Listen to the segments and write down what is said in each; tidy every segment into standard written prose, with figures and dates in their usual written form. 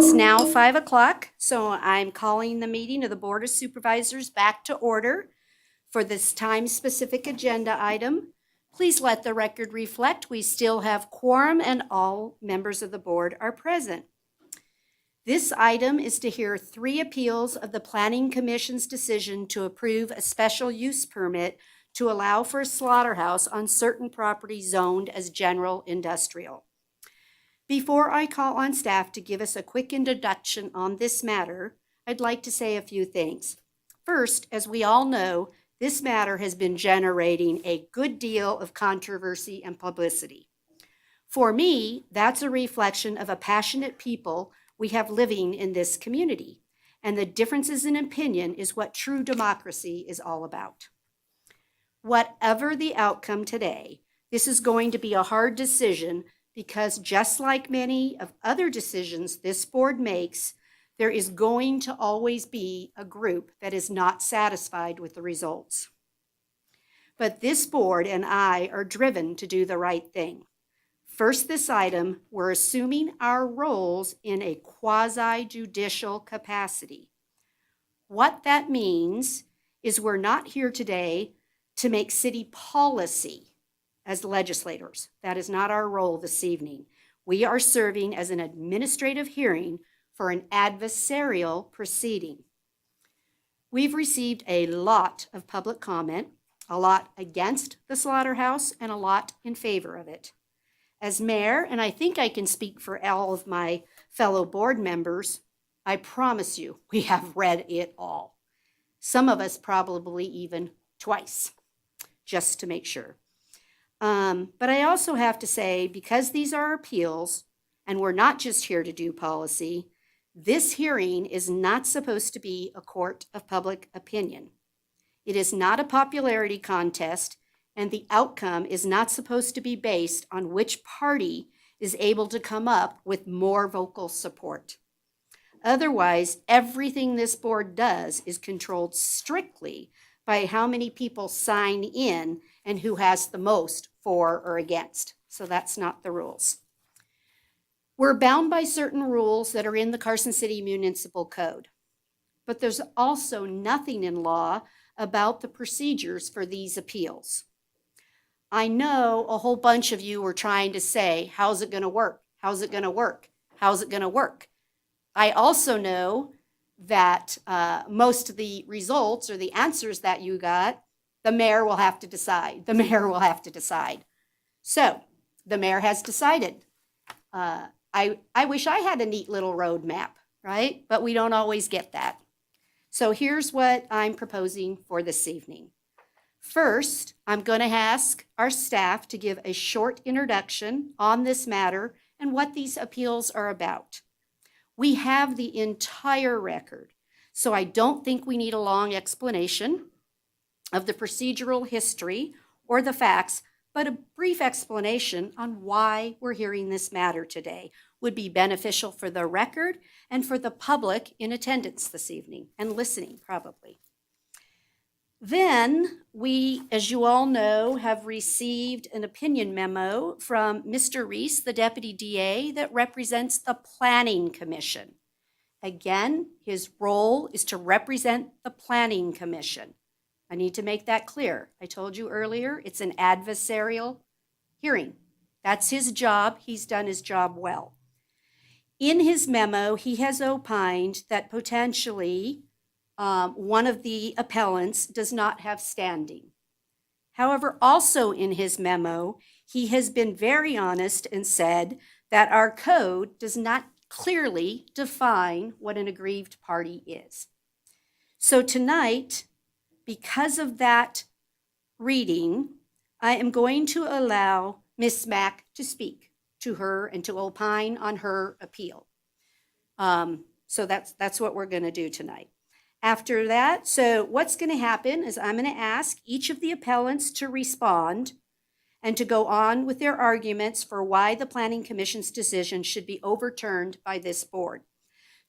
It's now 5 o'clock, so I'm calling the meeting of the Board of Supervisors back to order for this time-specific agenda item. Please let the record reflect we still have quorum and all members of the board are present. This item is to hear 3 appeals of the Planning Commission's decision to approve a special use permit to allow for a slaughterhouse on certain property zoned as general industrial. Before I call on staff to give us a quick introduction on this matter, I'd like to say a few things. First, as we all know, this matter has been generating a good deal of controversy and publicity. For me, that's a reflection of a passionate people we have living in this community, and the differences in opinion is what true democracy is all about. Whatever the outcome today, this is going to be a hard decision because just like many of other decisions this board makes, there is going to always be a group that is not satisfied with the results. But this board and I are driven to do the right thing. First, this item, we're assuming our roles in a quasi-judicial capacity. What that means is we're not here today to make city policy as legislators. That is not our role this evening. We are serving as an administrative hearing for an adversarial proceeding. We've received a lot of public comment, a lot against the slaughterhouse and a lot in favor of it. As mayor, and I think I can speak for all of my fellow board members, I promise you we have read it all. Some of us probably even twice, just to make sure. But I also have to say, because these are appeals, and we're not just here to do policy, this hearing is not supposed to be a court of public opinion. It is not a popularity contest, and the outcome is not supposed to be based on which party is able to come up with more vocal support. Otherwise, everything this board does is controlled strictly by how many people sign in and who has the most for or against. So that's not the rules. We're bound by certain rules that are in the Carson City Municipal Code, but there's also nothing in law about the procedures for these appeals. I know a whole bunch of you were trying to say, how's it going to work? How's it going to work? How's it going to work? I also know that most of the results or the answers that you got, the mayor will have to decide. The mayor will have to decide. So the mayor has decided. I wish I had a neat little roadmap, right? But we don't always get that. So here's what I'm proposing for this evening. First, I'm going to ask our staff to give a short introduction on this matter and what these appeals are about. We have the entire record, so I don't think we need a long explanation of the procedural history or the facts, but a brief explanation on why we're hearing this matter today would be beneficial for the record and for the public in attendance this evening and listening probably. Then we, as you all know, have received an opinion memo from Mr. Reese, the Deputy DA, that represents the Planning Commission. Again, his role is to represent the Planning Commission. I need to make that clear. I told you earlier, it's an adversarial hearing. That's his job. He's done his job well. In his memo, he has opined that potentially one of the appellants does not have standing. However, also in his memo, he has been very honest and said that our code does not clearly define what an aggrieved party is. So tonight, because of that reading, I am going to allow Ms. Mack to speak to her and to opine on her appeal. So that's what we're going to do tonight. After that, so what's going to happen is I'm going to ask each of the appellants to respond and to go on with their arguments for why the Planning Commission's decision should be overturned by this board.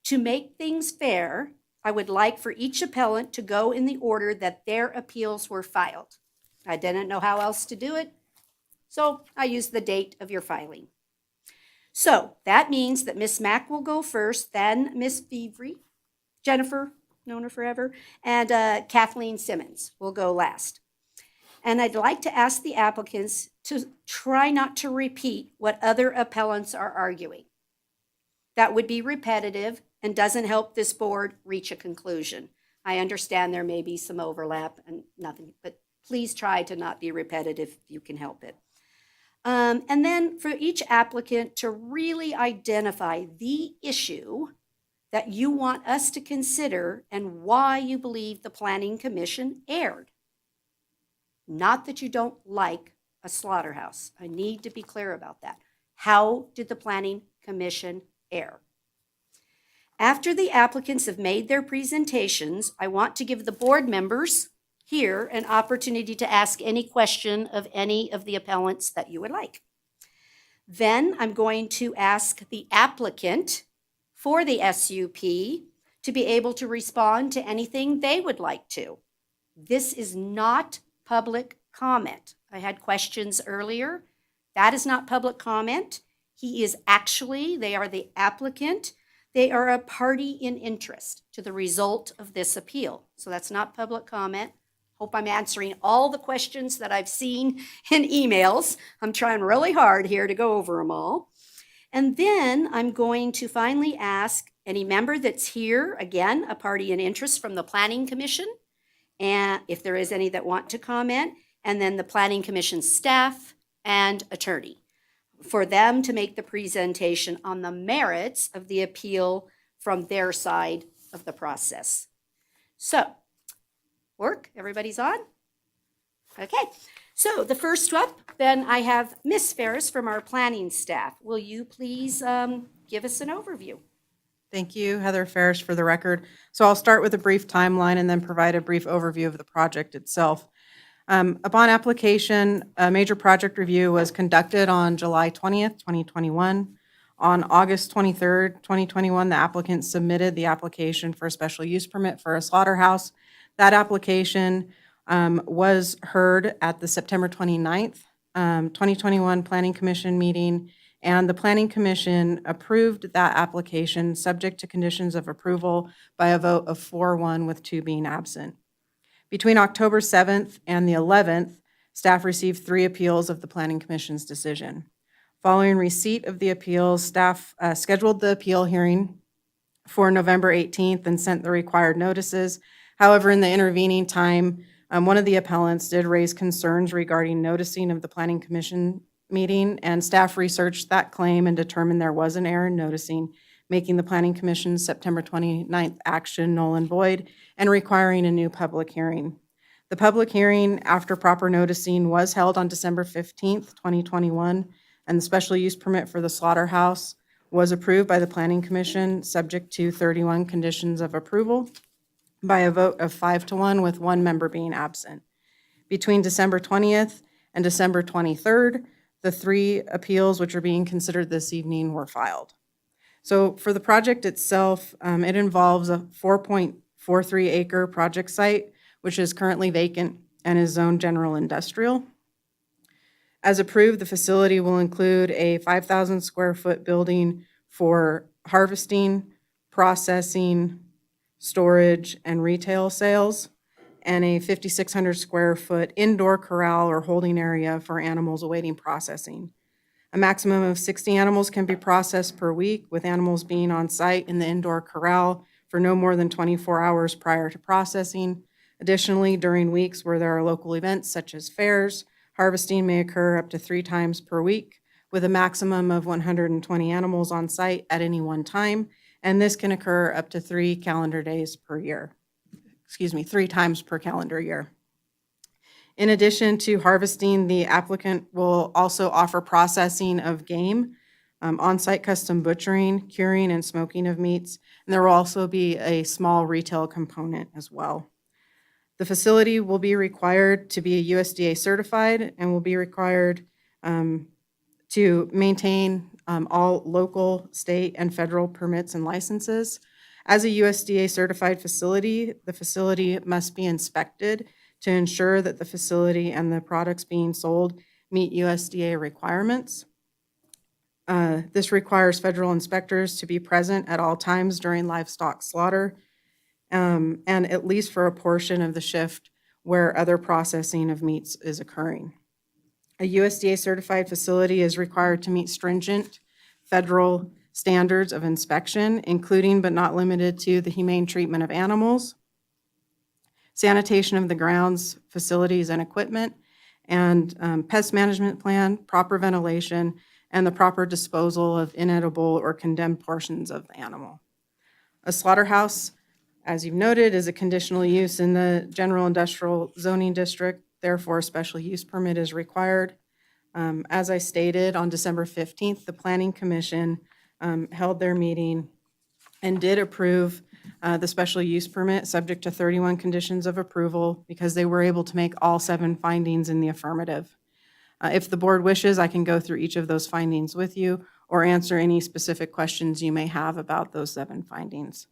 To make things fair, I would like for each appellant to go in the order that their appeals were filed. I didn't know how else to do it, so I used the date of your filing. So that means that Miss Mack will go first, then Miss Beavery, Jennifer, known her forever, and Kathleen Simmons will go last. And I'd like to ask the applicants to try not to repeat what other appellants are arguing. That would be repetitive and doesn't help this board reach a conclusion. I understand there may be some overlap and nothing, but please try to not be repetitive if you can help it. And then for each applicant to really identify the issue that you want us to consider and why you believe the Planning Commission erred. Not that you don't like a slaughterhouse. I need to be clear about that. How did the Planning Commission err? After the applicants have made their presentations, I want to give the board members here an opportunity to ask any question of any of the appellants that you would like. Then I'm going to ask the applicant for the SUP to be able to respond to anything they would like to. This is not public comment. I had questions earlier. That is not public comment. They are the applicant. They are a party in interest to the result of this appeal. So that's not public comment. Hope I'm answering all the questions that I've seen in emails. I'm trying really hard here to go over them all. And then I'm going to finally ask any member that's here, again, a party in interest from the Planning Commission, and if there is any that want to comment, and then the Planning Commission staff and attorney, for them to make the presentation on the merits of the appeal from their side of the process. So, everybody's on? Okay, so the first up, then I have Miss Ferris from our planning staff. Will you please give us an overview? Thank you, Heather Ferris, for the record. So I'll start with a brief timeline and then provide a brief overview of the project itself. Upon application, a major project review was conducted on July 20th, 2021. On August 23rd, 2021, the applicant submitted the application for a special use permit for a slaughterhouse. That application was heard at the September 29th, 2021 Planning Commission meeting, and the Planning Commission approved that application subject to conditions of approval by a vote of 4-1 with 2 being absent. Between October 7th and the 11th, staff received 3 appeals of the Planning Commission's decision. Following receipt of the appeals, staff scheduled the appeal hearing for November 18th and sent the required notices. However, in the intervening time, one of the appellants did raise concerns regarding noticing of the Planning Commission meeting, and staff researched that claim and determined there was an error in noticing, making the Planning Commission's September 29th action null and void and requiring a new public hearing. The public hearing, after proper noticing, was held on December 15th, 2021, and the special use permit for the slaughterhouse was approved by the Planning Commission, subject to 31 conditions of approval, by a vote of 5-1 with 1 member being absent. Between December 20th and December 23rd, the 3 appeals which are being considered this evening were filed. So for the project itself, it involves a 4.43 acre project site, which is currently vacant and is zoned general industrial. As approved, the facility will include a 5,000 square foot building for harvesting, processing, storage, and retail sales, and a 5,600 square foot indoor corral or holding area for animals awaiting processing. A maximum of 60 animals can be processed per week, with animals being on site in the indoor corral for no more than 24 hours prior to processing. Additionally, during weeks where there are local events such as fairs, harvesting may occur up to 3 times per week, with a maximum of 120 animals on site at any one time, and this can occur up to 3 calendar days per year. 3 times per calendar year. In addition to harvesting, the applicant will also offer processing of game, on-site custom butchering, curing, and smoking of meats, and there will also be a small retail component as well. The facility will be required to be USDA certified and will be required to maintain all local, state, and federal permits and licenses. As a USDA certified facility, the facility must be inspected to ensure that the facility and the products being sold meet USDA requirements. This requires federal inspectors to be present at all times during livestock slaughter, and at least for a portion of the shift where other processing of meats is occurring. A USDA certified facility is required to meet stringent federal standards of inspection, including but not limited to the humane treatment of animals, sanitation of the grounds, facilities, and equipment, and pest management plan, proper ventilation, and the proper disposal of inedible or condemned portions of the animal. A slaughterhouse, as you've noted, is a conditional use in the general industrial zoning district. Therefore, a special use permit is required. As I stated, on December 15th, the Planning Commission held their meeting and did approve the special use permit, subject to 31 conditions of approval, because they were able to make all 7 findings in the affirmative. If the board wishes, I can go through each of those findings with you or answer any specific questions you may have about those 7 findings.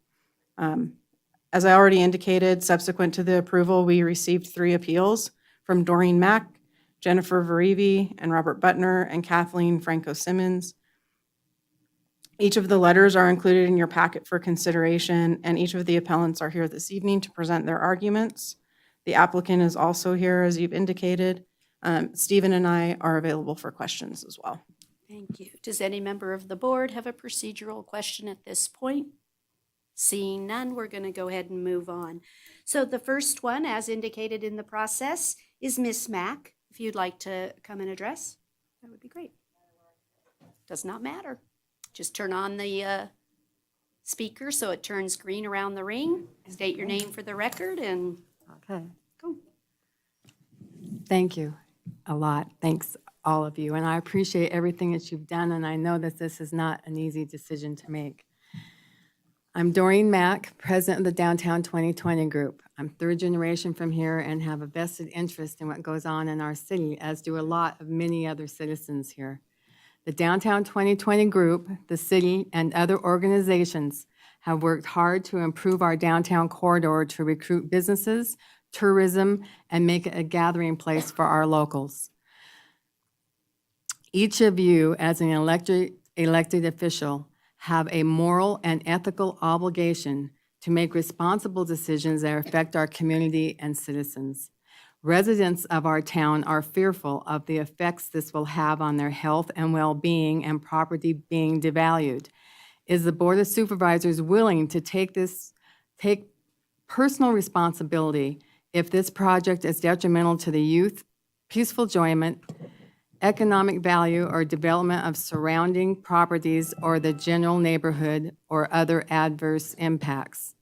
As I already indicated, subsequent to the approval, we received 3 appeals from Doreen Mack, Jennifer Verivi, and Robert Butner, and Kathleen Franco-Simmons. Each of the letters are included in your packet for consideration, and each of the appellants are here this evening to present their arguments. The applicant is also here, as you've indicated. Stephen and I are available for questions as well. Thank you. Does any member of the board have a procedural question at this point? Seeing none, we're going to go ahead and move on. So the first one, as indicated in the process, is Ms. Mack. If you'd like to come and address, that would be great. Does not matter. Just turn on the speaker so it turns green around the ring. State your name for the record and Okay. go. Thank you a lot. Thanks, all of you. And I appreciate everything that you've done, and I know that this is not an easy decision to make. I'm Doreen Mack, president of the Downtown 2020 Group. I'm 3rd generation from here and have a vested interest in what goes on in our city, as do a lot of many other citizens here. The Downtown 2020 Group, the city, and other organizations have worked hard to improve our downtown corridor to recruit businesses, tourism, and make it a gathering place for our locals. Each of you, as an elected official, have a moral and ethical obligation to make responsible decisions that affect our community and citizens. Residents of our town are fearful of the effects this will have on their health and well-being and property being devalued. Is the Board of Supervisors willing to take personal responsibility if this project is detrimental to the youth, peaceful enjoyment, economic value, or development of surrounding properties or the general neighborhood, or other adverse impacts?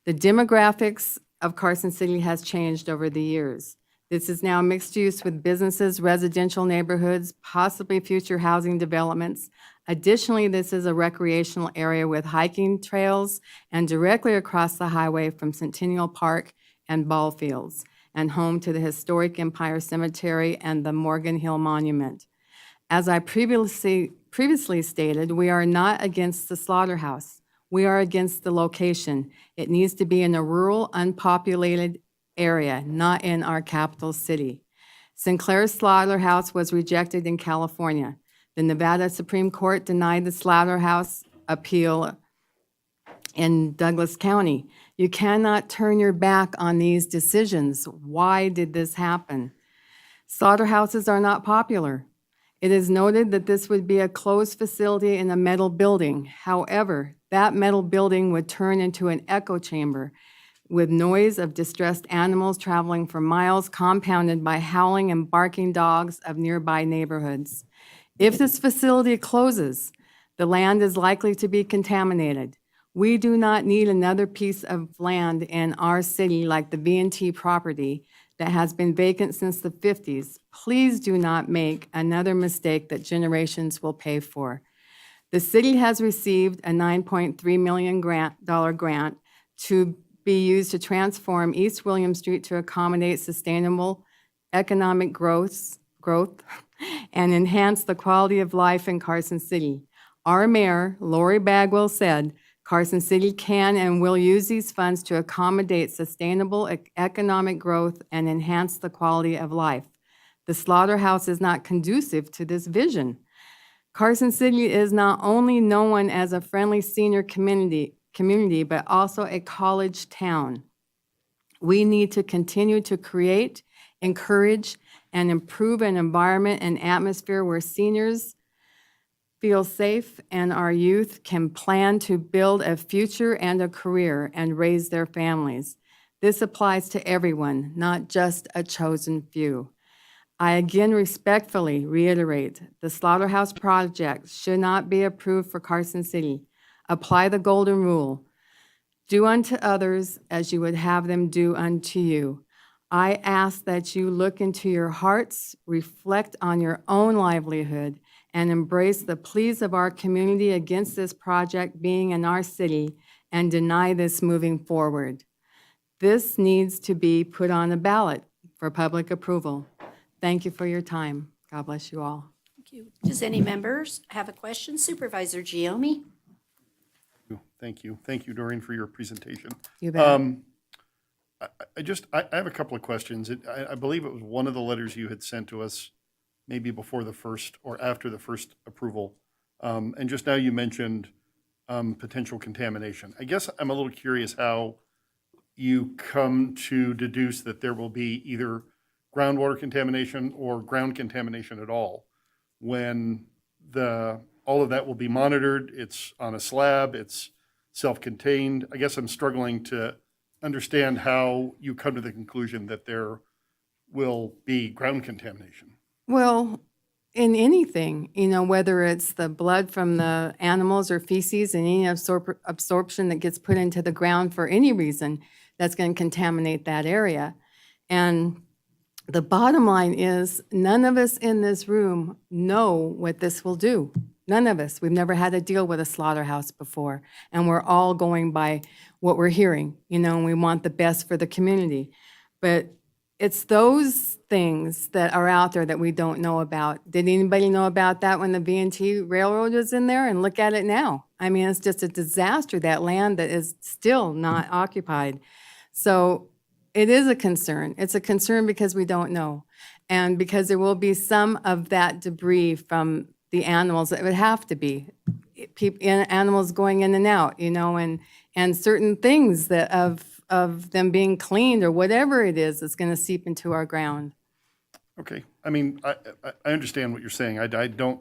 The demographics of Carson City has changed over the years. This is now mixed use with businesses, residential neighborhoods, possibly future housing developments. Additionally, this is a recreational area with hiking trails and directly across the highway from Centennial Park and ball fields, and home to the historic Empire Cemetery and the Morgan Hill Monument. As I previously stated, we are not against the slaughterhouse. We are against the location. It needs to be in a rural, unpopulated area, not in our capital city. Sinclair's slaughterhouse was rejected in California. The Nevada Supreme Court denied the slaughterhouse appeal in Douglas County. You cannot turn your back on these decisions. Why did this happen? Slaughterhouses are not popular. It is noted that this would be a closed facility in a metal building. However, that metal building would turn into an echo chamber with noise of distressed animals traveling for miles, compounded by howling and barking dogs of nearby neighborhoods. If this facility closes, the land is likely to be contaminated. We do not need another piece of land in our city like the V&T property that has been vacant since the 50s. Please do not make another mistake that generations will pay for. The city has received a $9.3 million grant to be used to transform East William Street to accommodate sustainable economic growth and enhance the quality of life in Carson City. Our mayor, Lori Bagwell, said Carson City can and will use these funds to accommodate sustainable economic growth and enhance the quality of life. The slaughterhouse is not conducive to this vision. Carson City is not only known as a friendly senior community, but also a college town. We need to continue to create, encourage, and improve an environment and atmosphere where seniors feel safe and our youth can plan to build a future and a career and raise their families. This applies to everyone, not just a chosen few. I again respectfully reiterate, the Slaughterhouse Project should not be approved for Carson City. Apply the golden rule. Do unto others as you would have them do unto you. I ask that you look into your hearts, reflect on your own livelihood, and embrace the pleas of our community against this project being in our city and deny this moving forward. This needs to be put on a ballot for public approval. Thank you for your time. God bless you all. Thank you. Does any members have a question? Supervisor Giomi? Thank you. Thank you, Doreen, for your presentation. You bet. I have a couple of questions. I believe it was one of the letters you had sent to us, maybe before the first or after the first approval. And just now you mentioned potential contamination. I guess I'm a little curious how you come to deduce that there will be either groundwater contamination or ground contamination at all when all of that will be monitored. It's on a slab, it's self-contained. I guess I'm struggling to understand how you come to the conclusion that there will be ground contamination. Well, in anything, whether it's the blood from the animals or feces and any absorption that gets put into the ground for any reason, that's going to contaminate that area. And the bottom line is, none of us in this room know what this will do. None of us. We've never had to deal with a slaughterhouse before, and we're all going by what we're hearing, and we want the best for the community. But it's those things that are out there that we don't know about. Did anybody know about that when the V&T Railroad was in there? And look at it now. I mean, it's just a disaster, that land that is still not occupied. So it is a concern. It's a concern because we don't know. And because there will be some of that debris from the animals, it would have to be. Animals going in and out, and certain things that of them being cleaned or whatever it is that's going to seep into our ground. Okay. I mean, I understand what you're saying. I don't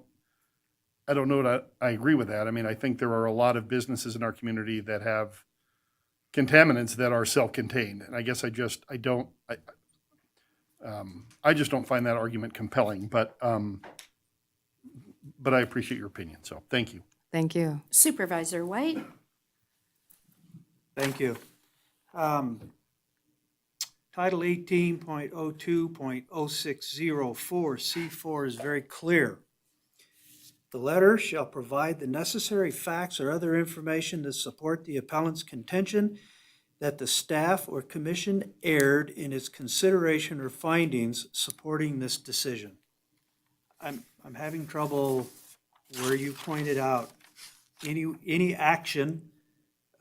know that I agree with that. I mean, I think there are a lot of businesses in our community that have contaminants that are self-contained. And I guess I just don't find that argument compelling, but I appreciate your opinion. So thank you. Thank you. Supervisor White? Thank you. Title 18.02.0604, C4 is very clear. The letter shall provide the necessary facts or other information to support the appellant's contention that the staff or commission erred in its consideration or findings supporting this decision. I'm having trouble where you pointed out any action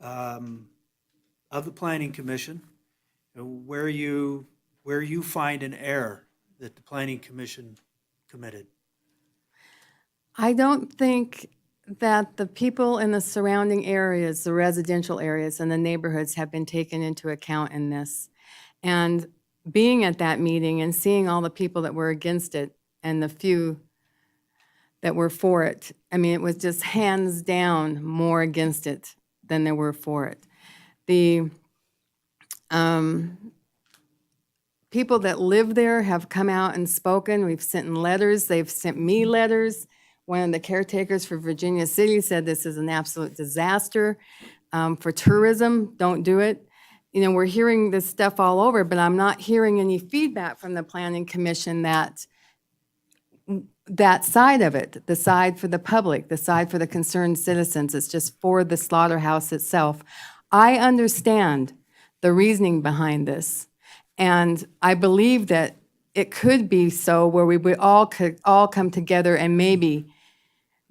of the Planning Commission where you find an error that the Planning Commission committed. I don't think that the people in the surrounding areas, the residential areas and the neighborhoods have been taken into account in this. And being at that meeting and seeing all the people that were against it and the few that were for it, I mean, it was just hands down more against it than there were for it. The people that live there have come out and spoken. We've sent in letters. They've sent me letters. One of the caretakers for Virginia City said this is an absolute disaster for tourism. Don't do it. We're hearing this stuff all over, but I'm not hearing any feedback from the Planning Commission that side of it, the side for the public, the side for the concerned citizens. It's just for the slaughterhouse itself. I understand the reasoning behind this, and I believe that it could be so where we would all come together and maybe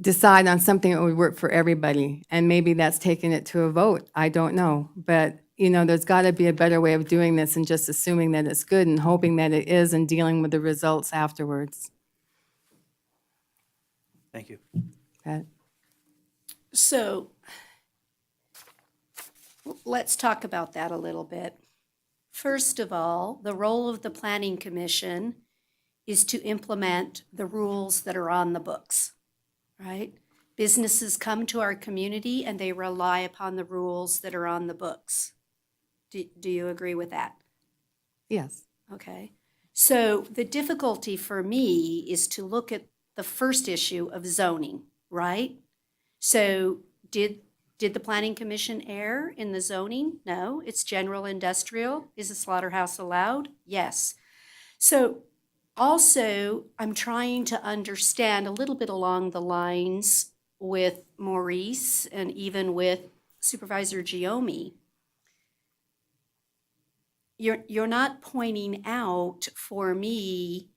decide on something that would work for everybody, and maybe that's taking it to a vote. I don't know, but there's got to be a better way of doing this than just assuming that it's good and hoping that it is and dealing with the results afterwards. Thank you. Okay. So let's talk about that a little bit. First of all, the role of the Planning Commission is to implement the rules that are on the books, right? Businesses come to our community and they rely upon the rules that are on the books. Do you agree with that? Yes. Okay. So the difficulty for me is to look at the first issue of zoning, right? So did the Planning Commission err in the zoning? No. It's general industrial. Is a slaughterhouse allowed? Yes. So also, I'm trying to understand a little bit along the lines with Maurice and even with Supervisor Giomi. You're not pointing out for me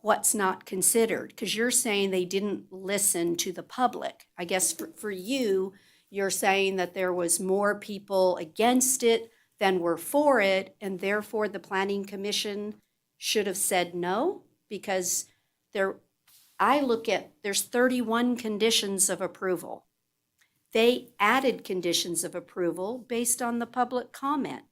what's not considered, because you're saying they didn't listen to the public. I guess for you, you're saying that there was more people against it than were for it, and therefore the Planning Commission should have said no, because there's 31 conditions of approval. They added conditions of approval based on the public comment,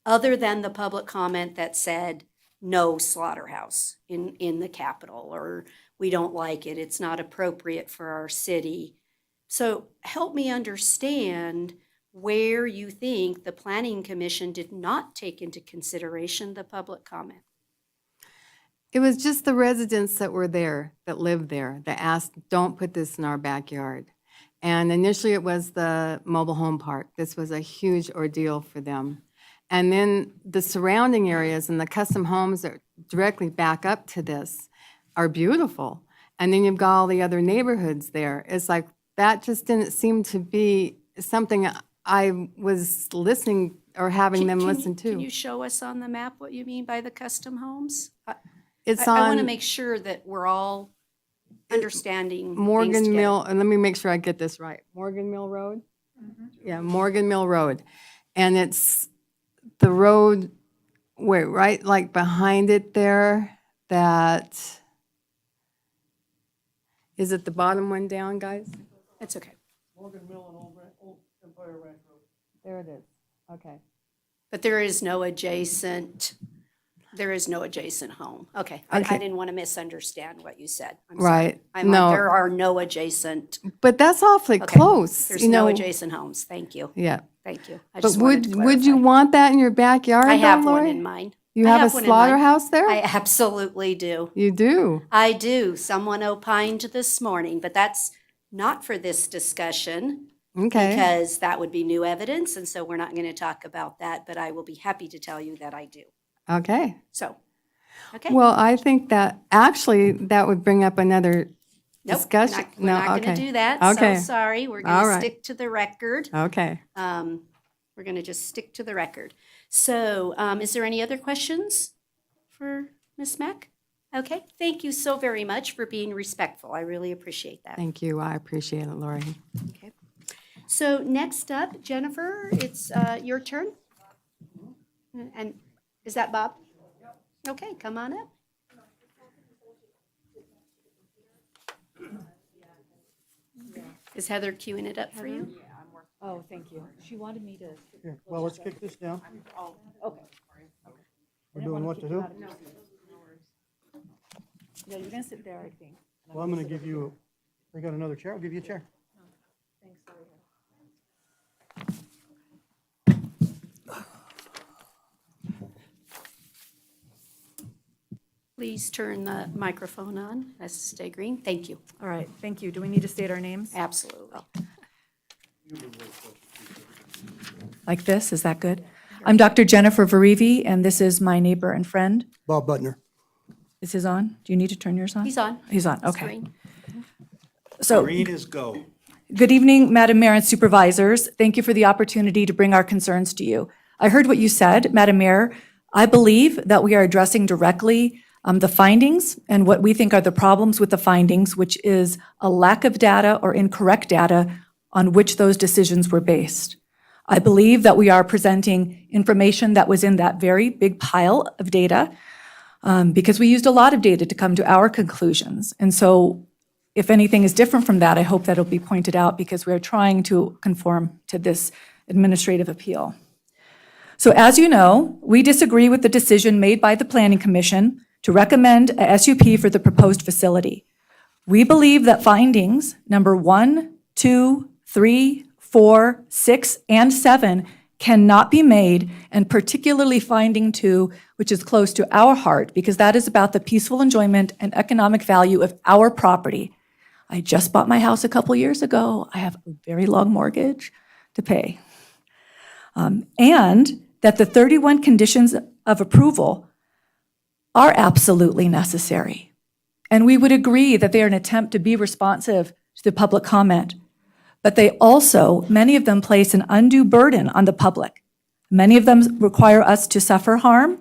other than the public comment that said no slaughterhouse in the capital, or we don't like it, it's not appropriate for our city. So help me understand where you think the Planning Commission did not take into consideration the public comment. It was just the residents that were there, that lived there, that asked, don't put this in our backyard. And initially it was the mobile home park. This was a huge ordeal for them. And then the surrounding areas and the custom homes that directly back up to this are beautiful. And then you've got all the other neighborhoods there. It's like, that just didn't seem to be something I was listening or having them listen to. Can you show us on the map what you mean by the custom homes? It's I want to on make sure that we're all understanding things Morgan together. Mill, and let me make sure I get this right. Morgan Mill Road? Yeah, Morgan Mill Road. And it's the road, wait, right, like behind it there, that, is it the bottom one down, guys? That's okay. There it is, okay. But there is no adjacent home. Okay. I Okay. didn't want to misunderstand what you said. I'm Right, sorry. no. There are no adjacent, But that's awfully Okay. close, there's you no know. adjacent homes. Thank you. Yeah, Thank you. I but just wanted to would you clarify. want that in your backyard, I though, have one Lori? in mind. You I have a one in mind. slaughterhouse there? I absolutely do. You do? I do. Someone opined this morning, but that's not for this discussion Okay, because that would be new evidence, and so we're not going to talk about that, but I will be happy to tell you that I do. okay. So, okay. Well, I think that, actually, that would bring up another Nope, discussion. We're not going to okay. do that. Okay. So sorry. We're All going to right. stick to the record. Okay. We're going to just stick to the record. So is there any other questions for Ms. Mack? Okay. Thank you so very much for being respectful. I really appreciate that. Thank you. I appreciate it, Lori. Okay. So next up, Jennifer, it's your turn. And is that Bob? Okay, come on up. Is Heather queuing it up for you? Oh, thank you. She wanted me to. Here, well, let's kick this down. Okay. We're doing what to do? No, you're gonna sit there, I think. Well, I'm gonna give you, I got another chair, I'll give you a chair. Thanks, sorry. Please turn the microphone on. That's stay green. Thank you. All right, thank you. Do we need to state our names? Absolutely. Like this, is that good? I'm Dr. Jennifer Verivi, and this is my neighbor and friend. Bob Butner. Is his on? Do you need to turn yours on? He's on. He's on, It's okay. green. So, Green is go. good evening, Madam Mayor and Supervisors. Thank you for the opportunity to bring our concerns to you. I heard what you said, Madam Mayor. I believe that we are addressing directly the findings and what we think are the problems with the findings, which is a lack of data or incorrect data on which those decisions were based. I believe that we are presenting information that was in that very big pile of data because we used a lot of data to come to our conclusions. And so if anything is different from that, I hope that it'll be pointed out because we are trying to conform to this administrative appeal. So as you know, we disagree with the decision made by the Planning Commission to recommend a SUP for the proposed facility. We believe that findings number 1, 2, 3, 4, 6, and 7 cannot be made, and particularly finding 2, which is close to our heart, because that is about the peaceful enjoyment and economic value of our property. I just bought my house a couple years ago. I have a very long mortgage to pay. And that the 31 conditions of approval are absolutely necessary. And we would agree that they are an attempt to be responsive to the public comment. But they also, many of them place an undue burden on the public. Many of them require us to suffer harm,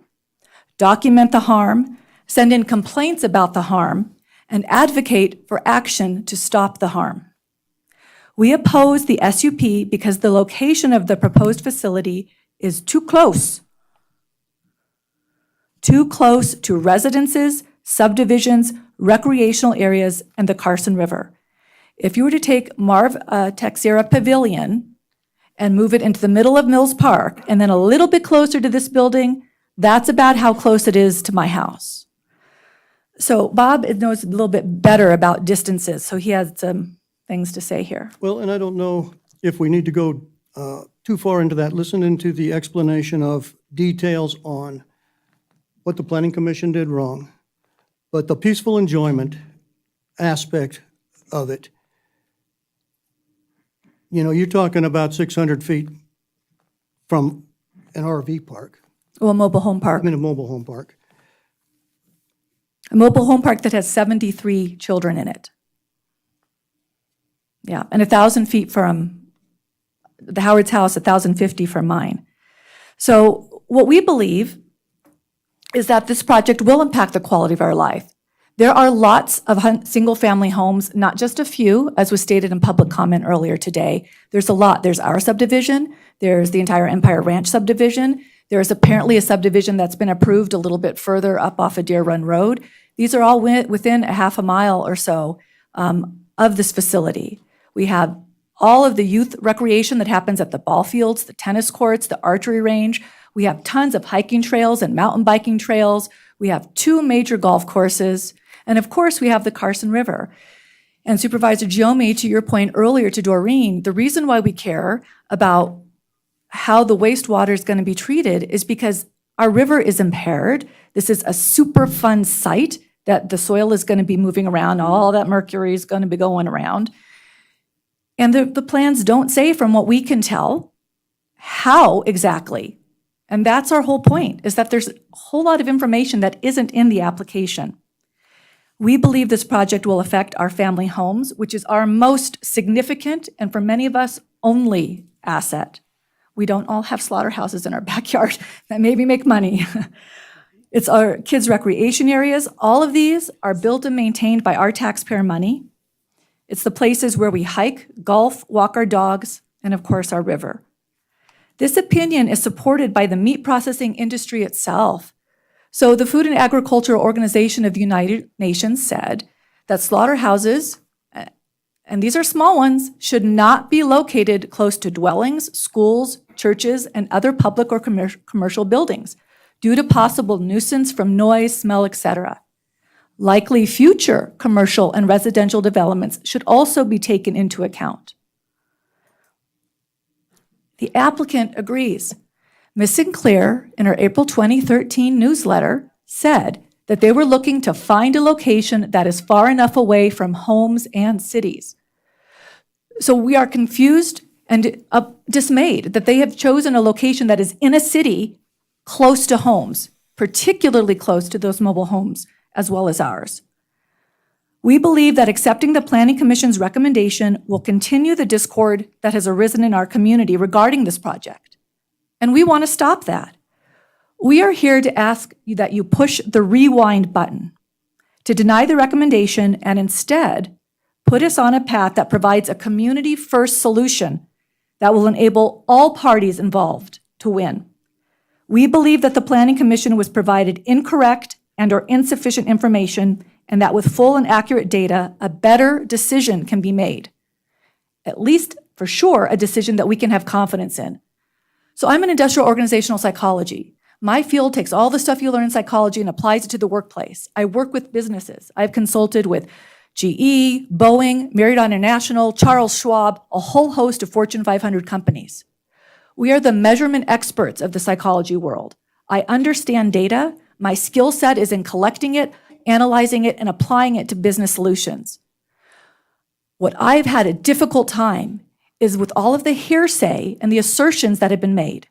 document the harm, send in complaints about the harm, and advocate for action to stop the harm. We oppose the SUP because the location of the proposed facility is too close to residences, subdivisions, recreational areas, and the Carson River. If you were to take Marv Texera Pavilion and move it into the middle of Mills Park and then a little bit closer to this building, that's about how close it is to my house. So Bob knows a little bit better about distances, so he has some things to say here. Well, and I don't know if we need to go too far into that. Listen into the explanation of details on what the Planning Commission did wrong. But the peaceful enjoyment aspect of it, you know, you're talking about 600 feet from an RV park, Well, a mobile home park. I mean, a mobile home park. A mobile home park that has 73 children in it. Yeah, and 1,000 feet from the Howard's house, 1,050 from mine. So what we believe is that this project will impact the quality of our life. There are lots of single-family homes, not just a few, as was stated in public comment earlier today. There's a lot. There's our subdivision. There's the entire Empire Ranch subdivision. There's apparently a subdivision that's been approved a little bit further up off of Deer Run Road. These are all within a half a mile or so of this facility. We have all of the youth recreation that happens at the ball fields, the tennis courts, the archery range. We have tons of hiking trails and mountain biking trails. We have 2 major golf courses. And of course, we have the Carson River. And Supervisor Giomi, to your point earlier to Doreen, the reason why we care about how the wastewater is going to be treated is because our river is impaired. This is a super fun site that the soil is going to be moving around. All that mercury is going to be going around. And the plans don't say, from what we can tell, how exactly. And that's our whole point, is that there's a whole lot of information that isn't in the application. We believe this project will affect our family homes, which is our most significant and, for many of us, only asset. We don't all have slaughterhouses in our backyard that maybe make money. It's our kids' recreation areas. All of these are built and maintained by our taxpayer money. It's the places where we hike, golf, walk our dogs, and of course, our river. This opinion is supported by the meat processing industry itself. So the Food and Agricultural Organization of the United Nations said that slaughterhouses, and these are small ones, should not be located close to dwellings, schools, churches, and other public or commercial buildings due to possible nuisance from noise, smell, etc. Likely future commercial and residential developments should also be taken into account. The applicant agrees. Ms. Sinclair, in her April 2013 newsletter, said that they were looking to find a location that is far enough away from homes and cities. So we are confused and dismayed that they have chosen a location that is in a city close to homes, particularly close to those mobile homes, as well as ours. We believe that accepting the Planning Commission's recommendation will continue the discord that has arisen in our community regarding this project. And we want to stop that. We are here to ask that you push the rewind button to deny the recommendation and instead put us on a path that provides a community-first solution that will enable all parties involved to win. We believe that the Planning Commission was provided incorrect and/or insufficient information and that with full and accurate data, a better decision can be made. At least, for sure, a decision that we can have confidence in. So I'm in industrial organizational psychology. My field takes all the stuff you learn in psychology and applies it to the workplace. I work with businesses. I've consulted with GE, Boeing, Marriott International, Charles Schwab, a whole host of Fortune 500 companies. We are the measurement experts of the psychology world. I understand data. My skill set is in collecting it, analyzing it, and applying it to business solutions. What I've had a difficult time is with all of the hearsay and the assertions that have been made.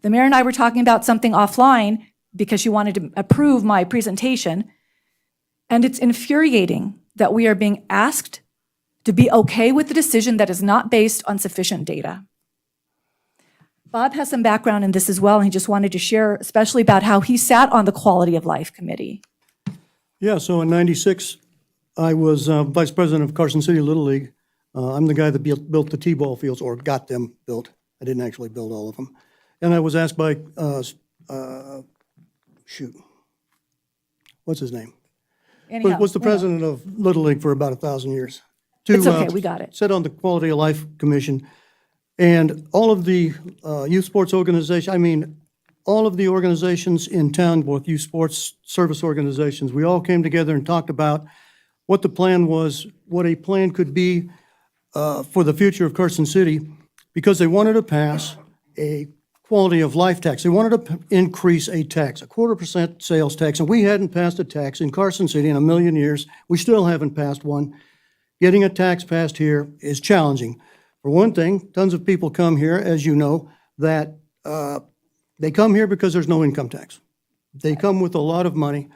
The mayor and I were talking about something offline because she wanted to approve my presentation, and it's infuriating that we are being asked to be okay with the decision that is not based on sufficient data. Bob has some background in this as well, and he just wanted to share especially about how he sat on the Quality of Life Committee. Yeah, so in '96, I was vice president of Carson City Little League. I'm the guy that built the T-ball fields, or got them built. I didn't actually build all of them. And I was asked by, what's his name? Anyhow, Was the president of Little League for about 1,000 years. It's okay, we got it. Sit on the Quality of Life Commission. And all of the youth sports organizations, all of the organizations in town, both youth sports service organizations, we all came together and talked about what the plan was, what a plan could be for the future of Carson City, because they wanted to pass a quality of life tax. They wanted to increase a tax, a 0.25% sales tax, and we hadn't passed a tax in Carson City in 1,000,000 years. We still haven't passed one. Getting a tax passed here is challenging. For one thing, tons of people come here, as you know, that they come here because there's no income tax. They come with a lot of money.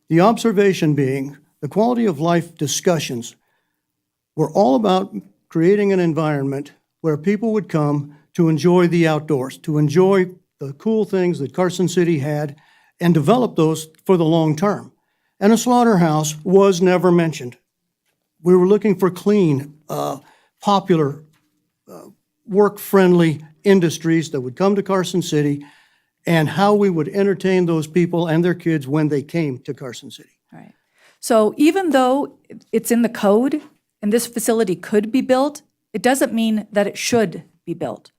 The observation being, the quality of life discussions were all about creating an environment where people would come to enjoy the outdoors, to enjoy the cool things that Carson City had, and develop those for the long term. And a slaughterhouse was never mentioned. We were looking for clean, popular, work-friendly industries that would come to Carson City, and how we would entertain those people and their kids when they came to Carson City. Right. So even though it's in the code and this facility could be built, it doesn't mean that it should be built.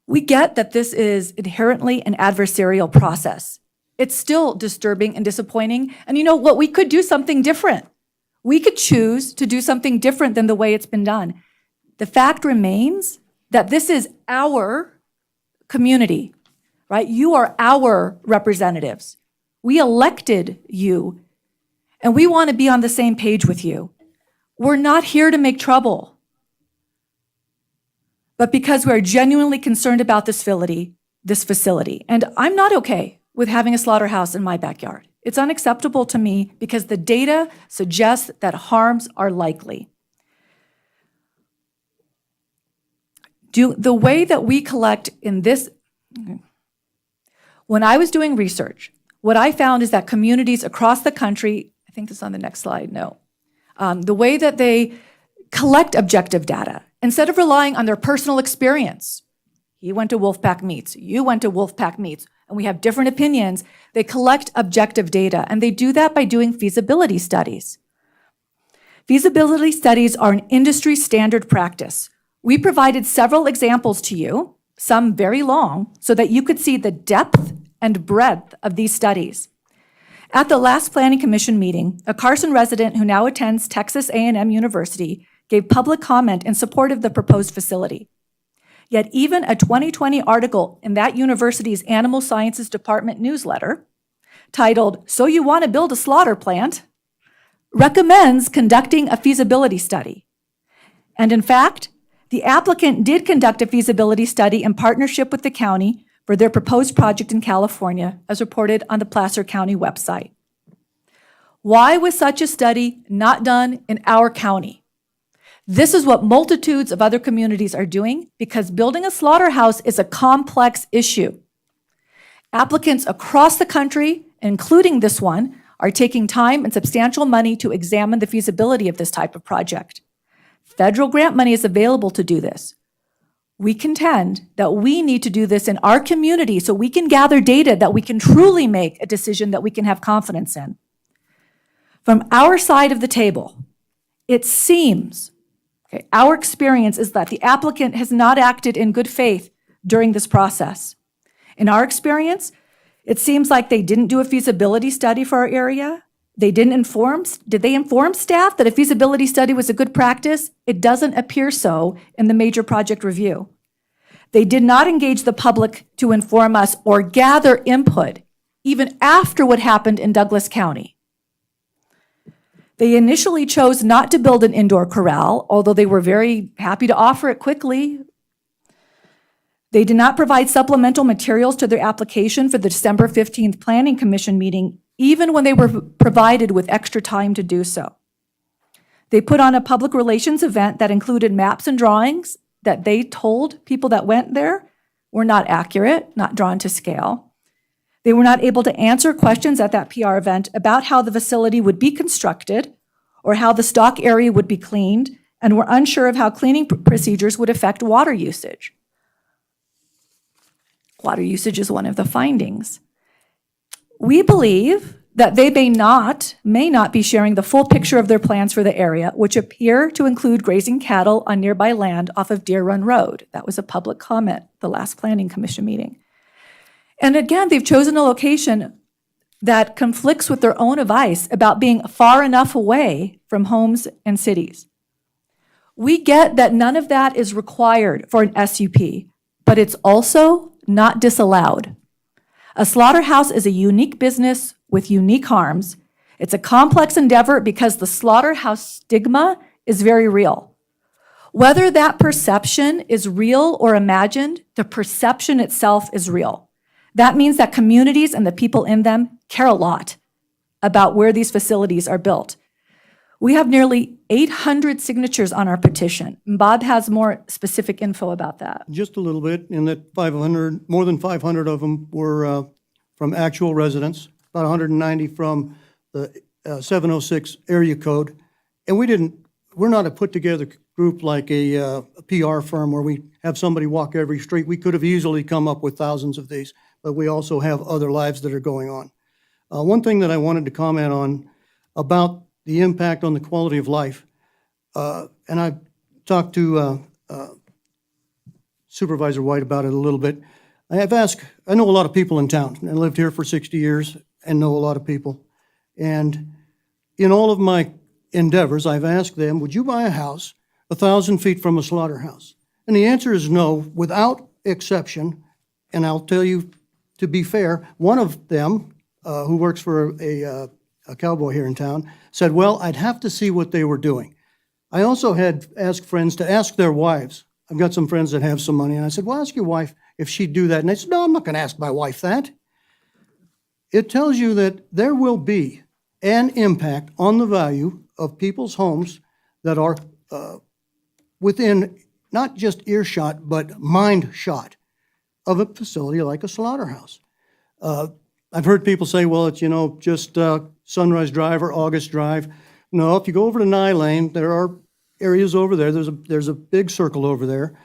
We get that this is inherently an adversarial process. It's still disturbing and disappointing. And you know what? We could do something different. We could choose to do something different than the way it's been done. The fact remains that this is our community, right? You are our representatives. We elected you, and we want to be on the same page with you. We're not here to make trouble. But because we are genuinely concerned about this facility, and I'm not okay with having a slaughterhouse in my backyard. It's unacceptable to me because the data suggests that harms are likely. The way that we collect in this, when I was doing research, what I found is that communities across the country, I think this is on the next slide, no. The way that they collect objective data, instead of relying on their personal experience, he went to Wolfpack Meats, you went to Wolfpack Meats, and we have different opinions, they collect objective data, and they do that by doing feasibility studies. Feasibility studies are an industry standard practice. We provided several examples to you, some very long, so that you could see the depth and breadth of these studies. At the last Planning Commission meeting, a Carson resident who now attends Texas A&M University gave public comment in support of the proposed facility. Yet even a 2020 article in that university's Animal Sciences Department newsletter, titled, "So You Want to Build a Slaughter Plant?" recommends conducting a feasibility study. And in fact, the applicant did conduct a feasibility study in partnership with the county for their proposed project in California, as reported on the Placer County website. Why was such a study not done in our county? This is what multitudes of other communities are doing because building a slaughterhouse is a complex issue. Applicants across the country, including this one, are taking time and substantial money to examine the feasibility of this type of project. Federal grant money is available to do this. We contend that we need to do this in our community so we can gather data that we can truly make a decision that we can have confidence in. From our side of the table, it seems, okay, our experience is that the applicant has not acted in good faith during this process. In our experience, it seems like they didn't do a feasibility study for our area. Did they inform staff that a feasibility study was a good practice? It doesn't appear so in the major project review. They did not engage the public to inform us or gather input, even after what happened in Douglas County. They initially chose not to build an indoor corral, although they were very happy to offer it quickly. They did not provide supplemental materials to their application for the December 15th Planning Commission meeting, even when they were provided with extra time to do so. They put on a public relations event that included maps and drawings that they told people that went there were not accurate, not drawn to scale. They were not able to answer questions at that PR event about how the facility would be constructed or how the stock area would be cleaned, and were unsure of how cleaning procedures would affect water usage. Water usage is one of the findings. We believe that they may not be sharing the full picture of their plans for the area, which appear to include grazing cattle on nearby land off of Deer Run Road. That was a public comment, the last Planning Commission meeting. And again, they've chosen a location that conflicts with their own advice about being far enough away from homes and cities. We get that none of that is required for an SUP, but it's also not disallowed. A slaughterhouse is a unique business with unique harms. It's a complex endeavor because the slaughterhouse stigma is very real. Whether that perception is real or imagined, the perception itself is real. That means that communities and the people in them care a lot about where these facilities are built. We have nearly 800 signatures on our petition. Bob has more specific info about that. Just a little bit, in that 500, more than 500 of them were from actual residents, about 190 from the 706 area code. And we're not a put-together group like a PR firm where we have somebody walk every street. We could have easily come up with thousands of these, but we also have other lives that are going on. One thing that I wanted to comment on about the impact on the quality of life, and I talked to Supervisor White about it a little bit. I know a lot of people in town, and I lived here for 60 years and know a lot of people. And in all of my endeavors, I've asked them, would you buy a house 1,000 feet from a slaughterhouse? And the answer is no, without exception. And I'll tell you, to be fair, one of them, who works for a cowboy here in town, said, well, I'd have to see what they were doing. I also had asked friends to ask their wives. I've got some friends that have some money, and I said, well, ask your wife if she'd do that. And they said, no, I'm not going to ask my wife that. It tells you that there will be an impact on the value of people's homes that are within not just earshot, but mind shot of a facility like a slaughterhouse. I've heard people say, well, it's, just Sunrise Drive or August Drive. No, if you go over to Nye Lane, there are areas over there. There's a big circle over there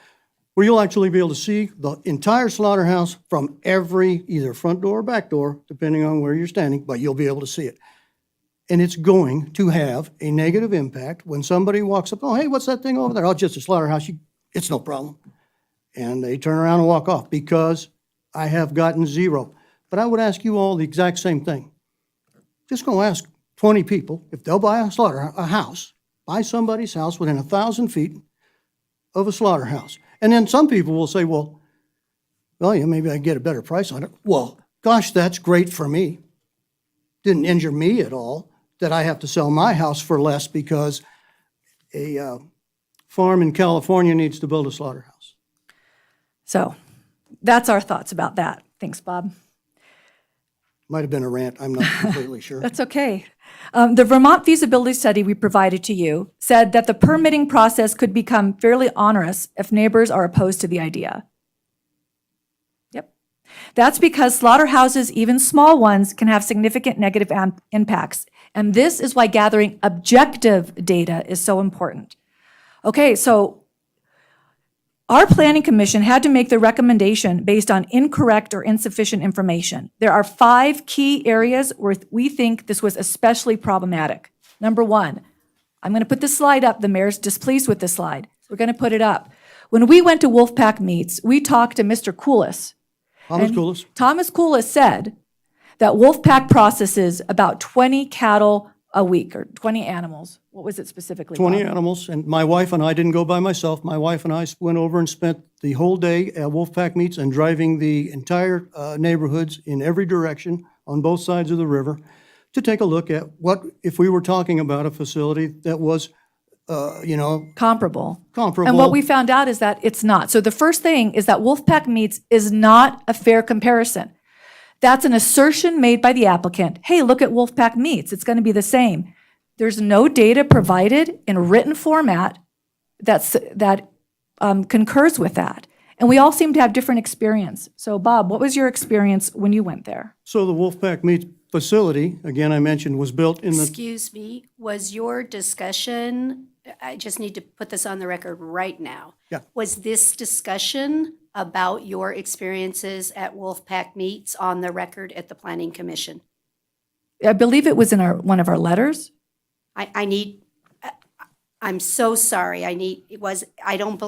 where you'll actually be able to see the entire slaughterhouse from every either front door or back door, depending on where you're standing, but you'll be able to see it. And it's going to have a negative impact when somebody walks up, oh, hey, what's that thing over there? Oh, just a slaughterhouse. It's no problem. And they turn around and walk off because I have gotten zero. But I would ask you all the exact same thing. Just go ask 20 people if they'll buy a house, buy somebody's house within 1,000 feet of a slaughterhouse. And then some people will say, well, yeah, maybe I can get a better price on it. Well, gosh, that's great for me. Didn't injure me at all that I have to sell my house for less because a farm in California needs to build a slaughterhouse. So that's our thoughts about that. Thanks, Bob. Might have been a rant, I'm not completely sure. That's okay. The Vermont feasibility study we provided to you said that the permitting process could become fairly onerous if neighbors are opposed to the idea. Yep. That's because slaughterhouses, even small ones, can have significant negative impacts. And this is why gathering objective data is so important. Okay, so Our planning commission had to make the recommendation based on incorrect or insufficient information. There are 5 key areas where we think this was especially problematic. Number 1, I'm going to put this slide up. The mayor's displeased with this slide. We're going to put it up. When we went to Wolfpack Meats, we talked to Mr. Coolis. Thomas And Coolis. Thomas Coolis said that Wolfpack processes about 20 cattle a week, or 20 animals. What was it specifically? 20 Bob? animals, and my wife and I didn't go by myself. My wife and I went over and spent the whole day at Wolfpack Meats and driving the entire neighborhoods in every direction on both sides of the river to take a look at what, if we were talking about a facility that was, Comparable. comparable. And what we found out is that it's not. So the first thing is that Wolfpack Meats is not a fair comparison. That's an assertion made by the applicant. Hey, look at Wolfpack Meats. It's going to be the same. There's no data provided in written format that concurs with that. And we all seem to have different experience. So Bob, what was your experience when you went there? So the Wolfpack Meats facility, again, I mentioned, was built in the, Excuse me, was your discussion, I just need to put this on the record right now. Yeah. Was this discussion about your experiences at Wolfpack Meats on the record at the Planning Commission? I believe it was in one of our letters. I'm so sorry, I don't,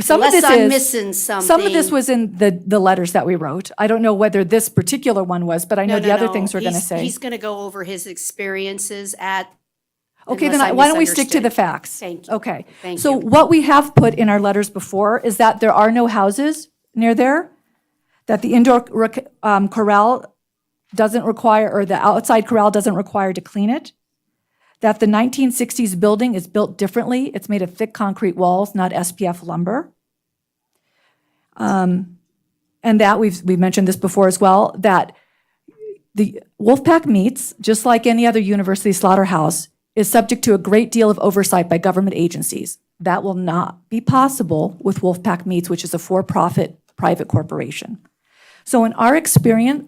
Some of unless this I'm is, missing something. some of this was in the letters that we wrote. I don't know whether this particular one was, but I know No, the other no. things we're going to He's- say. He's going to go over his experiences at. Okay, unless then I why don't we stick to the misunderstood. facts? Thank you. Okay. Thank So you. what we have put in our letters before is that there are no houses near there, that the indoor corral doesn't require, or the outside corral doesn't require to clean it, that the 1960s building is built differently. It's made of thick concrete walls, not SPF lumber. And that we've mentioned this before as well, that the Wolfpack Meats, just like any other university slaughterhouse, is subject to a great deal of oversight by government agencies. That will not be possible with Wolfpack Meats, which is a for-profit private corporation. So in our experience,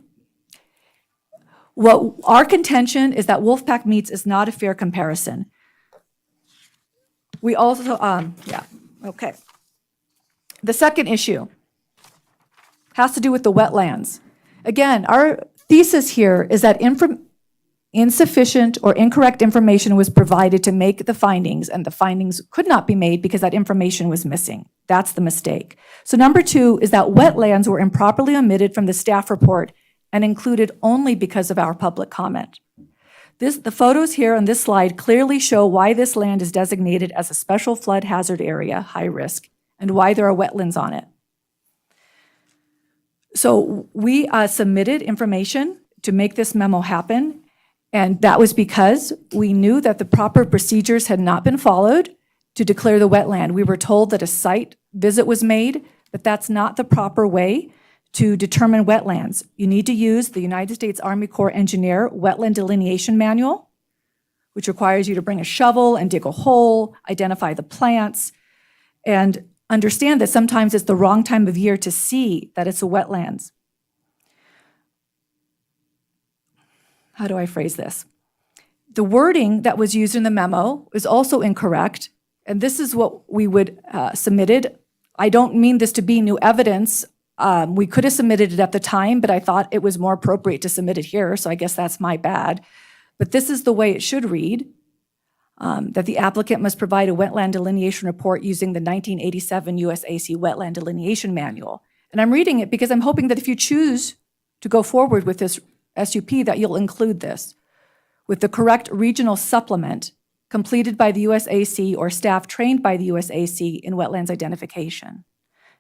what our contention is that Wolfpack Meats is not a fair comparison. We also, okay. The second issue has to do with the wetlands. Again, our thesis here is that insufficient or incorrect information was provided to make the findings, and the findings could not be made because that information was missing. That's the mistake. So number 2 is that wetlands were improperly omitted from the staff report and included only because of our public comment. The photos here on this slide clearly show why this land is designated as a special flood hazard area, high risk, and why there are wetlands on it. So we submitted information to make this memo happen, and that was because we knew that the proper procedures had not been followed to declare the wetland. We were told that a site visit was made, but that's not the proper way to determine wetlands. You need to use the United States Army Corps Engineer Wetland Delineation Manual, which requires you to bring a shovel and dig a hole, identify the plants, and understand that sometimes it's the wrong time of year to see that it's a wetlands. How do I phrase this? The wording that was used in the memo is also incorrect, and this is what we would submitted. I don't mean this to be new evidence. We could have submitted it at the time, but I thought it was more appropriate to submit it here, so I guess that's my bad. But this is the way it should read. That the applicant must provide a wetland delineation report using the 1987 USAC Wetland Delineation Manual. And I'm reading it because I'm hoping that if you choose to go forward with this SUP, that you'll include this with the correct regional supplement completed by the USAC or staff trained by the USAC in wetlands identification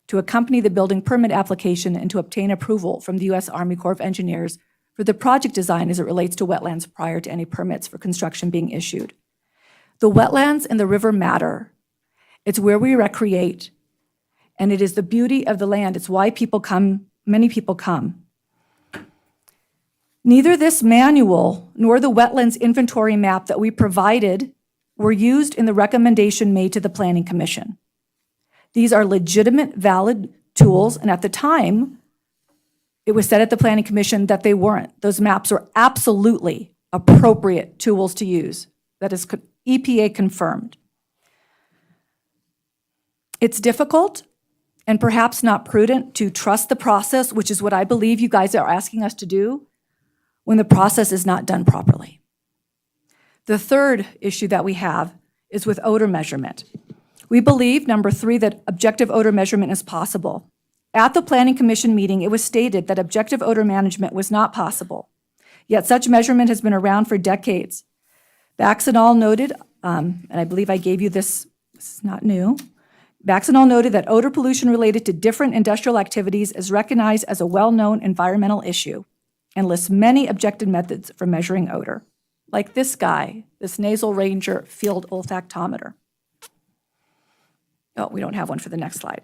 to accompany the building permit application and to obtain approval from the U.S. Army Corps of Engineers for the project design as it relates to wetlands prior to any permits for construction being issued. The wetlands and the river matter. It's where we recreate, and it is the beauty of the land. It's why people come, many people come. Neither this manual nor the wetlands inventory map that we provided were used in the recommendation made to the Planning Commission. These are legitimate, valid tools, and at the time, it was said at the Planning Commission that they weren't. Those maps are absolutely appropriate tools to use. That is EPA confirmed. It's difficult and perhaps not prudent to trust the process, which is what I believe you guys are asking us to do, when the process is not done properly. The third issue that we have is with odor measurement. We believe, number 3, that objective odor measurement is possible. At the Planning Commission meeting, it was stated that objective odor management was not possible, yet such measurement has been around for decades. Baxanol noted, and I believe I gave you this is not new. Baxanol noted that odor pollution related to different industrial activities is recognized as a well-known environmental issue and lists many objective methods for measuring odor, like this guy, this Nasal Ranger field olfactometer. Oh, we don't have one for the next slide.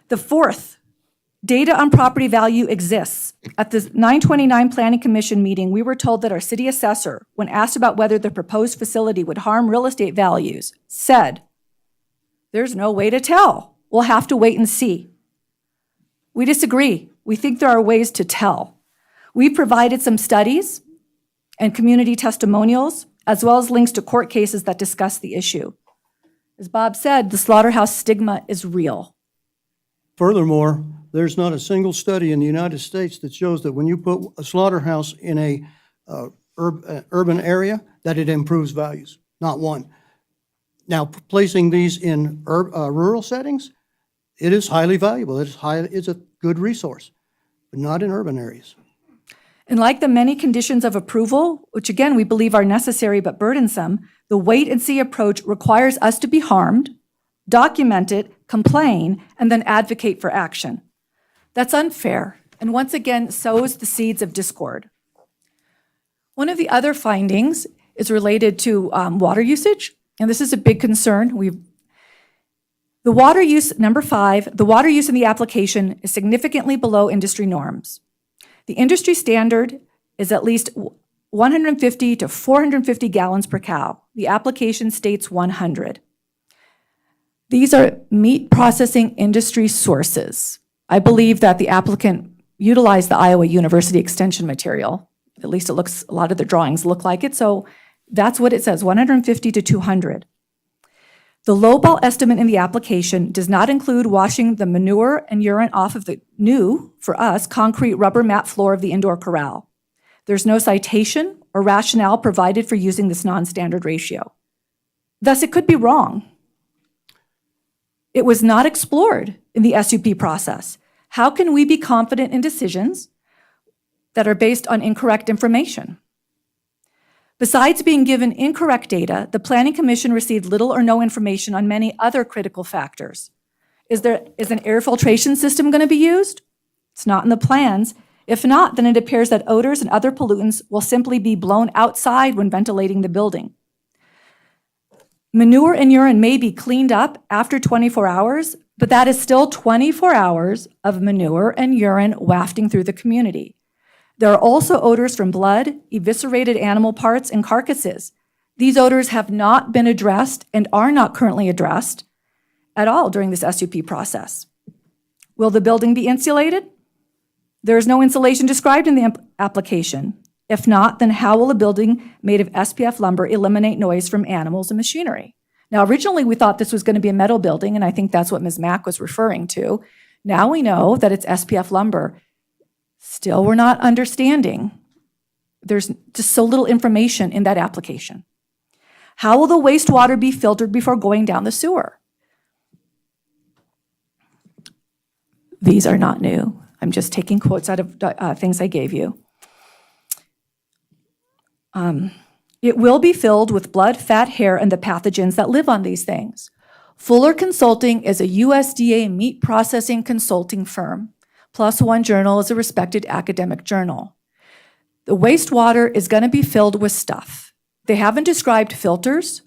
The fourth, data on property value exists. At the 929 Planning Commission meeting, we were told that our city assessor, when asked about whether the proposed facility would harm real estate values, said, "There's no way to tell. We'll have to wait and see." We disagree. We think there are ways to tell. We provided some studies and community testimonials, as well as links to court cases that discuss the issue. As Bob said, the slaughterhouse stigma is real. Furthermore, there's not a single study in the United States that shows that when you put a slaughterhouse in a urban area, that it improves values. Not one. Now, placing these in rural settings, it is highly valuable. It's a good resource, but not in urban areas. And like the many conditions of approval, which again we believe are necessary but burdensome, the wait and see approach requires us to be harmed, document it, complain, and then advocate for action. That's unfair, and once again sows the seeds of discord. One of the other findings is related to water usage, and this is a big concern. The water use, number 5, the water use in the application is significantly below industry norms. The industry standard is at least 150 to 450 gallons per cow. The application states 100. These are meat processing industry sources. I believe that the applicant utilized the Iowa University Extension material. At least a lot of the drawings look like it, so that's what it says, 150 to 200. The lowball estimate in the application does not include washing the manure and urine off of the new, for us, concrete rubber mat floor of the indoor corral. There's no citation or rationale provided for using this non-standard ratio. Thus, it could be wrong. It was not explored in the SUP process. How can we be confident in decisions that are based on incorrect information? Besides being given incorrect data, the Planning Commission received little or no information on many other critical factors. Is an air filtration system going to be used? It's not in the plans. If not, then it appears that odors and other pollutants will simply be blown outside when ventilating the building. Manure and urine may be cleaned up after 24 hours, but that is still 24 hours of manure and urine wafting through the community. There are also odors from blood, eviscerated animal parts, and carcasses. These odors have not been addressed and are not currently addressed at all during this SUP process. Will the building be insulated? There is no insulation described in the application. If not, then how will a building made of SPF lumber eliminate noise from animals and machinery? Now, originally we thought this was going to be a metal building, and I think that's what Ms. Mack was referring to. Now we know that it's SPF lumber. Still, we're not understanding. There's just so little information in that application. How will the wastewater be filtered before going down the sewer? These are not new. I'm just taking quotes out of things I gave you. It will be filled with blood, fat, hair, and the pathogens that live on these things. Fuller Consulting is a USDA meat processing consulting firm. PLOS ONE Journal is a respected academic journal. The wastewater is going to be filled with stuff. They haven't described filters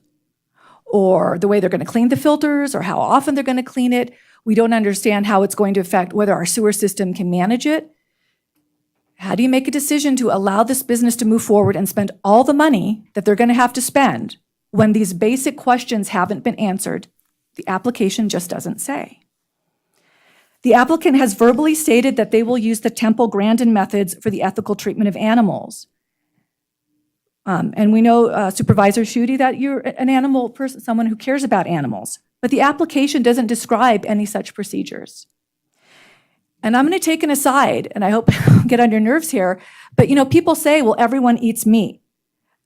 or the way they're going to clean the filters or how often they're going to clean it. We don't understand how it's going to affect whether our sewer system can manage it. How do you make a decision to allow this business to move forward and spend all the money that they're going to have to spend when these basic questions haven't been answered? The application just doesn't say. The applicant has verbally stated that they will use the Temple-Grandin methods for the ethical treatment of animals. And we know, Supervisor Schutte, that you're an animal person, someone who cares about animals. But the application doesn't describe any such procedures. And I'm going to take an aside, and I hope I don't get on your nerves here, but people say, well, everyone eats meat.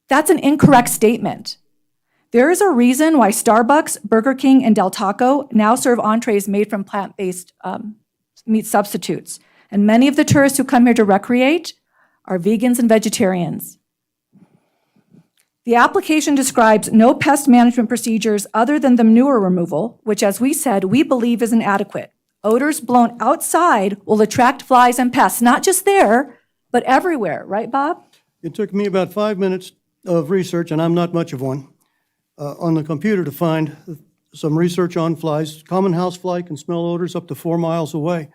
That's an incorrect statement. There is a reason why Starbucks, Burger King, and Del Taco now serve entrees made from plant-based meat substitutes. And many of the tourists who come here to recreate are vegans and vegetarians. The application describes no pest management procedures other than the manure removal, which, as we said, we believe is inadequate. Odors blown outside will attract flies and pests, not just there, but everywhere. Right, Bob? It took me about 5 minutes of research, and I'm not much of one, on the computer to find some research on flies. Common house fly can smell odors up to 4 miles away.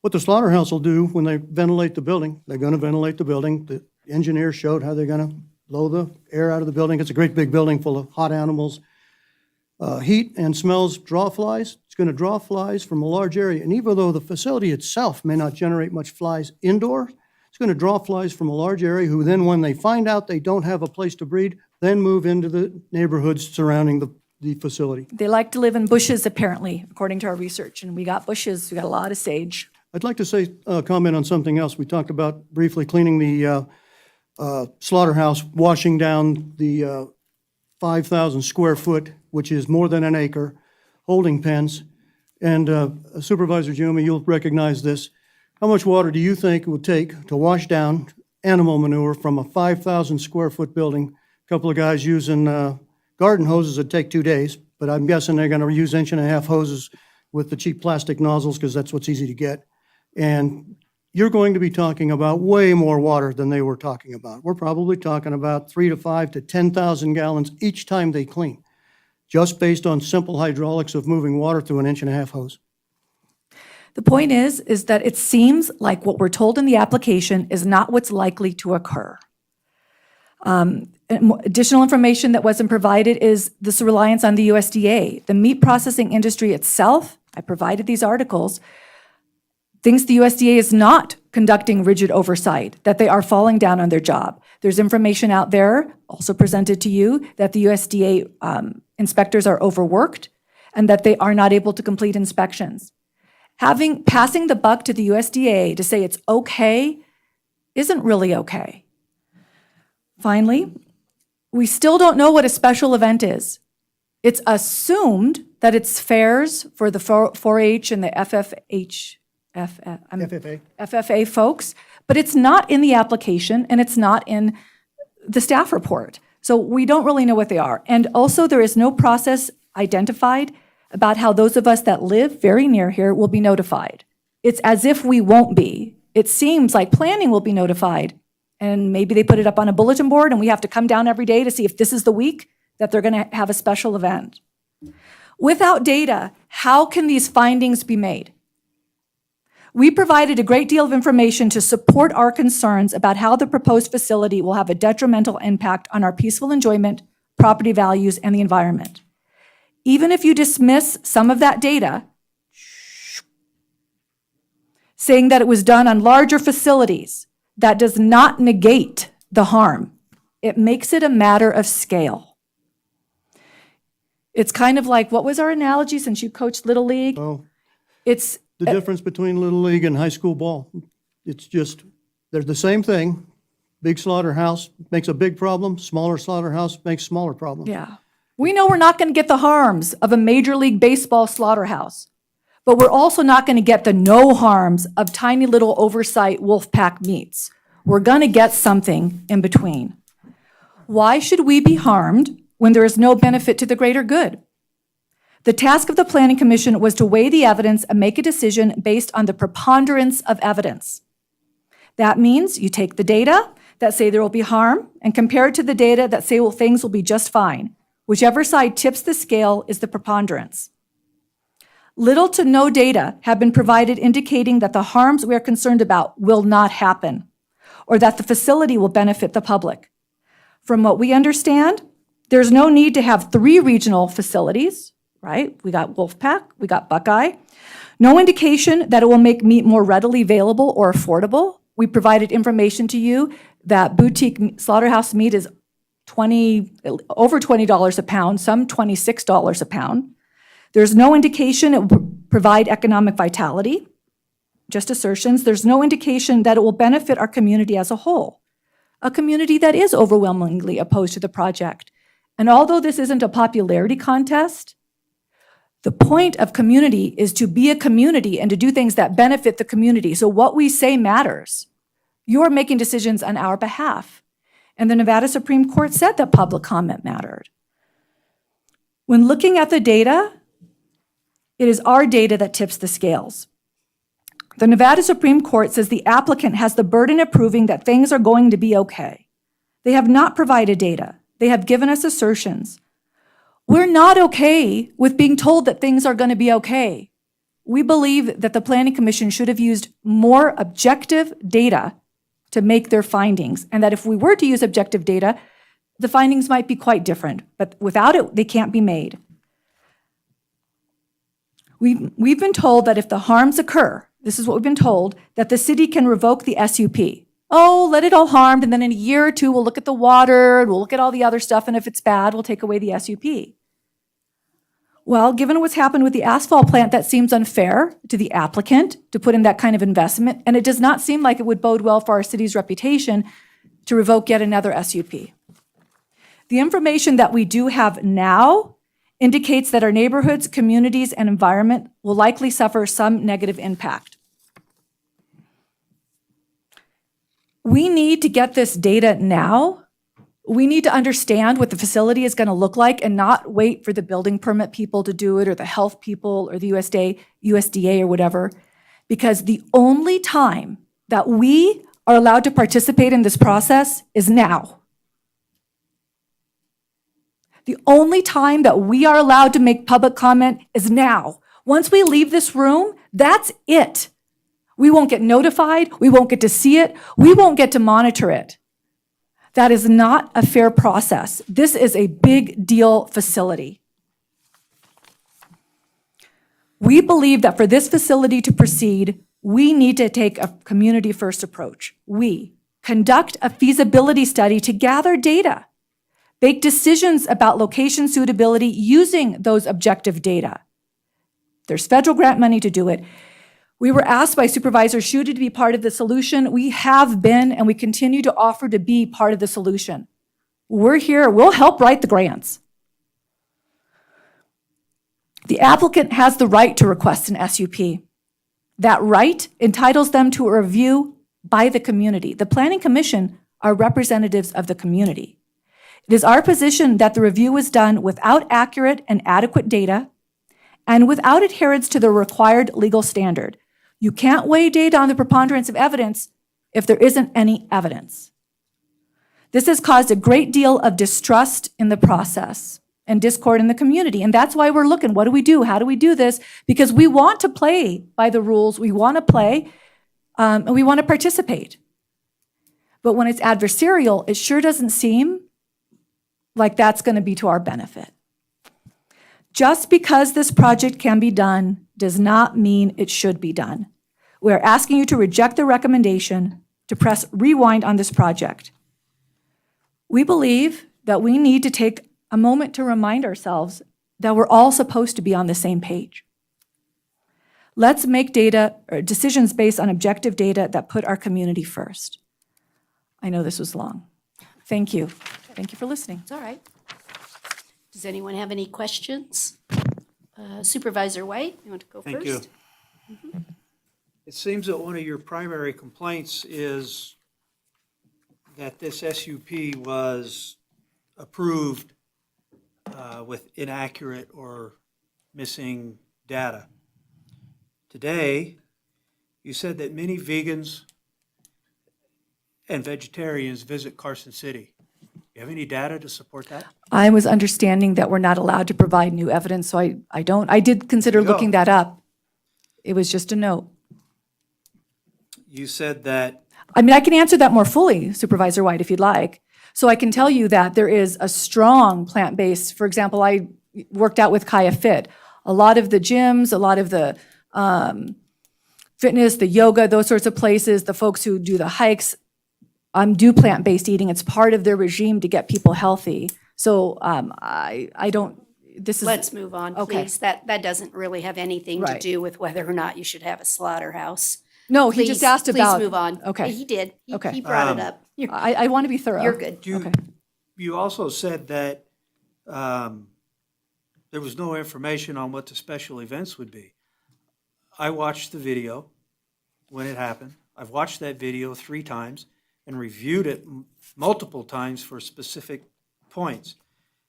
What the slaughterhouse will do when they ventilate the building, they're going to ventilate the building. The engineer showed how they're going to blow the air out of the building. It's a great big building full of hot animals. Heat and smells draw flies. It's going to draw flies from a large area. And even though the facility itself may not generate much flies indoor, it's going to draw flies from a large area who then, when they find out they don't have a place to breed, then move into the neighborhoods surrounding the facility. They like to live in bushes, apparently, according to our research. And we got bushes. We got a lot of sage. I'd like to say, comment on something else. We talked about briefly cleaning the slaughterhouse, washing down the 5,000 square foot, which is more than an acre, holding pens. And Supervisor Juma, you'll recognize this. How much water do you think it would take to wash down animal manure from a 5,000 square foot building? A couple of guys using garden hoses would take 2 days, but I'm guessing they're going to use 1.5-inch hoses with the cheap plastic nozzles because that's what's easy to get. And you're going to be talking about way more water than they were talking about. We're probably talking about 3 to 5 to 10,000 gallons each time they clean, just based on simple hydraulics of moving water through an 1.5-inch hose. The point is that it seems like what we're told in the application is not what's likely to occur. Additional information that wasn't provided is this reliance on the USDA. The meat processing industry itself, I provided these articles, thinks the USDA is not conducting rigid oversight, that they are falling down on their job. There's information out there, also presented to you, that the USDA inspectors are overworked and that they are not able to complete inspections. Passing the buck to the USDA to say it's okay isn't really okay. Finally, we still don't know what a special event is. It's assumed that it's fairs for the 4-H and the FFA folks, but it's not in the application and it's not in the staff report. So we don't really know what they are. And also there is no process identified about how those of us that live very near here will be notified. It's as if we won't be. It seems like planning will be notified, and maybe they put it up on a bulletin board and we have to come down every day to see if this is the week that they're gonna have a special event. Without data, how can these findings be made? We provided a great deal of information to support our concerns about how the proposed facility will have a detrimental impact on our peaceful enjoyment, property values, and the environment. Even if you dismiss some of that data, saying that it was done on larger facilities, that does not negate the harm. It makes it a matter of scale. It's kind of like, what was our analogy since you coached Little League? Oh, It's the difference between Little League and high school ball, it's just, they're the same thing. Big slaughterhouse makes a big problem, smaller slaughterhouse makes smaller problems. Yeah. We know we're not going to get the harms of a Major League Baseball slaughterhouse, but we're also not going to get the no harms of tiny little oversight wolf pack meats. We're going to get something in between. Why should we be harmed when there is no benefit to the greater good? The task of the Planning Commission was to weigh the evidence and make a decision based on the preponderance of evidence. That means you take the data that say there will be harm and compare it to the data that say, well, things will be just fine. Whichever side tips the scale is the preponderance. Little to no data have been provided indicating that the harms we are concerned about will not happen, or that the facility will benefit the public. From what we understand, there's no need to have 3 regional facilities, right? We got Wolfpack, we got Buckeye. No indication that it will make meat more readily available or affordable. We provided information to you that boutique slaughterhouse meat is over $20 a pound, some $26 a pound. There's no indication it will provide economic vitality. just assertions. There's no indication that it will benefit our community as a whole, a community that is overwhelmingly opposed to the project. And although this isn't a popularity contest, the point of community is to be a community and to do things that benefit the community. So what we say matters. You're making decisions on our behalf. And the Nevada Supreme Court said that public comment mattered. When looking at the data, it is our data that tips the scales. The Nevada Supreme Court says the applicant has the burden of proving that things are going to be okay. They have not provided data. They have given us assertions. We're not okay with being told that things are going to be okay. We believe that the Planning Commission should have used more objective data to make their findings, and that if we were to use objective data, the findings might be quite different, but without it, they can't be made. We've been told that if the harms occur, this is what we've been told, that the city can revoke the SUP. Oh, let it all harmed, and then in a year or two, we'll look at the water, and we'll look at all the other stuff, and if it's bad, we'll take away the SUP. Well, given what's happened with the asphalt plant, that seems unfair to the applicant to put in that kind of investment, and it does not seem like it would bode well for our city's reputation to revoke yet another SUP. The information that we do have now indicates that our neighborhoods, communities, and environment will likely suffer some negative impact. We need to get this data now. We need to understand what the facility is going to look like and not wait for the building permit people to do it or the health people or the USDA or whatever, because the only time that we are allowed to participate in this process is now. The only time that we are allowed to make public comment is now. Once we leave this room, that's it. We won't get notified. We won't get to see it. We won't get to monitor it. That is not a fair process. This is a big deal facility. We believe that for this facility to proceed, we need to take a community-first approach. We conduct a feasibility study to gather data, make decisions about location suitability using those objective data. There's federal grant money to do it. We were asked by Supervisor Schutte to be part of the solution. We have been, and we continue to offer to be part of the solution. We're here. We'll help write the grants. The applicant has the right to request an SUP. That right entitles them to a review by the community. The Planning Commission are representatives of the community. It is our position that the review was done without accurate and adequate data and without adherence to the required legal standard. You can't weigh data on the preponderance of evidence if there isn't any evidence. This has caused a great deal of distrust in the process and discord in the community. And that's why we're looking, what do we do? How do we do this? Because we want to play by the rules. We want to play and we want to participate. But when it's adversarial, it sure doesn't seem like that's going to be to our benefit. Just because this project can be done does not mean it should be done. We are asking you to reject the recommendation to press rewind on this project. We believe that we need to take a moment to remind ourselves that we're all supposed to be on the same page. Let's make decisions based on objective data that put our community first. I know this was long. Thank you. Thank you for listening. It's all right. Does anyone have any questions? Supervisor White, you want to go first? Thank you. It seems that one of your primary complaints is that this SUP was approved with inaccurate or missing data. Today, you said that many vegans and vegetarians visit Carson City. Do you have any data to support that? I was understanding that we're not allowed to provide new evidence, so I did consider There you go. looking that up. It was just a note. You said that, I mean, I can answer that more fully, Supervisor White, if you'd like. So I can tell you that there is a strong plant-based, for example, I worked out with Kaya Fit. A lot of the gyms, a lot of the fitness, the yoga, those sorts of places, the folks who do the hikes, do plant-based eating. It's part of their regime to get people healthy. So I don't, this is. Let's move on, Okay. please. That doesn't really have anything to Right. do with whether or not you should have a slaughterhouse. No, he just asked about. Please move on. Okay. He did. Okay. He brought it up. I want to be thorough. You're good. Okay. You also said that there was no information on what the special events would be. I watched the video when it happened. I've watched that video 3 times and reviewed it multiple times for specific points.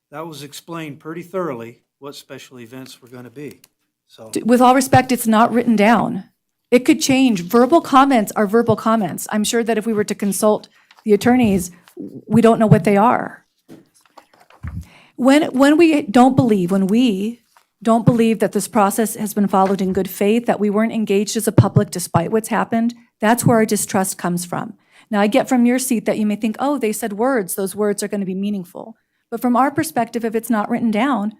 That was explained pretty thoroughly what special events were going to be. So, With all respect, it's not written down. It could change. Verbal comments are verbal comments. I'm sure that if we were to consult the attorneys, we don't know what they are. When we don't believe that this process has been followed in good faith, that we weren't engaged as a public despite what's happened, that's where our distrust comes from. Now, I get from your seat that you may think, oh, they said words, those words are going to be meaningful. But from our perspective, if it's not written down,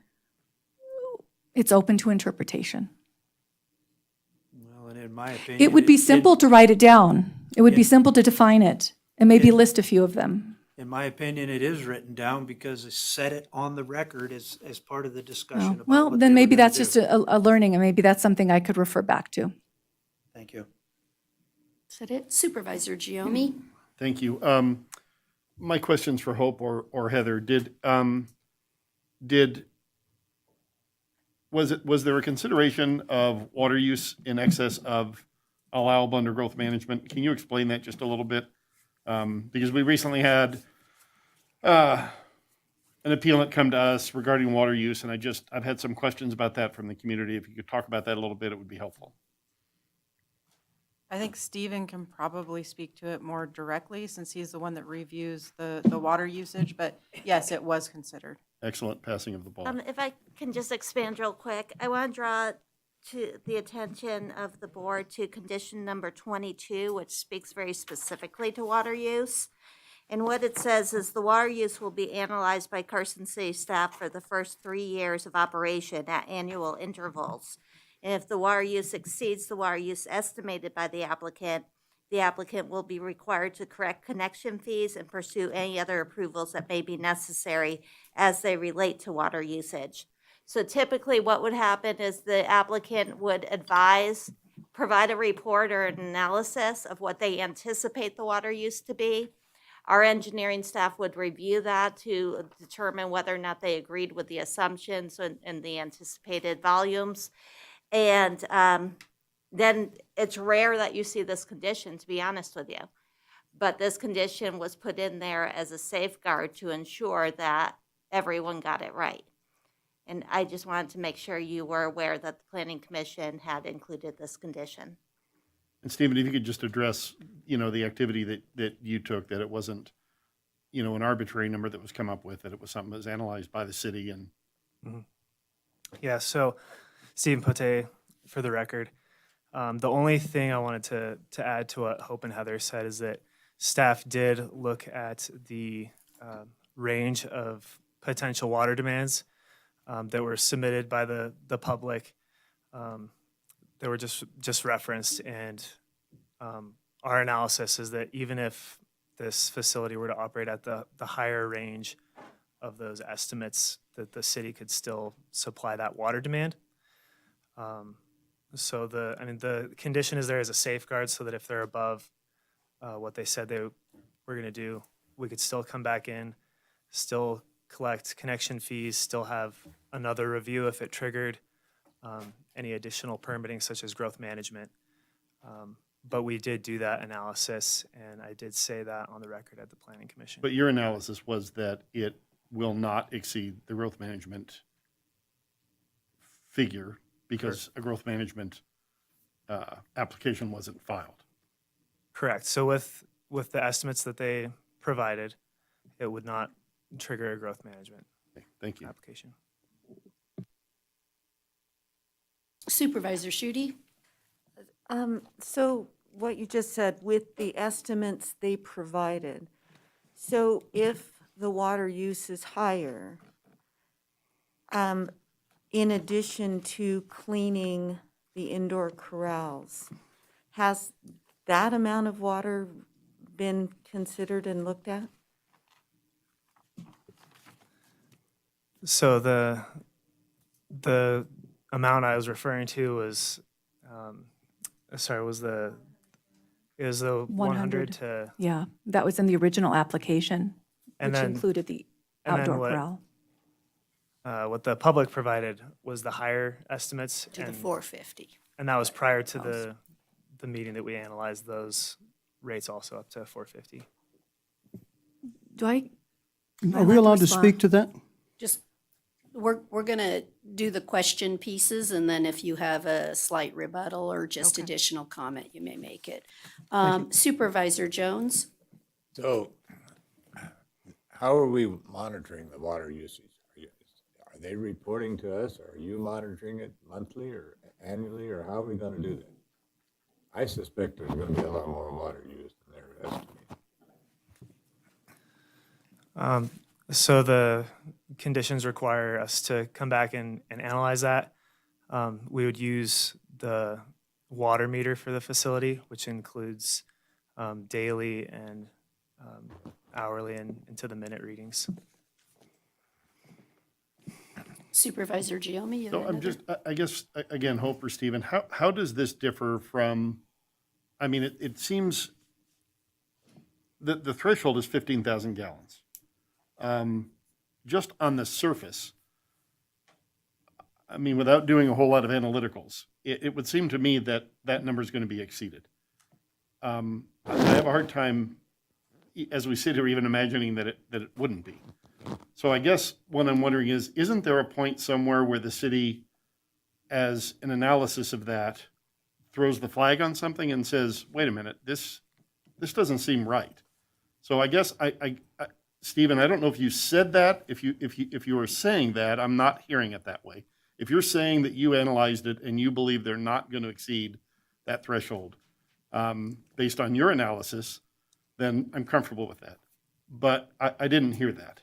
it's open to interpretation. well, and in my opinion. It would be simple to write it down. It would be simple to define it and maybe list a few of them. In my opinion, it is written down because it said it on the record as part of the discussion about Well, what then they were maybe gonna that's do. just a learning, and maybe that's something I could refer back to. Thank you. Is that it? Supervisor Giomi? Thank you. My question's for Hope or Heather. Was there a consideration of water use in excess of allowable under growth management? Can you explain that just a little bit? Because we recently had an appealant come to us regarding water use, and I've had some questions about that from the community. If you could talk about that a little bit, it would be helpful. I think Stephen can probably speak to it more directly since he's the one that reviews the water usage, but yes, it was considered. Excellent passing of the ball. If I can just expand real quick, I want to draw to the attention of the board to condition number 22, which speaks very specifically to water use. And what it says is the water use will be analyzed by Carson City staff for the first 3 years of operation at annual intervals. And if the water use exceeds the water use estimated by the applicant will be required to correct connection fees and pursue any other approvals that may be necessary as they relate to water usage. So typically what would happen is the applicant would provide a report or an analysis of what they anticipate the water use to be. Our engineering staff would review that to determine whether or not they agreed with the assumptions and the anticipated volumes. And then it's rare that you see this condition, to be honest with you. But this condition was put in there as a safeguard to ensure that everyone got it right. And I just wanted to make sure you were aware that the Planning Commission had included this condition. And Stephen, if you could just address, the activity that you took, that it wasn't, an arbitrary number that was come up with, that it was something that was analyzed by the city and. Yeah, so Stephen Pote, for the record. The only thing I wanted to add to what Hope and Heather said is that staff did look at the range of potential water demands that were submitted by the public. They were just referenced, and our analysis is that even if this facility were to operate at the higher range of those estimates, that the city could still supply that water demand. So the condition is there as a safeguard so that if they're above what they said they were going to do, we could still come back in, still collect connection fees, still have another review if it triggered any additional permitting such as growth management. But we did do that analysis, and I did say that on the record at the Planning Commission. But your analysis was that it will not exceed the growth management figure because a growth management application wasn't filed. Correct. So with the estimates that they provided, it would not trigger a growth management Okay, thank you. application. Supervisor Schutte? So what you just said, with the estimates they provided, so if the water use is higher, in addition to cleaning the indoor corrals, has that amount of water been considered and looked at? So the amount I was referring to was, was the It was the 100 to, Yeah, that was in the original application, And which then- included the and then outdoor what- corral. what the public provided was the higher estimates. To the and- 450. And that was prior to the meeting that we analyzed those rates also up to 450. Do I? Are we allowed to speak to that? Just, we're going to do the question pieces, and then if you have a slight rebuttal or just additional comment, you may make it. Supervisor Jones? So how are we monitoring the water usage? Are they reporting to us? Are you monitoring it monthly or annually, or how are we going to do that? I suspect there's going to be a lot more water used than they're estimating. So the conditions require us to come back and analyze that. We would use the water meter for the facility, which includes daily and hourly and into the minute readings. Supervisor Giomi, you have So I'm another? just, I guess, again, Hope or Stephen, how does this differ from, I mean, it seems that the threshold is 15,000 gallons. Just on the surface, I mean, without doing a whole lot of analyticals, it would seem to me that that number is going to be exceeded. I have a hard time, as we sit here, even imagining that it wouldn't be. So I guess what I'm wondering is, isn't there a point somewhere where the city, as an analysis of that, throws the flag on something and says, wait a minute, this doesn't seem right? So I guess Stephen, I don't know if you said that. If you were saying that, I'm not hearing it that way. If you're saying that you analyzed it and you believe they're not going to exceed that threshold, based on your analysis, then I'm comfortable with that. But I didn't hear that.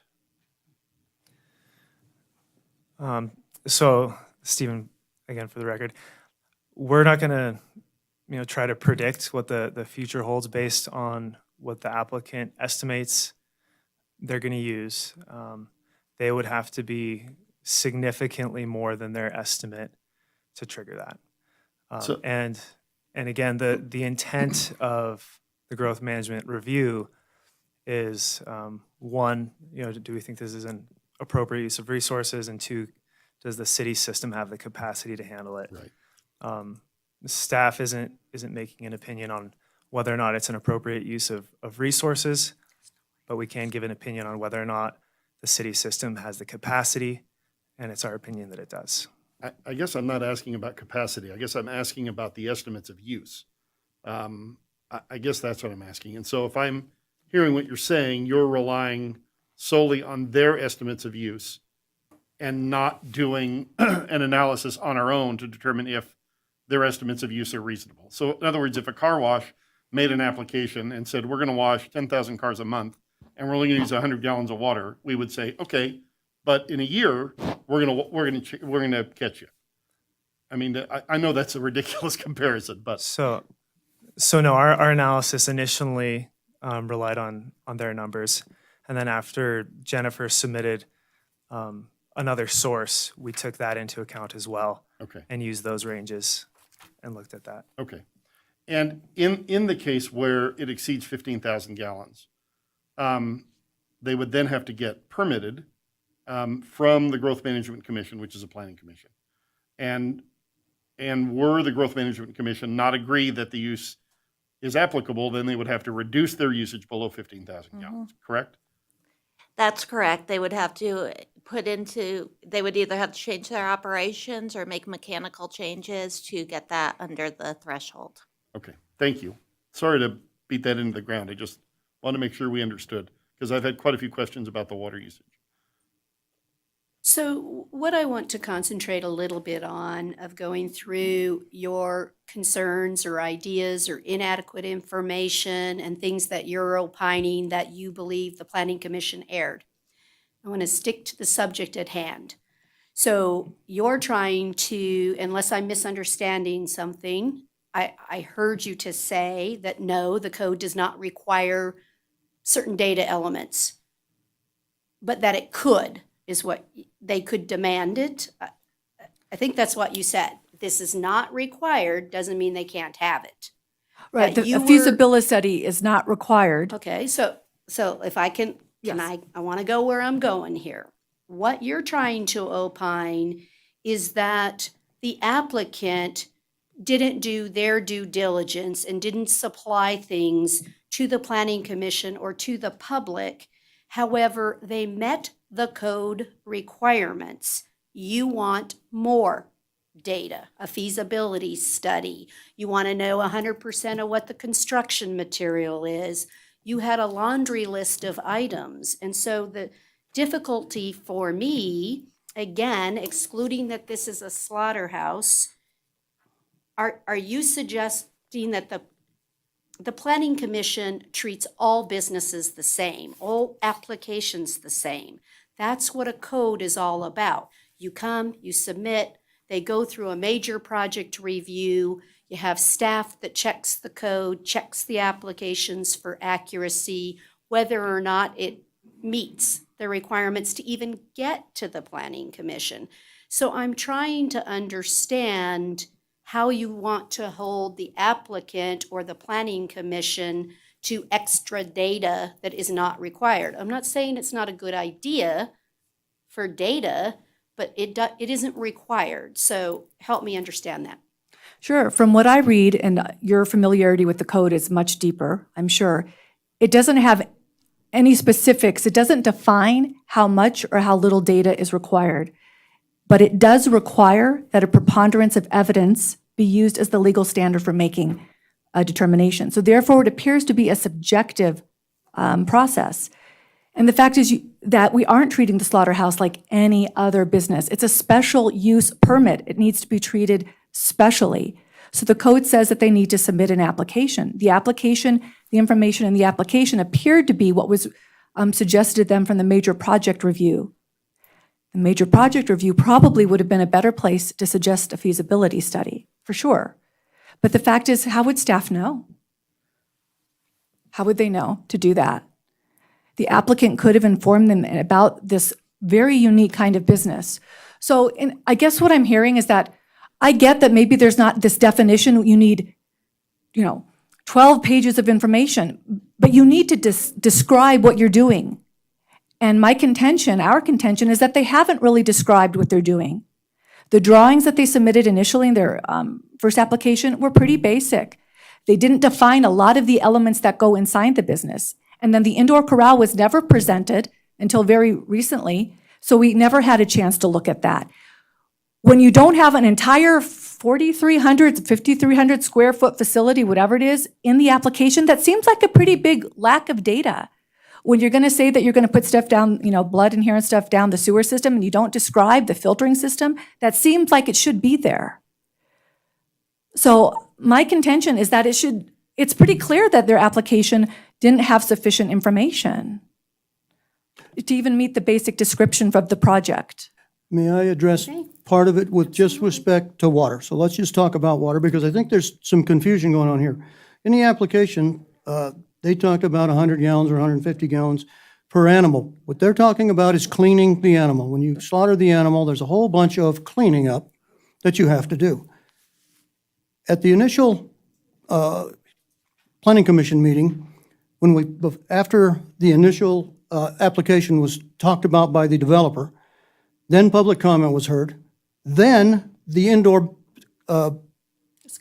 So, Stephen, again, for the record, we're not going to, try to predict what the future holds based on what the applicant estimates they're going to use. They would have to be significantly more than their estimate to trigger that. So- And again, the intent of the growth management review is one, do we think this is an appropriate use of resources, and two, does the city system have the capacity to handle it? Right. The staff isn't making an opinion on whether or not it's an appropriate use of resources, but we can give an opinion on whether or not the city system has the capacity, and it's our opinion that it does. I guess I'm not asking about capacity. I guess I'm asking about the estimates of use. I guess that's what I'm asking. And so if I'm hearing what you're saying, you're relying solely on their estimates of use and not doing an analysis on our own to determine if their estimates of use are reasonable. So in other words, if a car wash made an application and said, we're going to wash 10,000 cars a month and we're only going to use 100 gallons of water, we would say, okay, but in a year, we're going to catch you. I mean, I know that's a ridiculous comparison, but So no, our analysis initially relied on their numbers, and then after Jennifer submitted another source, we took that into account as well okay. and used those ranges and looked at that. Okay. And in the case where it exceeds 15,000 gallons, they would then have to get permitted from the Growth Management Commission, which is a planning commission. And were the Growth Management Commission not agree that the use is applicable, then they would have to reduce their usage below 15,000 gallons, correct? That's correct. They would have to they would either have to change their operations or make mechanical changes to get that under the threshold. Okay, thank you. Sorry to beat that into the ground. I just want to make sure we understood, because I've had quite a few questions about the water usage. So what I want to concentrate a little bit on of going through your concerns or ideas or inadequate information and things that you're opining that you believe the Planning Commission erred. I want to stick to the subject at hand. So you're trying to, unless I'm misunderstanding something, I heard you to say that no, the code does not require certain data elements, but that it could, is what they could demand it. I think that's what you said. This is not required, doesn't mean they can't have it. Right, that the- you a were- feasibility study is not required. Okay, so if I can Yes. I want to go where I'm going here. What you're trying to opine is that the applicant didn't do their due diligence and didn't supply things to the planning commission or to the public. However, they met the code requirements. You want more data, a feasibility study. You want to know 100% of what the construction material is. You had a laundry list of items. And so the difficulty for me, again, excluding that this is a slaughterhouse, are you suggesting that the planning commission treats all businesses the same, all applications the same? That's what a code is all about. You come, you submit, they go through a major project review. You have staff that checks the code, checks the applications for accuracy, whether or not it meets the requirements to even get to the planning commission. So I'm trying to understand how you want to hold the applicant or the planning commission to extra data that is not required. I'm not saying it's not a good idea for data, but it isn't required. So help me understand that. Sure, from what I read, and your familiarity with the code is much deeper, I'm sure, it doesn't have any specifics. It doesn't define how much or how little data is required. But it does require that a preponderance of evidence be used as the legal standard for making a determination. So therefore, it appears to be a subjective process. And the fact is that we aren't treating the slaughterhouse like any other business. It's a special use permit. It needs to be treated specially. So the code says that they need to submit an application. The application, the information in the application appeared to be what was suggested to them from the major project review. The major project review probably would have been a better place to suggest a feasibility study, for sure. But the fact is, how would staff know? How would they know to do that? The applicant could have informed them about this very unique kind of business. So I guess what I'm hearing is that I get that maybe there's not this definition, you need, 12 pages of information, but you need to describe what you're doing. And my contention, our contention, is that they haven't really described what they're doing. The drawings that they submitted initially in their first application were pretty basic. They didn't define a lot of the elements that go inside the business. And then the indoor corral was never presented until very recently, so we never had a chance to look at that. When you don't have an entire 4,300, 5,300 square foot facility, whatever it is, in the application, that seems like a pretty big lack of data. When you're going to say that you're going to put stuff down, blood and hair and stuff down the sewer system, and you don't describe the filtering system, that seems like it should be there. So my contention is that it's pretty clear that their application didn't have sufficient information to even meet the basic description of the project. May I address part of it with just respect to water? So let's just talk about water, because I think there's some confusion going on here. In the application, they talked about 100 gallons or 150 gallons per animal. What they're talking about is cleaning the animal. When you slaughter the animal, there's a whole bunch of cleaning up that you have to do. At the initial Planning Commission meeting, after the initial application was talked about by the developer, then public comment was heard, then the indoor,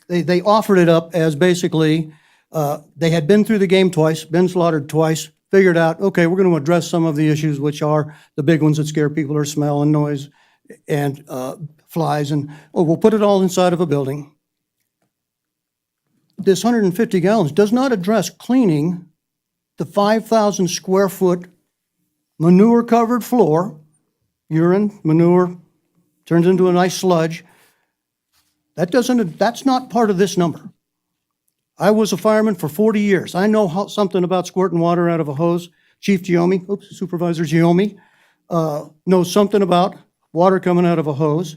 they offered it up as basically, they had been through the game twice, been slaughtered twice, figured out, okay, we're going to address some of the issues, which are the big ones that scare people, are smell and noise and flies, and we'll put it all inside of a building. This 150 gallons does not address cleaning the 5,000 square foot manure-covered floor. Urine, manure, turns into a nice sludge. That's not part of this number. I was a fireman for 40 years. I know something about squirting water out of a hose. Chief Giommi, Supervisor Giommi, knows something about water coming out of a hose.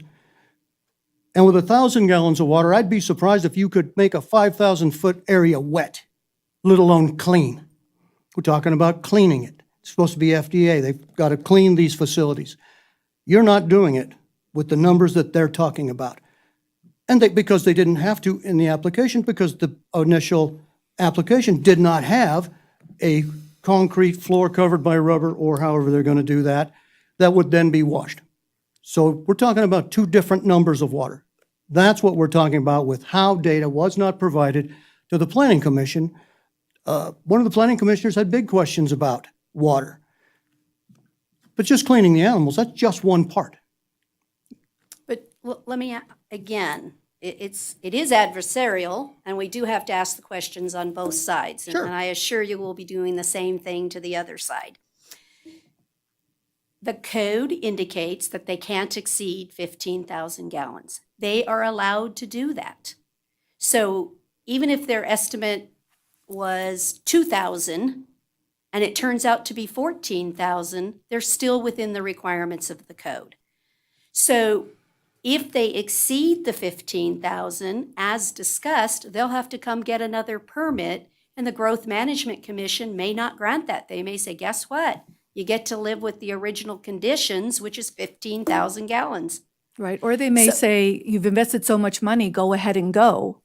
And with 1,000 gallons of water, I'd be surprised if you could make a 5,000-foot area wet, let alone clean. We're talking about cleaning it. It's supposed to be FDA. They've got to clean these facilities. You're not doing it with the numbers that they're talking about. And because they didn't have to in the application, because the initial application did not have a concrete floor covered by rubber, or however they're going to do that, that would then be washed. So we're talking about two different numbers of water. That's what we're talking about with how data was not provided to the Planning Commission. One of the planning commissioners had big questions about water. But just cleaning the animals, that's just one part. But let me, again, it is adversarial, and we do have to ask the questions on both sides. Sure. And I assure you we'll be doing the same thing to the other side. The code indicates that they can't exceed 15,000 gallons. They are allowed to do that. So even if their estimate was 2,000 and it turns out to be 14,000, they're still within the requirements of the code. So if they exceed the 15,000, as discussed, they'll have to come get another permit, and the Growth Management Commission may not grant that. They may say, guess what? You get to live with the original conditions, which is 15,000 gallons. Right, or they may say, you've invested so much money, go ahead and go,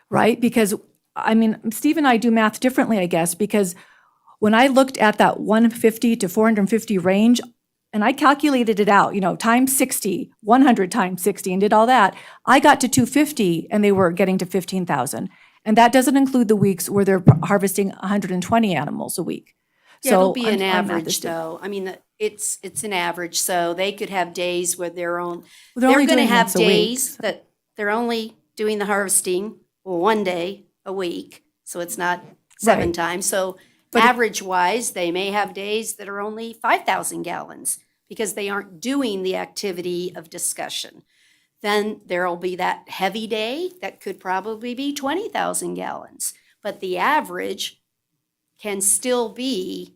right? Because, I mean, Steve and I do math differently, I guess, because when I looked at that 150 to 450 range, and I calculated it out, times 60, 100 times 60, and did all that, I got to 250, and they were getting to 15,000. And that doesn't include the weeks where they're harvesting 120 animals a week. Yeah, it'll be So an I'm not average, though. I mean, it's an average, so they could have days where they're Well, they're they're only gonna doing have once a week, days that they're only doing the harvesting one day a week, so it's not 7 Right. times. So But if- average-wise, they may have days that are only 5,000 gallons because they aren't doing the activity of discussion. Then there'll be that heavy day that could probably be 20,000 gallons. But the average can still be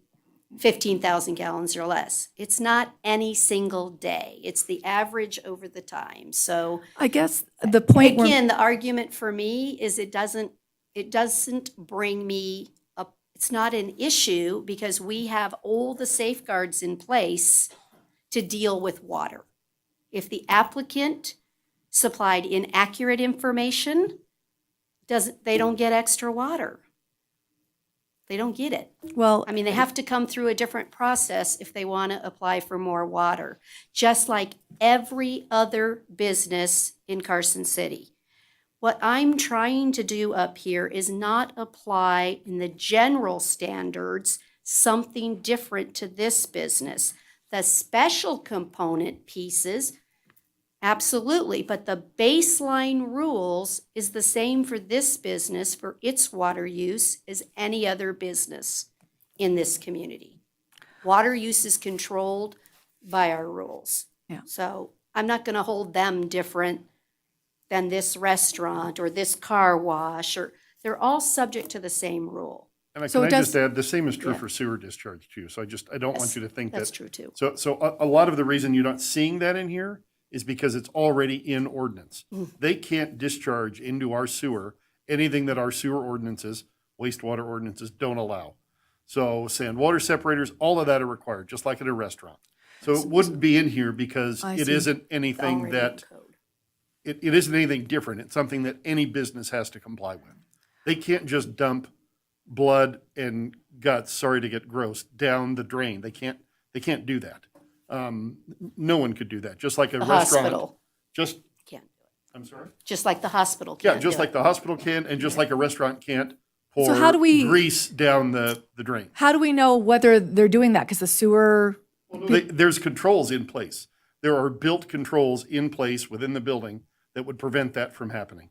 15,000 gallons or less. It's not any single day. It's the average over the time. So I guess the point where. again, the argument for me is it doesn't bring me up, it's not an issue because we have all the safeguards in place to deal with water. If the applicant supplied inaccurate information, they don't get extra water. They don't get it. Well, I mean, they have to come through a different process if they want to apply for more water, just like every other business in Carson City. What I'm trying to do up here is not apply in the general standards something different to this business. The special component pieces, absolutely, but the baseline rules is the same for this business for its water use as any other business in this community. Water use is controlled by our rules. Yeah. So I'm not going to hold them different than this restaurant or this car wash, or they're all subject to the same rule. And So can it I just does- add, the same is true Yeah. for sewer discharge too. So I don't want Yes, you to think that. That's true too. So a lot of the reason you're not seeing that in here is because it's already in ordinance. They can't discharge into our sewer anything that our sewer ordinances, wastewater ordinances don't allow. So sand water separators, all of that are required, just like at a restaurant. So it wouldn't be in here because I it see. isn't It's anything already in that, code. it isn't anything different. It's something that any business has to comply with. They can't just dump blood and guts, sorry to get gross, down the drain. They can't do that. No one could do that, just like a The restaurant. hospital Just, can't do it. I'm sorry? Just like the hospital Yeah, can't just do like it. the hospital can, and just like a restaurant can't So how do pour we- grease down the drain. how do we know whether they're doing that? Because the sewer, There's controls in place. There are built controls in place within the building that would prevent that from happening.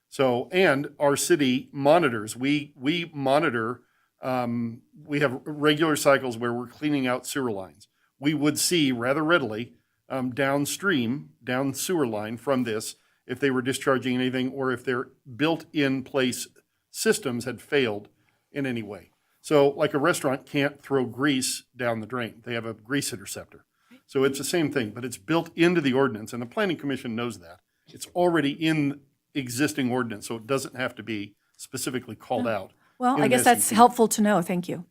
So, and our city monitors, we monitor, we have regular cycles where we're cleaning out sewer lines. We would see rather readily downstream, down sewer line from this, if they were discharging anything or if their built-in-place systems had failed in any way. So like a restaurant can't throw grease down the drain. They have a grease interceptor. So it's the same thing, but it's built into the ordinance, and the Planning Commission knows that. It's already in existing ordinance, so it doesn't have to be specifically called out. well, in I an guess that's SEP. helpful to know. Thank you.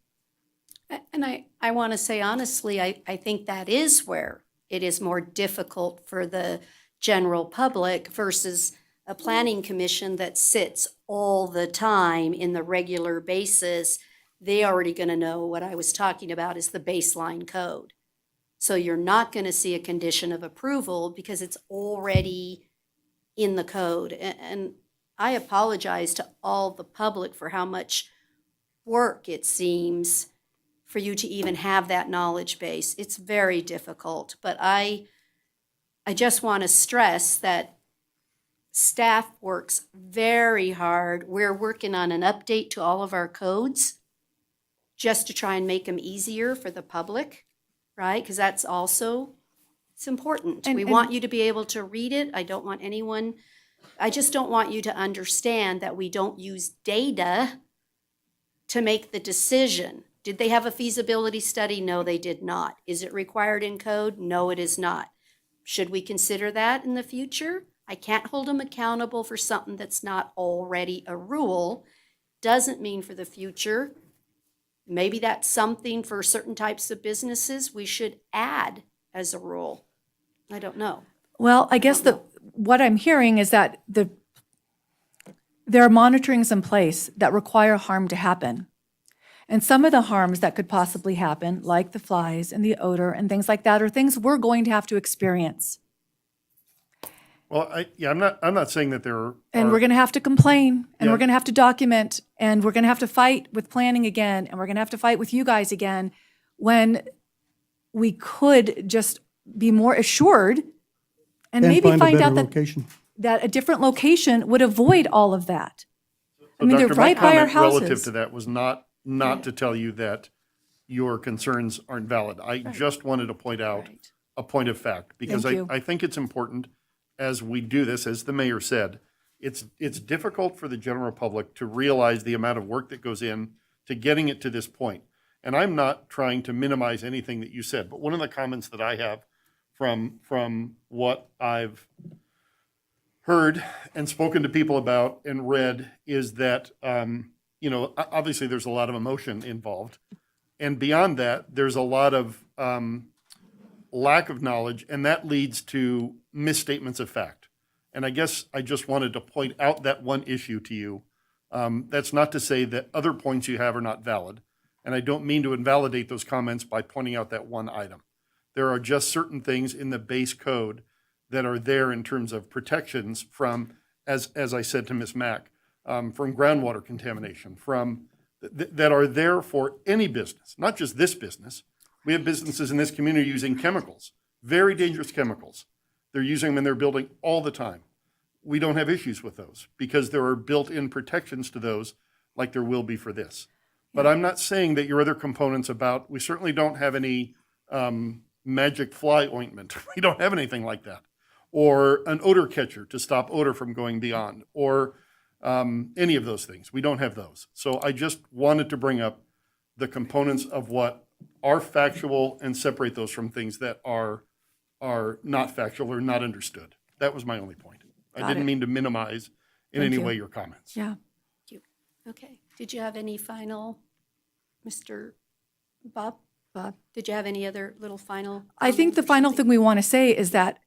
And I want to say honestly, I think that is where it is more difficult for the general public versus a planning commission that sits all the time in the regular basis, they already gonna know what I was talking about is the baseline code. So you're not gonna see a condition of approval because it's already in the code. And I apologize to all the public for how much work it seems for you to even have that knowledge base. It's very difficult, but I just want to stress that staff works very hard. We're working on an update to all of our codes just to try and make them easier for the public, right? Because that's also, it's important. And- We and- want you to be able to read it. I just don't want you to understand that we don't use data to make the decision. Did they have a feasibility study? No, they did not. Is it required in code? No, it is not. Should we consider that in the future? I can't hold them accountable for something that's not already a rule. Doesn't mean for the future. Maybe that's something for certain types of businesses we should add as a rule. I don't know. Well, I guess what I'm hearing is that there are monitorings in place that require harm to happen. And some of the harms that could possibly happen, like the flies and the odor and things like that, are things we're going to have to experience. Well, I'm not saying that there And are, we're going to have to complain, and Yeah. we're going to have to document, and we're going to have to fight with planning again, and we're going to have to fight with you guys again, when we could just be more assured and maybe find a find better out location. that a different location would avoid all of that. I mean, they're Doctor, my right by our comment relative houses. to that was not to tell you that your concerns aren't valid. I just wanted to point out Right. a point of fact, because Thank you. I think it's important as we do this, as the mayor said, it's difficult for the general public to realize the amount of work that goes in to getting it to this point. And I'm not trying to minimize anything that you said, but one of the comments that I have from what I've heard and spoken to people about and read is that, obviously there's a lot of emotion involved. And beyond that, there's a lot of lack of knowledge, and that leads to misstatements of fact. And I guess I just wanted to point out that one issue to you. That's not to say that other points you have are not valid. And I don't mean to invalidate those comments by pointing out that one item. There are just certain things in the base code that are there in terms of protections from, as I said to Ms. Mack, from groundwater contamination, that are there for any business, not just this business. We have businesses in this community using chemicals, very dangerous chemicals. They're using them in their building all the time. We don't have issues with those because there are built-in protections to those like there will be for this. But I'm not saying that your other components we certainly don't have any magic fly ointment. We don't have anything like that. Or an odor catcher to stop odor from going beyond, or any of those things. We don't have those. So I just wanted to bring up the components of what are factual and separate those from things that are not factual or not understood. That was my only point. I Got didn't it. mean to minimize in Thank any you. way your comments. Yeah. Okay. Did you have any final, Mr. Bob? Bob? Did you have any other little final? I think the comment or final something? thing we want to say is that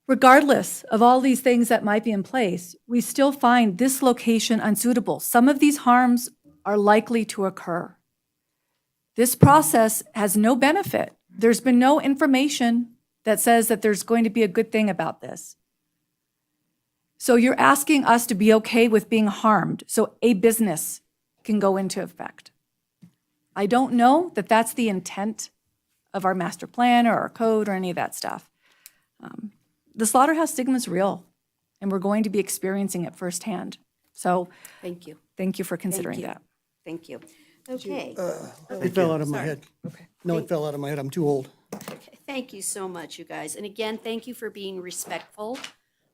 regardless of all these things that might be in place, we still find this location unsuitable. Some of these harms are likely to occur. This process has no benefit. There's been no information that says that there's going to be a good thing about this. So you're asking us to be okay with being harmed so a business can go into effect. I don't know that that's the intent of our master plan or our code or any of that stuff. The slaughterhouse stigma is real, and we're going to be experiencing it firsthand. So Thank you. thank you for considering you. that. Thank you. Okay. It fell out of my Sorry. head. No, it fell out of my head. I'm too old. Okay. Thank you so much, you guys. And again, thank you for being respectful.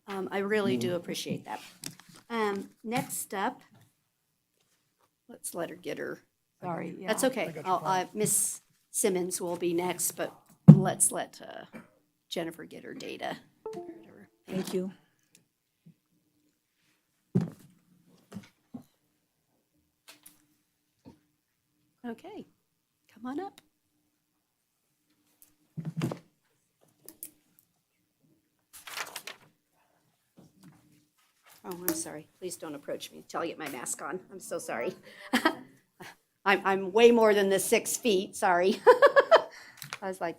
I really do appreciate that. Next up, let's let her get her. Sorry. Yeah. That's okay. Miss Simmons will be next, but let's let Jennifer get her data. Thank you. Okay, come on up. Oh, I'm sorry. Please don't approach me until I get my mask on. I'm so sorry. I'm way more than the 6 feet, sorry. I was like,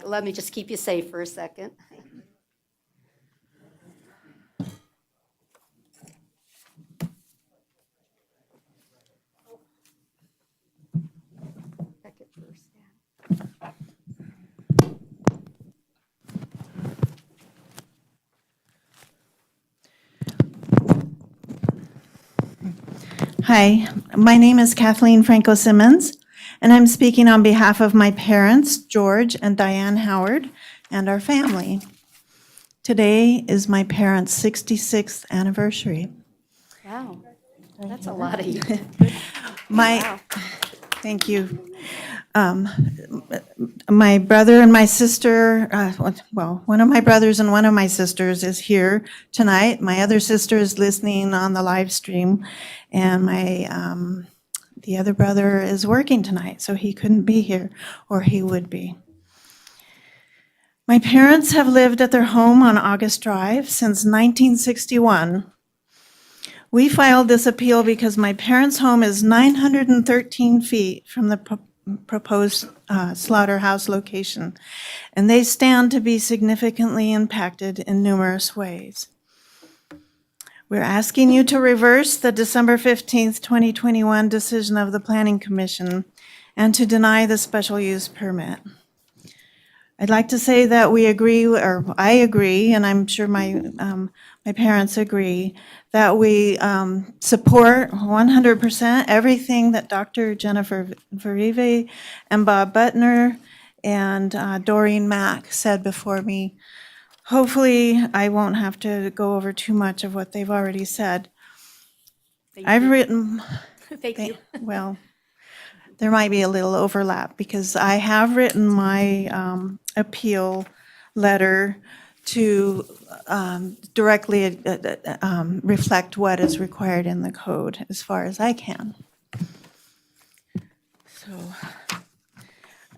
let me just keep you safe for a second. Second verse, yeah. Hi, my name is Kathleen Franco Simmons, and I'm speaking on behalf of my parents, George and Diane Howard, and our family. Today is my parents' 66th anniversary. Wow, that's a lot of you. My, Wow. thank you. My brother and my sister, well, one of my brothers and one of my sisters is here tonight. My other sister is listening on the live stream, and the other brother is working tonight, so he couldn't be here, or he would be. My parents have lived at their home on August Drive since 1961. We filed this appeal because my parents' home is 913 feet from the proposed slaughterhouse location, and they stand to be significantly impacted in numerous ways. We're asking you to reverse the December 15th, 2021 decision of the Planning Commission and to deny the special use permit. I'd like to say that we agree, or I agree, and I'm sure my parents agree, that we support 100% everything that Dr. Jennifer Verive and Bob Butner and Doreen Mack said before me. Hopefully, I won't have to go over too much of what they've already said. I've written, Thank you. well, there might be a little overlap because I have written my appeal letter to directly reflect what is required in the code as far as I can. So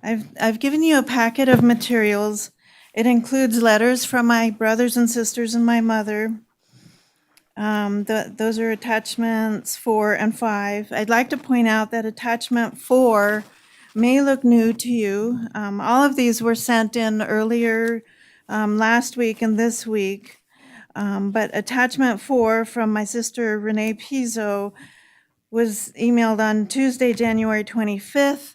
I've given you a packet of materials. It includes letters from my brothers and sisters and my mother. Those are attachments 4 and 5. I'd like to point out that attachment 4 may look new to you. All of these were sent in earlier last week and this week. But attachment 4 from my sister Renee Pizzo was emailed on Tuesday, January 25th.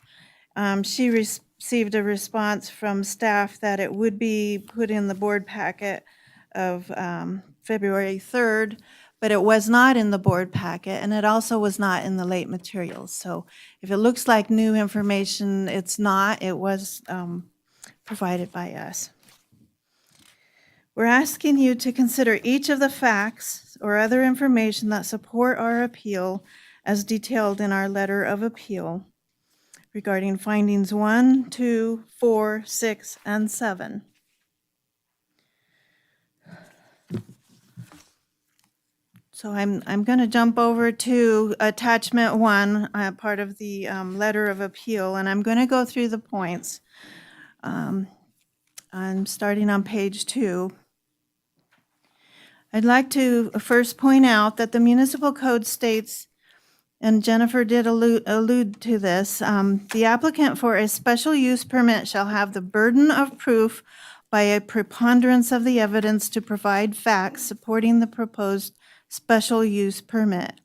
She received a response from staff that it would be put in the board packet of February 3rd, but it was not in the board packet, and it also was not in the late materials. So if it looks like new information, it's not. It was provided by us. We're asking you to consider each of the facts or other information that support our appeal as detailed in our letter of appeal regarding findings 1, 2, 4, 6, and 7. So I'm going to jump over to attachment 1, part of the letter of appeal, and I'm going to go through the points. I'm starting on page 2. I'd like to first point out that the municipal code states, and Jennifer did allude to this, the applicant for a special use permit shall have the burden of proof by a preponderance of the evidence to provide facts supporting the proposed special use permit.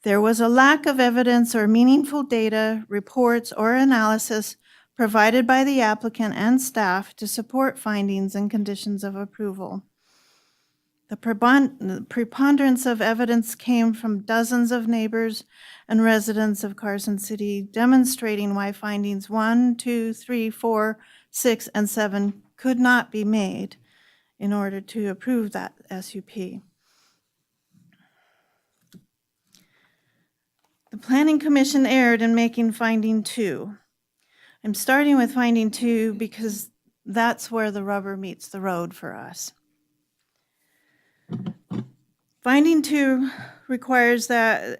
There was a lack of evidence or meaningful data, reports, or analysis provided by the applicant and staff to support findings and conditions of approval. The preponderance of evidence came from dozens of neighbors and residents of Carson City, demonstrating why findings 1, 2, 3, 4, 6, and 7 could not be made in order to approve that SUP. The Planning Commission erred in making finding 2. I'm starting with finding 2 because that's where the rubber meets the road for us. Finding 2 requires that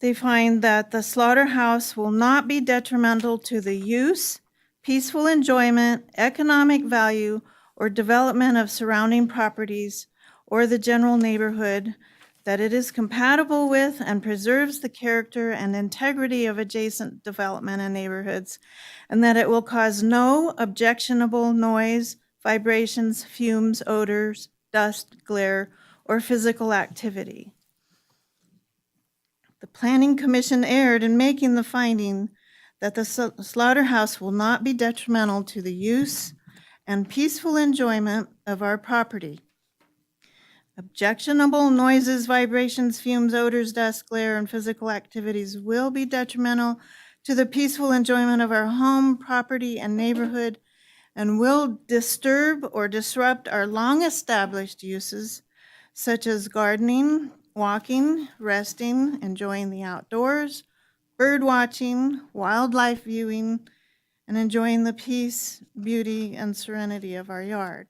they find that the slaughterhouse will not be detrimental to the use, peaceful enjoyment, economic value, or development of surrounding properties or the general neighborhood, that it is compatible with and preserves the character and integrity of adjacent development and neighborhoods, and that it will cause no objectionable noise, vibrations, fumes, odors, dust, glare, or physical activity. The Planning Commission erred in making the finding that the slaughterhouse will not be detrimental to the use and peaceful enjoyment of our property. Objectionable noises, vibrations, fumes, odors, dust, glare, and physical activities will be detrimental to the peaceful enjoyment of our home, property, and neighborhood, and will disturb or disrupt our long-established uses, such as gardening, walking, resting, enjoying the outdoors, bird watching, wildlife viewing, and enjoying the peace, beauty, and serenity of our yard.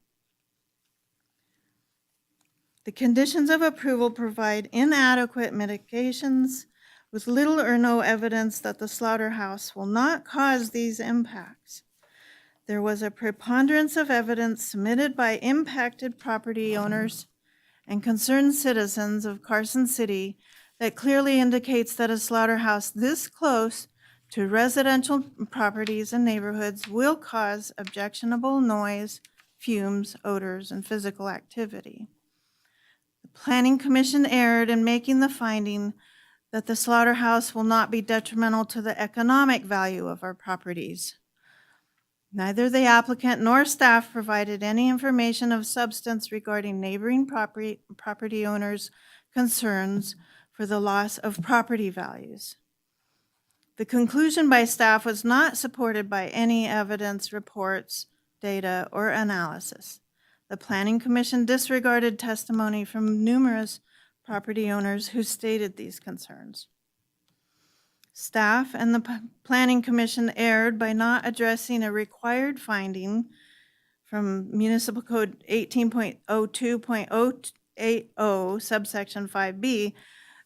The conditions of approval provide inadequate mitigations with little or no evidence that the slaughterhouse will not cause these impacts. There was a preponderance of evidence submitted by impacted property owners and concerned citizens of Carson City that clearly indicates that a slaughterhouse this close to residential properties and neighborhoods will cause objectionable noise, fumes, odors, and physical activity. The Planning Commission erred in making the finding that the slaughterhouse will not be detrimental to the economic value of our properties. Neither the applicant nor staff provided any information of substance regarding neighboring property owners' concerns for the loss of property values. The conclusion by staff was not supported by any evidence, reports, data, or analysis. The Planning Commission disregarded testimony from numerous property owners who stated these concerns. Staff and the Planning Commission erred by not addressing a required finding from Municipal Code 18.02.080 subsection 5B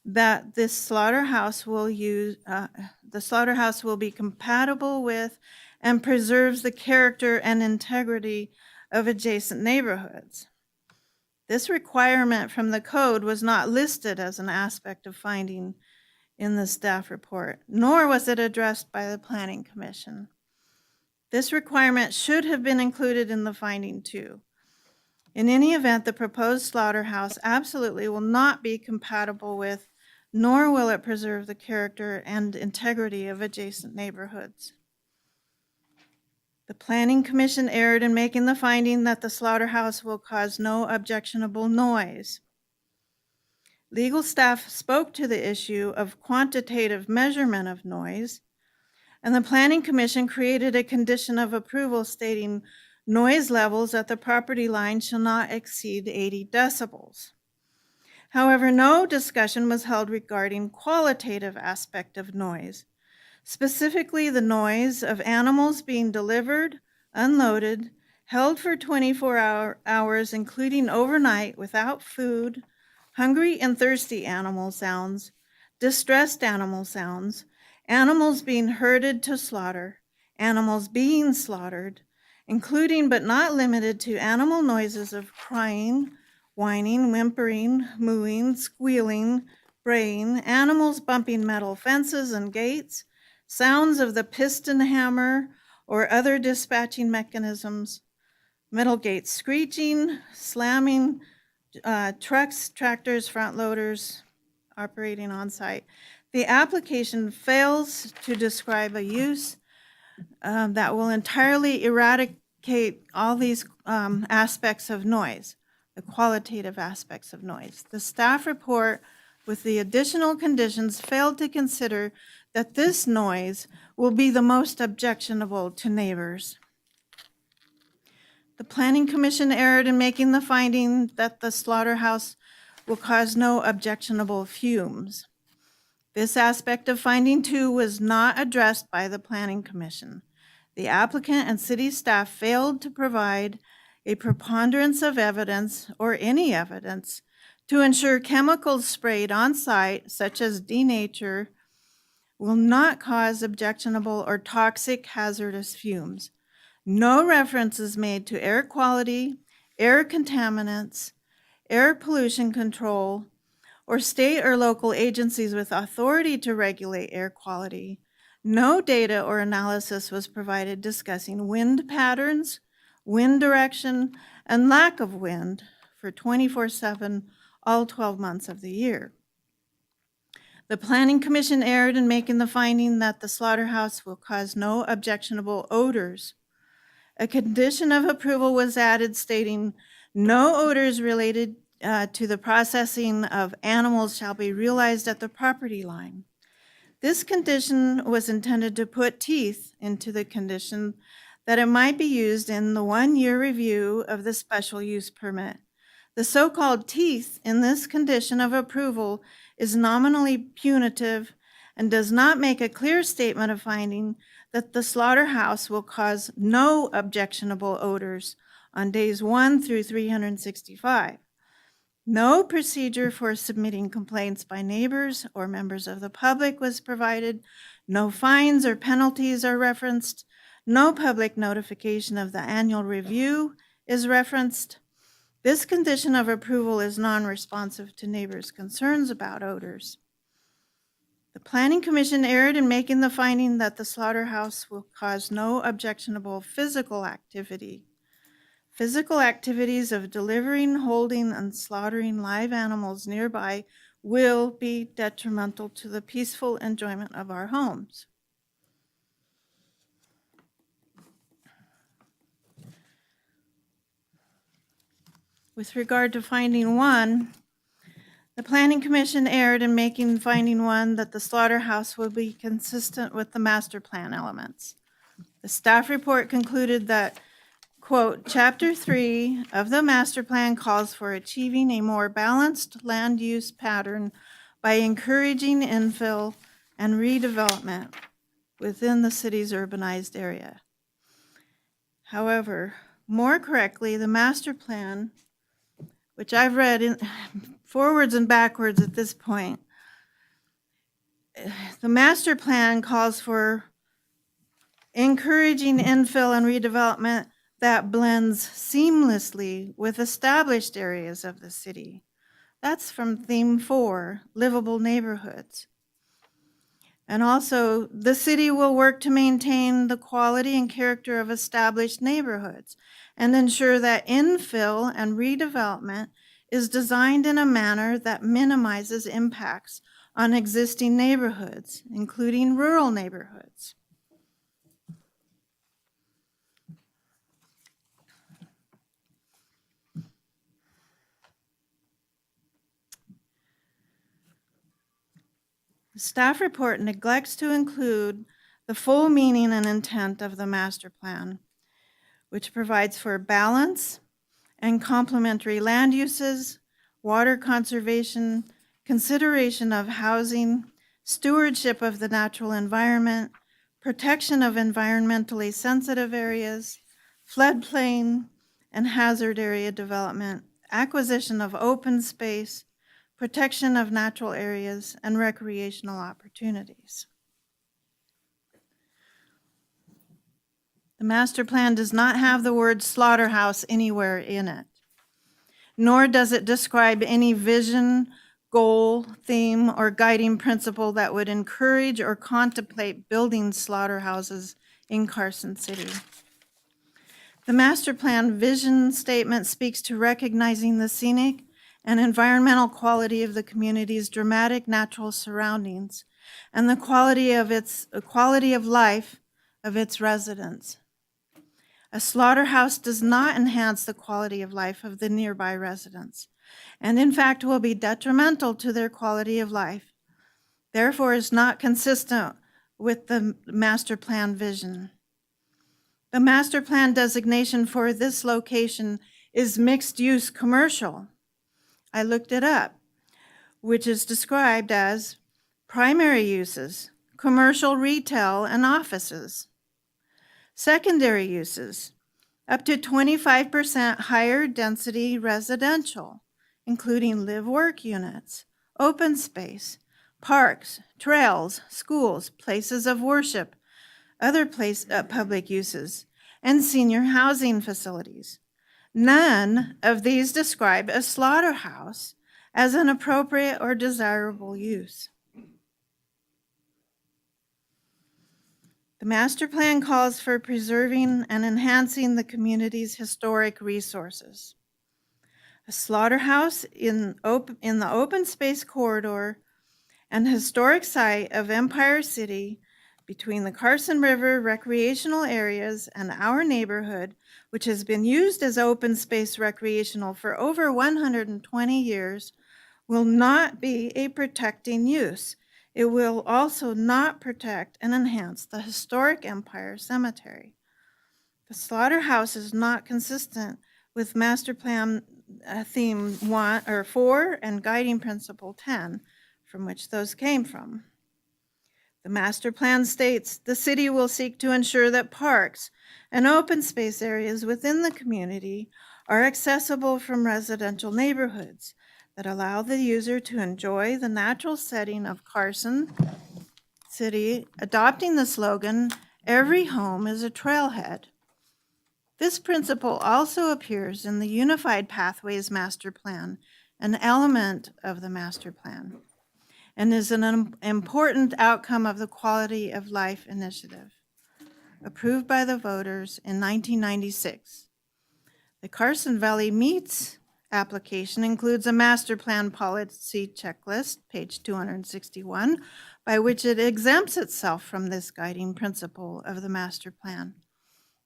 that the slaughterhouse will be compatible with and preserves the character and integrity of adjacent neighborhoods. This requirement from the code was not listed as an aspect of finding in the staff report, nor was it addressed by the Planning Commission. This requirement should have been included in the finding too. In any event, the proposed slaughterhouse absolutely will not be compatible with, nor will it preserve the character and integrity of adjacent neighborhoods. The Planning Commission erred in making the finding that the slaughterhouse will cause no objectionable noise. Legal staff spoke to the issue of quantitative measurement of noise, and the Planning Commission created a condition of approval stating noise levels at the property line shall not exceed 80 decibels. However, no discussion was held regarding qualitative aspect of noise, specifically the noise of animals being delivered, unloaded, held for 24 hours, including overnight without food, hungry and thirsty animal sounds, distressed animal sounds, animals being herded to slaughter, animals being slaughtered, including but not limited to animal noises of crying, whining, whimpering, mooing, squealing, braying, animals bumping metal fences and gates, sounds of the piston hammer or other dispatching mechanisms, metal gates screeching, slamming, trucks, tractors, front loaders operating on site. The application fails to describe a use that will entirely eradicate all these aspects of noise, the qualitative aspects of noise. The staff report with the additional conditions failed to consider that this noise will be the most objectionable to neighbors. The Planning Commission erred in making the finding that the slaughterhouse will cause no objectionable fumes. This aspect of finding 2 was not addressed by the Planning Commission. The applicant and city staff failed to provide a preponderance of evidence or any evidence to ensure chemicals sprayed on site, such as denature, will not cause objectionable or toxic hazardous fumes. No reference is made to air quality, air contaminants, air pollution control, or state or local agencies with authority to regulate air quality, no data or analysis was provided discussing wind patterns, wind direction, and lack of wind for 24/7, all 12 months of the year. The Planning Commission erred in making the finding that the slaughterhouse will cause no objectionable odors. A condition of approval was added stating, "No odors related to the processing of animals shall be realized at the property line." This condition was intended to put teeth into the condition that it might be used in the one-year review of the special use permit. The so-called teeth in this condition of approval is nominally punitive and does not make a clear statement of finding that the slaughterhouse will cause no objectionable odors on days 1 through 365. No procedure for submitting complaints by neighbors or members of the public was provided. No fines or penalties are referenced. No public notification of the annual review is referenced. This condition of approval is non-responsive to neighbors' concerns about odors. The Planning Commission erred in making the finding that the slaughterhouse will cause no objectionable physical activity. Physical activities of delivering, holding, and slaughtering live animals nearby will be detrimental to the peaceful enjoyment of our homes. With regard to finding 1, the Planning Commission erred in making finding 1 that the slaughterhouse will be consistent with the master plan elements. The staff report concluded that, quote, "Chapter 3 of the master plan calls for achieving a more balanced land use pattern by encouraging infill and redevelopment within the city's urbanized area." However, more correctly, the master plan, which I've read in forwards and backwards at this point, the master plan calls for encouraging infill and redevelopment that blends seamlessly with established areas of the city. That's from theme 4, livable neighborhoods. And also, the city will work to maintain the quality and character of established neighborhoods and ensure that infill and redevelopment is designed in a manner that minimizes impacts on existing neighborhoods, including rural neighborhoods. The staff report neglects to include the full meaning and intent of the master plan, which provides for balance and complementary land uses, water conservation, consideration of housing, stewardship of the natural environment, protection of environmentally sensitive areas, floodplain and hazard area development, acquisition of open space, protection of natural areas, and recreational opportunities. The master plan does not have the word slaughterhouse anywhere in it, nor does it describe any vision, goal, theme, or guiding principle that would encourage or contemplate building slaughterhouses in Carson City. The master plan vision statement speaks to recognizing the scenic and environmental quality of the community's dramatic natural surroundings and the quality of life of its residents. A slaughterhouse does not enhance the quality of life of the nearby residents, and in fact will be detrimental to their quality of life. Therefore, is not consistent with the master plan vision. The master plan designation for this location is mixed-use commercial. I looked it up, which is described as primary uses, commercial, retail, and offices. Secondary uses, up to 25% higher density residential, including live-work units, open space, parks, trails, schools, places of worship, other public uses, and senior housing facilities. None of these describe a slaughterhouse as an appropriate or desirable use. The master plan calls for preserving and enhancing the community's historic resources. A slaughterhouse in the open space corridor and historic site of Empire City between the Carson River recreational areas and our neighborhood, which has been used as open space recreational for over 120 years, will not be a protecting use. It will also not protect and enhance the historic Empire Cemetery. The slaughterhouse is not consistent with Master Plan Theme 1 or 4 and Guiding Principle 10, from which those came from. The master plan states the city will seek to ensure that parks and open space areas within the community are accessible from residential neighborhoods that allow the user to enjoy the natural setting of Carson City, adopting the slogan, "Every home is a trailhead." This principle also appears in the Unified Pathways Master Plan, an element of the master plan, and is an important outcome of the Quality of Life Initiative, approved by the voters in 1996. The Carson Valley Meets application includes a master plan policy checklist, page 261, by which it exempts itself from this guiding principle of the master plan.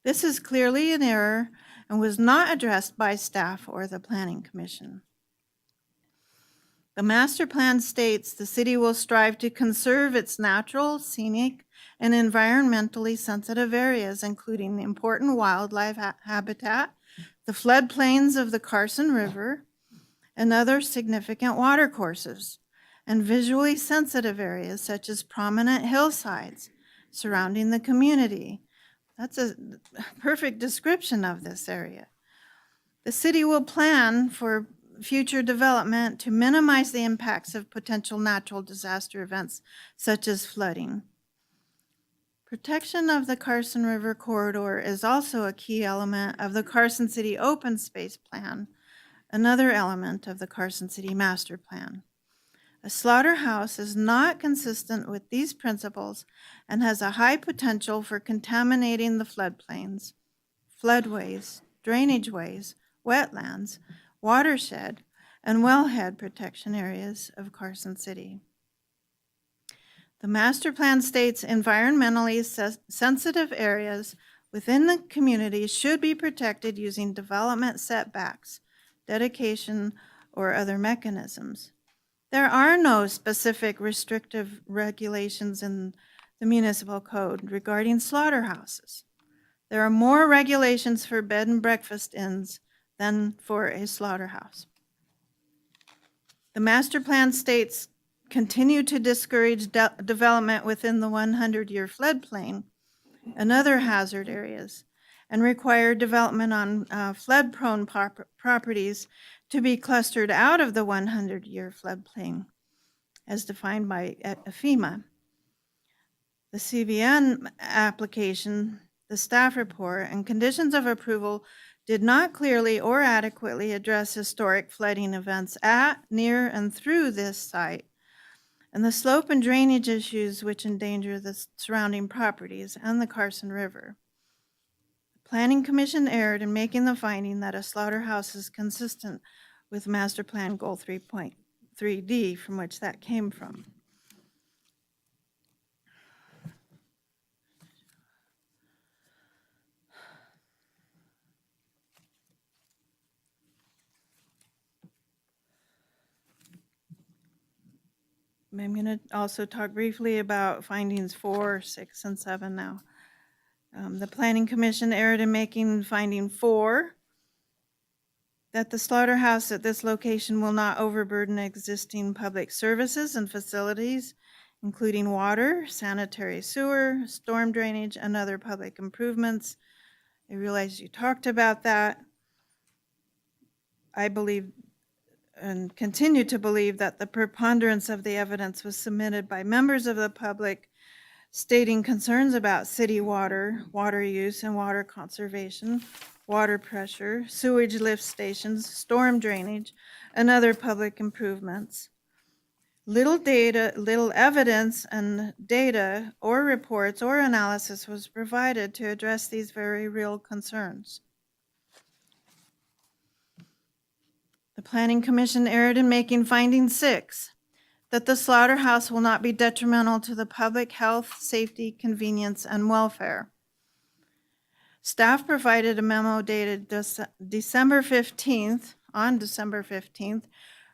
This is clearly an error and was not addressed by staff or the Planning Commission. The master plan states the city will strive to conserve its natural, scenic, and environmentally sensitive areas, including important wildlife habitat, the floodplains of the Carson River, and other significant watercourses, and visually sensitive areas such as prominent hillsides surrounding the community. That's a perfect description of this area. The city will plan for future development to minimize the impacts of potential natural disaster events such as flooding. Protection of the Carson River corridor is also a key element of the Carson City Open Space Plan, another element of the Carson City Master Plan. A slaughterhouse is not consistent with these principles and has a high potential for contaminating the floodplains, floodways, drainage ways, wetlands, watershed, and wellhead protection areas of Carson City. The master plan states environmentally sensitive areas within the community should be protected using development setbacks, dedication, or other mechanisms. There are no specific restrictive regulations in the municipal code regarding slaughterhouses. There are more regulations for bed and breakfast inns than for a slaughterhouse. The master plan states continue to discourage development within the 100-year floodplain and other hazard areas, and require development on flood-prone properties to be clustered out of the 100-year floodplain, as defined by FEMA. The CVN application, the staff report, and conditions of approval did not clearly or adequately address historic flooding events at, near, and through this site, and the slope and drainage issues which endanger the surrounding properties and the Carson River. The Planning Commission erred in making the finding that a slaughterhouse is consistent with Master Plan Goal 3.3D, from which that came from. I'm going to also talk briefly about findings 4, 6, and 7 now. The Planning Commission erred in making finding 4, that the slaughterhouse at this location will not overburden existing public services and facilities, including water, sanitary sewer, storm drainage, and other public improvements. I realize you talked about that. I believe and continue to believe that the preponderance of the evidence was submitted by members of the public stating concerns about city water, water use, and water conservation, water pressure, sewage lift stations, storm drainage, and other public improvements. Little evidence and data or reports or analysis was provided to address these very real concerns. The Planning Commission erred in making finding 6, that the slaughterhouse will not be detrimental to the public health, safety, convenience, and welfare. Staff provided a memo dated December 15th,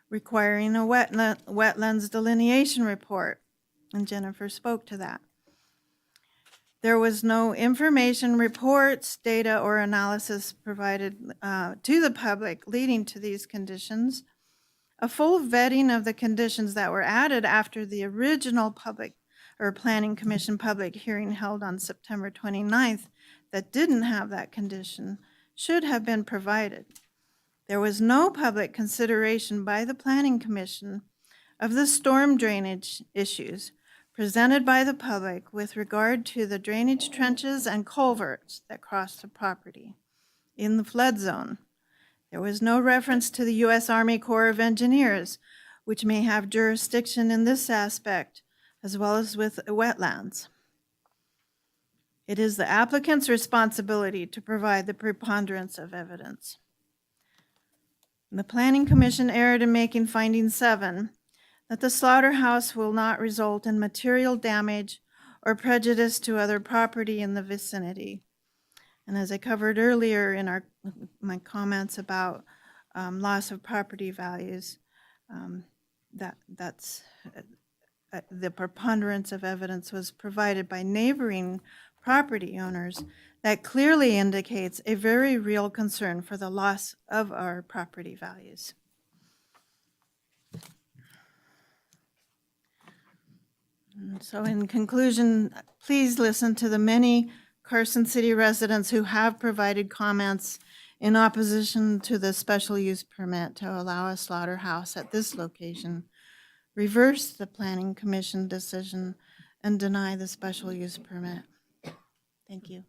requiring a wetlands delineation report, and Jennifer spoke to that. There was no information, reports, data, or analysis provided to the public leading to these conditions. A full vetting of the conditions that were added after the original Planning Commission public hearing held on September 29th that didn't have that condition should have been provided. There was no public consideration by the Planning Commission of the storm drainage issues presented by the public with regard to the drainage trenches and culverts that cross the property in the flood zone. There was no reference to the U.S. Army Corps of Engineers, which may have jurisdiction in this aspect, as well as with wetlands. It is the applicant's responsibility to provide the preponderance of evidence. The Planning Commission erred in making finding 7, that the slaughterhouse will not result in material damage or prejudice to other property in the vicinity. And as I covered earlier in my comments about loss of property values, that's the preponderance of evidence was provided by neighboring property owners that clearly indicates a very real concern for the loss of our property values. And so in conclusion, please listen to the many Carson City residents who have provided comments in opposition to the special use permit to allow a slaughterhouse at this location. Reverse the Planning Commission decision and deny the special use permit. Thank you.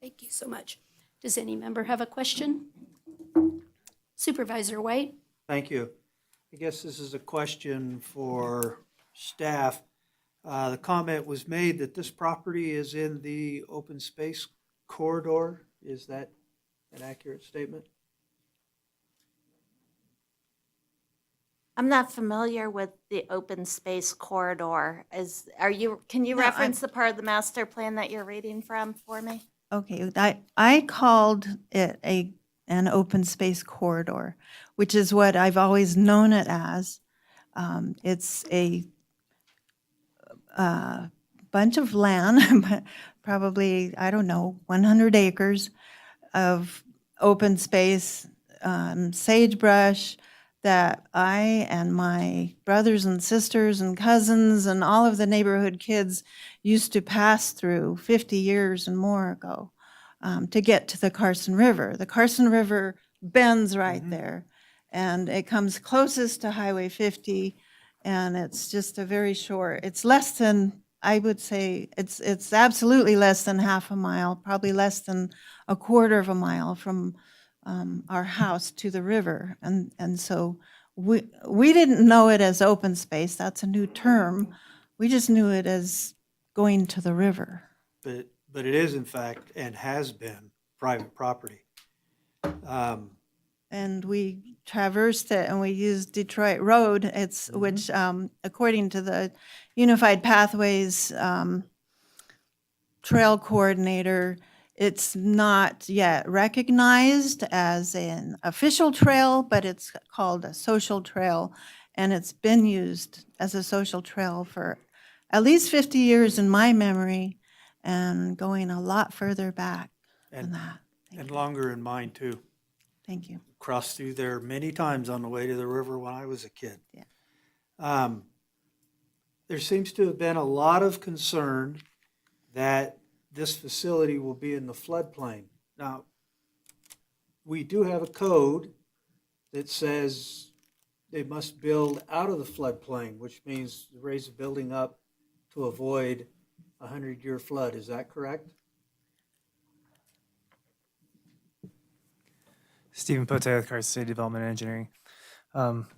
Thank you so much. Does any member have a question? Supervisor White? Thank you. I guess this is a question for staff. The comment was made that this property is in the open space corridor. Is that an accurate statement? I'm not familiar with the open space corridor. Can you reference the part of the master plan that you're reading from for me? Okay, I called it an open space corridor, which is what I've always known it as. It's a bunch of land, probably, I don't know, 100 acres of open space, sagebrush, that I and my brothers and sisters and cousins and all of the neighborhood kids used to pass through 50 years and more ago to get to the Carson River. The Carson River bends right there, and it comes closest to Highway 50, and it's just a very short, it's less than, I would say, it's absolutely less than half a mile, probably less than a quarter of a mile from our house to the river. And so we didn't know it as open space. That's a new term. We just knew it as going to the river. But it is in fact, and has been, private property. And we traversed it and we used Detroit Road, which according to the Unified Pathways trail coordinator, it's not yet recognized as an official trail, but it's called a social trail, and it's been used as a social trail for at least 50 years in my memory, and going a lot further back than that. And longer in mine too. Thank you. Crossed through there many times on the way to the river when I was a kid. Yeah. There seems to have been a lot of concern that this facility will be in the floodplain. Now, we do have a code that says they must build out of the floodplain, which means raise the building up to avoid a 100-year flood. Is that correct? Stephen Pote with Carson City Development and Engineering.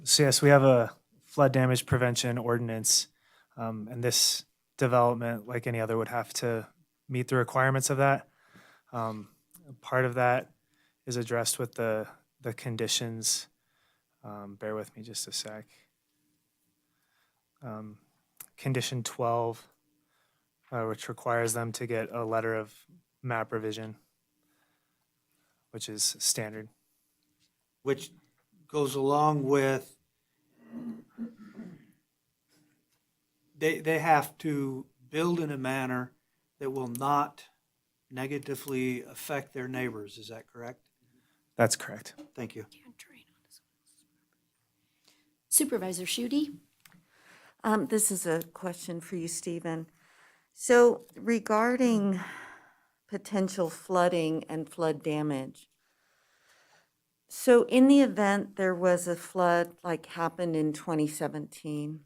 So yes, we have a flood damage prevention ordinance, and this development, like any other, would have to meet the requirements of that. Part of that is addressed with the conditions. Bear with me just a sec. Condition 12, which requires them to get a letter of map revision, which is standard. Which goes along with, they have to build in a manner that will not negatively affect their neighbors. Is that correct? That's correct. Thank you. Supervisor Shute? This is a question for you, Stephen. So regarding potential flooding and flood damage, so in the event there was a flood like happened in 2017,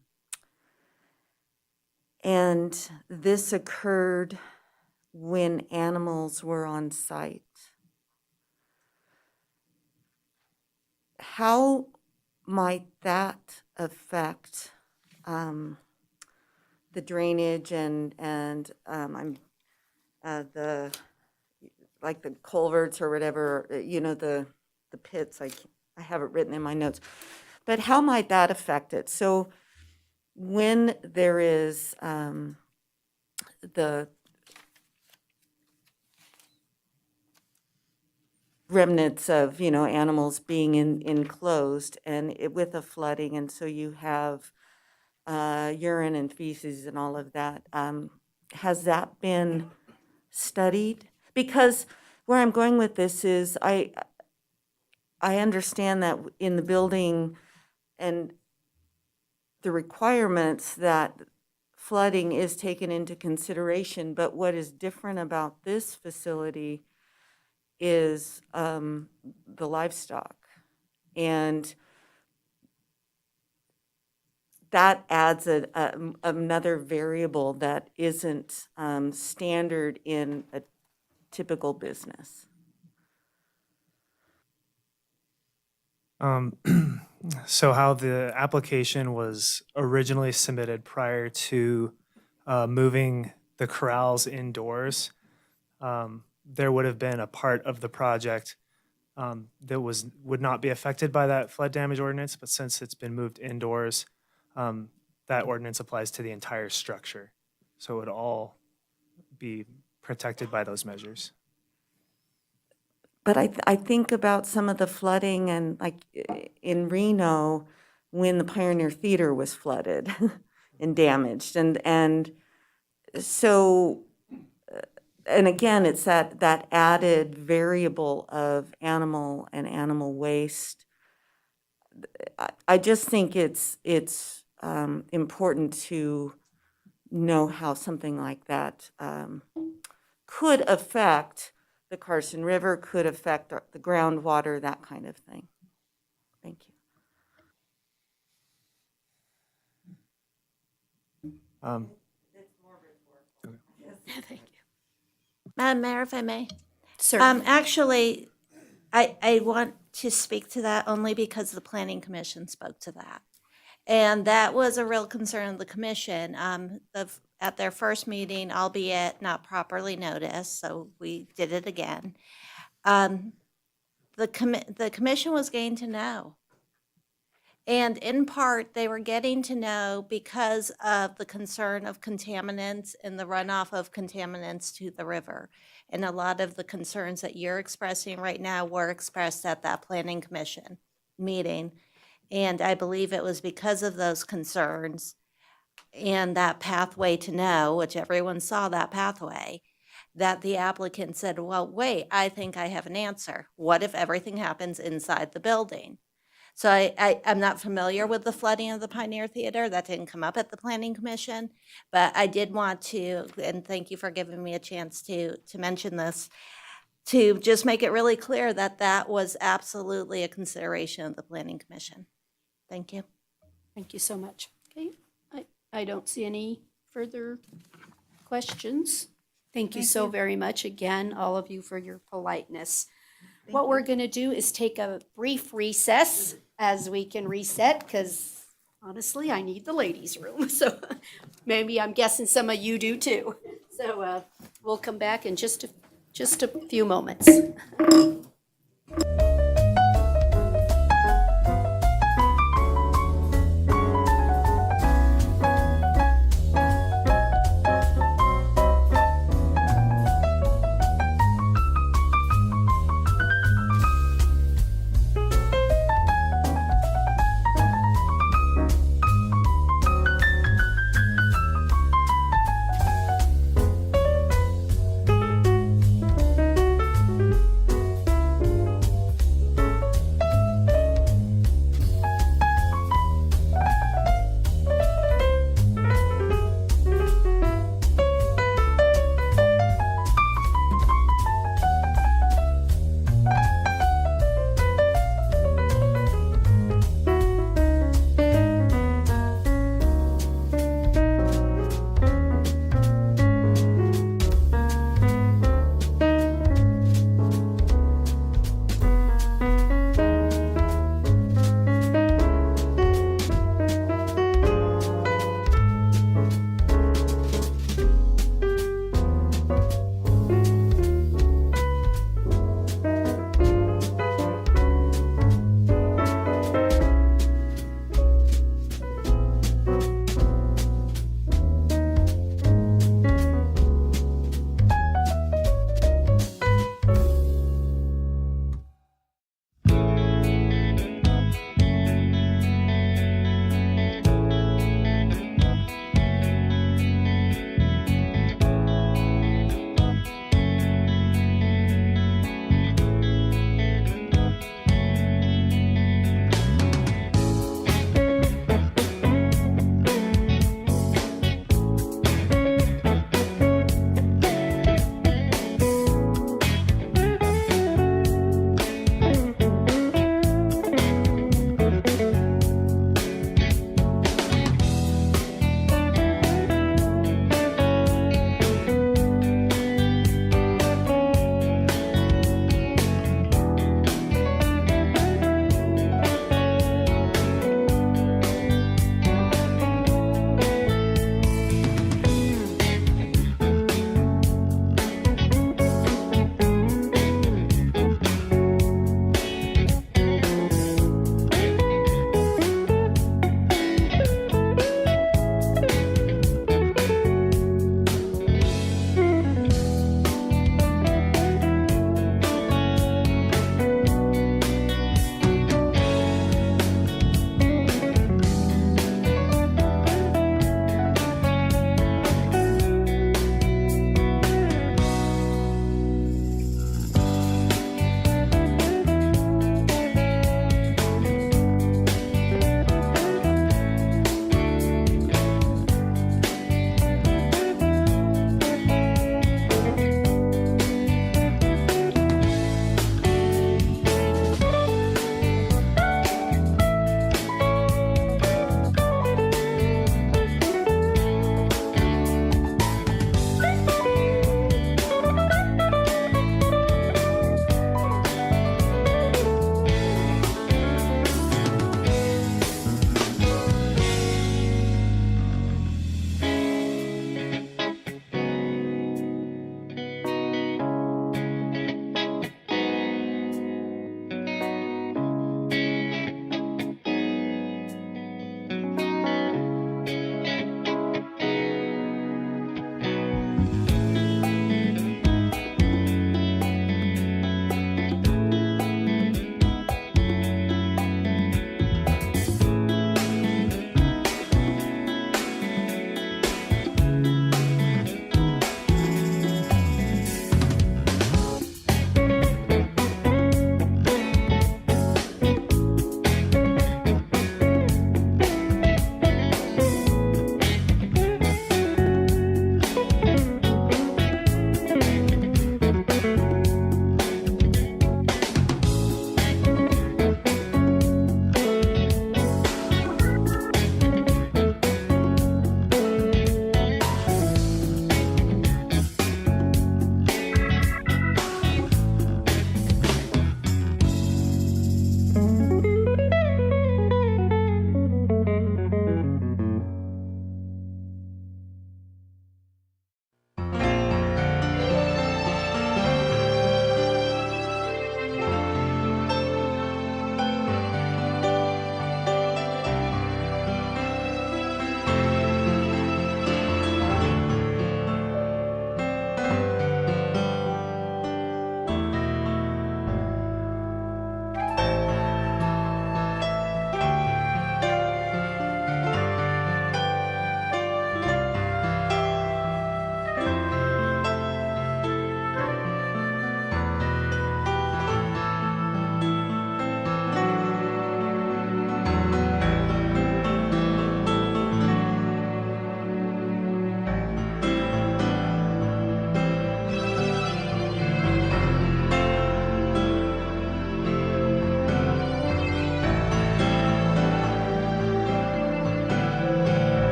and this occurred when animals were on site, how might that affect the drainage and the, like the culverts or whatever, the pits? I have it written in my notes, but how might that affect it? So when there is the remnants of, animals being enclosed and with a flooding, and so you have urine and feces and all of that. Has that been studied? Because where I'm going with this is I understand that in the building and the requirements that flooding is taken into consideration, but what is different about this facility is the livestock. And that adds another variable that isn't standard in a typical business. So how the application was originally submitted prior to moving the corrals indoors, there would have been a part of the project that would not be affected by that flood damage ordinance, but since it's been moved indoors, that ordinance applies to the entire structure. So it would all be protected by those measures. But I think about some of the flooding and like in Reno, when the Pioneer Theater was flooded and damaged. And so, and again, it's that added variable of animal and animal waste. I just think it's important to know how something like that could affect the Carson River, could affect the groundwater, that kind of thing. Thank you. Thank you. Madam Mayor, if I may. Sir? Actually, I want to speak to that only because the Planning Commission spoke to that. And that was a real concern of the commission. At their first meeting, albeit not properly noticed, so we did it again. The commission was getting to know. And in part, they were getting to know because of the concern of contaminants and the runoff of contaminants to the river. And a lot of the concerns that you're expressing right now were expressed at that Planning Commission meeting. And I believe it was because of those concerns and that pathway to know, which everyone saw that pathway, that the applicant said, well, wait, I think I have an answer. What if everything happens inside the building? So I'm not familiar with the flooding of the Pioneer Theater. That didn't come up at the Planning Commission. But I did want to, and thank you for giving me a chance to mention this, to just make it really clear that that was absolutely a consideration of the Planning Commission. Thank you. Thank you so much. Okay, I don't see any further questions. Thank you so very much again, all of you, for your politeness. What we're going to do is take a brief recess as we can reset, because honestly, I need the ladies' room. So maybe I'm guessing some of you do too. So we'll come back in just a few moments.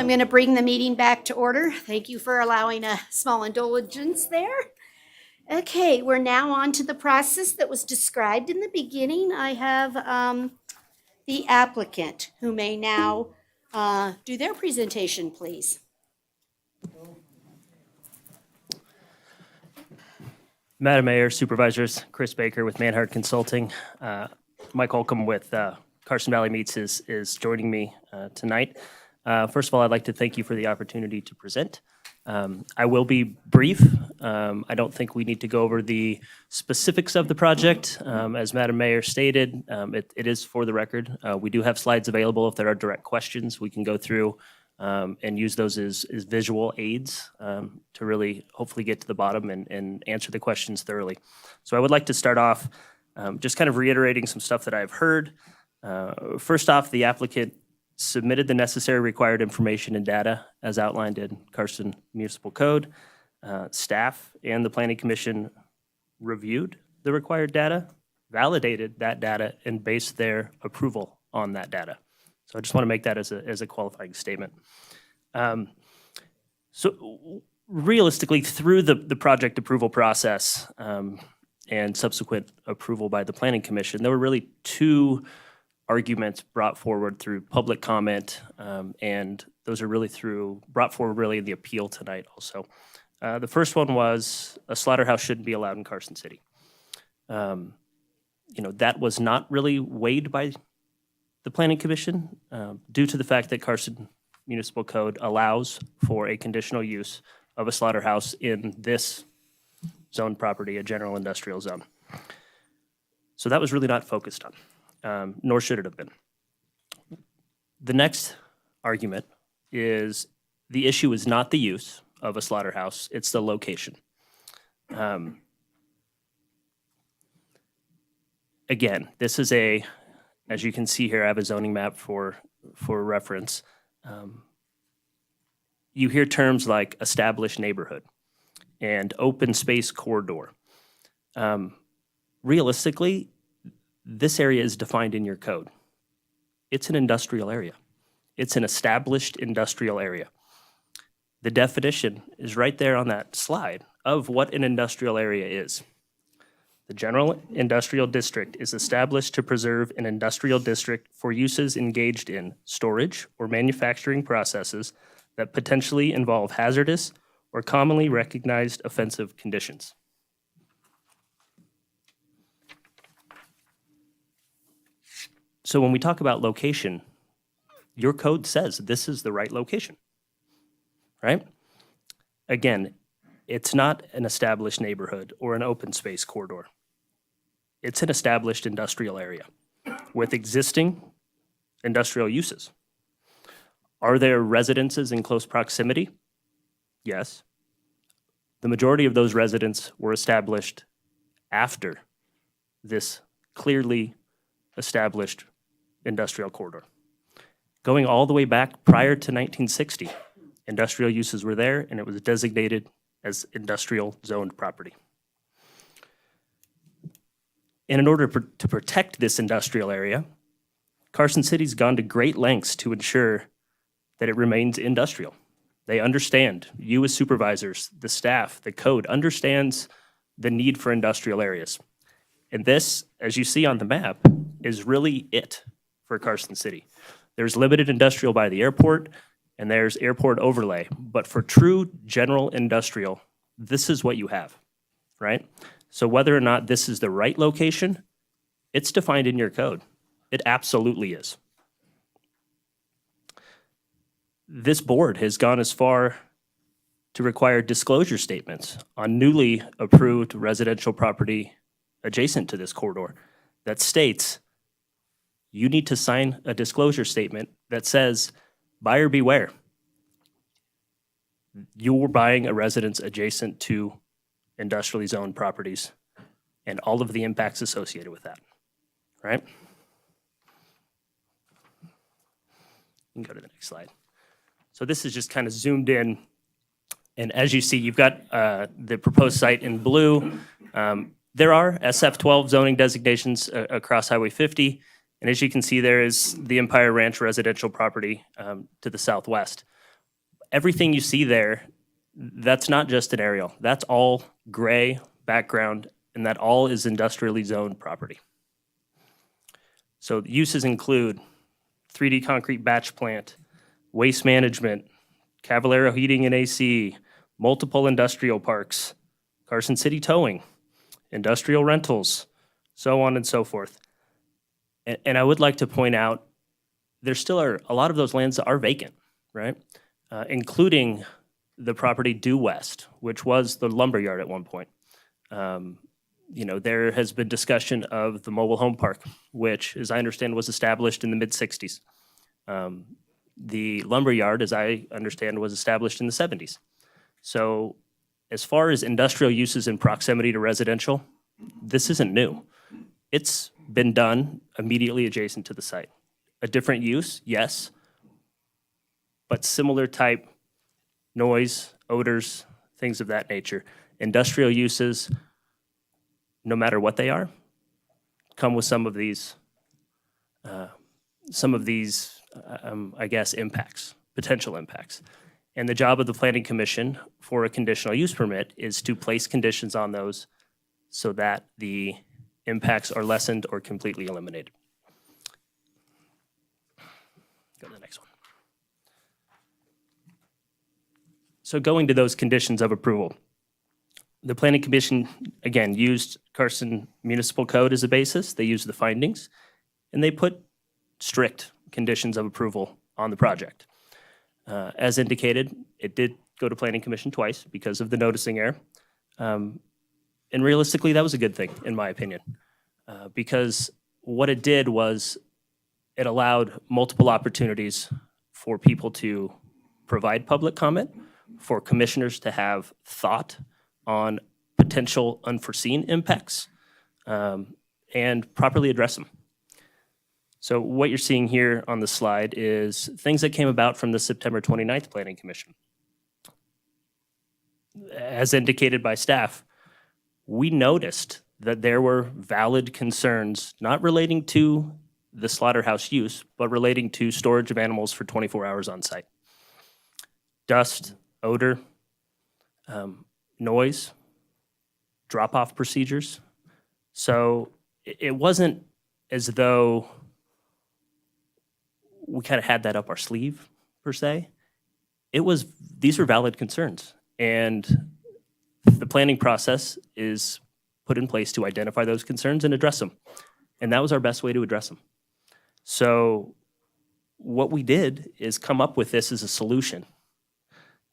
going to bring the meeting back to order. Thank you for allowing a small indulgence there. Okay, we're now on to the process that was described in the beginning. I have the applicant who may now do their presentation, please. Madam Mayor, Supervisors, Chris Baker with Manhart Consulting. Mike Holcomb with Carson Valley Meats is joining me tonight. First of all, I'd like to thank you for the opportunity to present. I will be brief. I don't think we need to go over the specifics of the project. As Madam Mayor stated, it is for the record. We do have slides available. If there are direct questions, we can go through and use those as visual aids to really hopefully get to the bottom and answer the questions thoroughly. So I would like to start off just kind of reiterating some stuff that I've heard. First off, the applicant submitted the necessary required information and data as outlined in Carson Municipal Code. Staff and the Planning Commission reviewed the required data, validated that data, and based their approval on that data. So I just want to make that as a qualifying statement. So realistically, through the project approval process and subsequent approval by the Planning Commission, there were really two arguments brought forward through public comment, and those are really brought forward really in the appeal tonight also. The first one was a slaughterhouse shouldn't be allowed in Carson City. That was not really weighed by the Planning Commission due to the fact that Carson Municipal Code allows for a conditional use of a slaughterhouse in this zone property, a general industrial zone. So that was really not focused on, nor should it have been. The next argument is the issue is not the use of a slaughterhouse, it's the location. Again, this is as you can see here, I have a zoning map for reference. You hear terms like established neighborhood and open space corridor. Realistically, this area is defined in your code. It's an industrial area. It's an established industrial area. The definition is right there on that slide of what an industrial area is. The general industrial district is established to preserve an industrial district for uses engaged in storage or manufacturing processes that potentially involve hazardous or commonly recognized offensive conditions. So when we talk about location, your code says this is the right location, right? Again, it's not an established neighborhood or an open space corridor. It's an established industrial area with existing industrial uses. Are there residences in close proximity? Yes. The majority of those residents were established after this clearly established industrial corridor. Going all the way back prior to 1960, industrial uses were there and it was designated as industrial zoned property. And in order to protect this industrial area, Carson City's gone to great lengths to ensure that it remains industrial. They understand, you as supervisors, the staff, the code understands the need for industrial areas. And this, as you see on the map, is really it for Carson City. There's limited industrial by the airport, and there's airport overlay. But for true general industrial, this is what you have, right? So whether or not this is the right location, it's defined in your code. It absolutely is. This board has gone as far to require disclosure statements on newly approved residential property adjacent to this corridor that states you need to sign a disclosure statement that says, buyer beware. You're buying a residence adjacent to industrially zoned properties and all of the impacts associated with that, right? You can go to the next slide. So this is just kind of zoomed in. And as you see, you've got the proposed site in blue. There are SF12 zoning designations across Highway 50. And as you can see, there is the Empire Ranch residential property to the southwest. everything you see there, that's not just an aerial. That's all gray background, and that all is industrially zoned property. So uses include 3D concrete batch plant, waste management, Cavallero Heating and AC, multiple industrial parks, Carson City Towing, industrial rentals, so on and so forth. And I would like to point out, there still are, a lot of those lands are vacant, right? Including the property due west, which was the lumber yard at one point. There has been discussion of the mobile home park, which, as I understand, was established in the mid-'60s. The lumber yard, as I understand, was established in the 70s. So as far as industrial uses in proximity to residential, this isn't new. It's been done immediately adjacent to the site. A different use, yes, but similar type noise, odors, things of that nature. Industrial uses, no matter what they are, come with some of these impacts, potential impacts. And the job of the Planning Commission for a conditional use permit is to place conditions on those so that the impacts are lessened or completely eliminated. Go to the next one. So going to those conditions of approval, the Planning Commission, again, used Carson Municipal Code as a basis. They used the findings, and they put strict conditions of approval on the project. As indicated, it did go to Planning Commission twice because of the noticing error. And realistically, that was a good thing, in my opinion, because what it did was it allowed multiple opportunities for people to provide public comment, for commissioners to have thought on potential unforeseen impacts, and properly address them. So what you're seeing here on the slide is things that came about from the September 29th Planning Commission. As indicated by staff, we noticed that there were valid concerns not relating to the slaughterhouse use, but relating to storage of animals for 24 hours on site. Dust, odor, noise, drop-off procedures. So it wasn't as though we kind of had that up our sleeve, per se. These were valid concerns. And the planning process is put in place to identify those concerns and address them. And that was our best way to address them. So what we did is come up with this as a solution.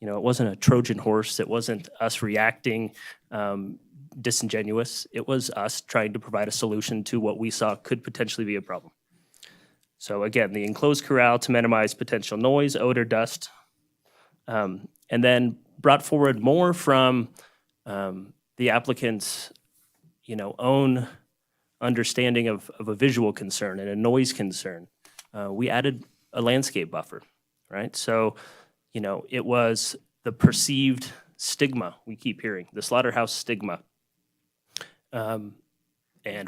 It wasn't a Trojan horse. It wasn't us reacting disingenuous. It was us trying to provide a solution to what we saw could potentially be a problem. So again, the enclosed corral to minimize potential noise, odor, dust, and then brought forward more from the applicant's, own understanding of a visual concern and a noise concern. We added a landscape buffer, right? So, it was the perceived stigma we keep hearing, the slaughterhouse stigma. And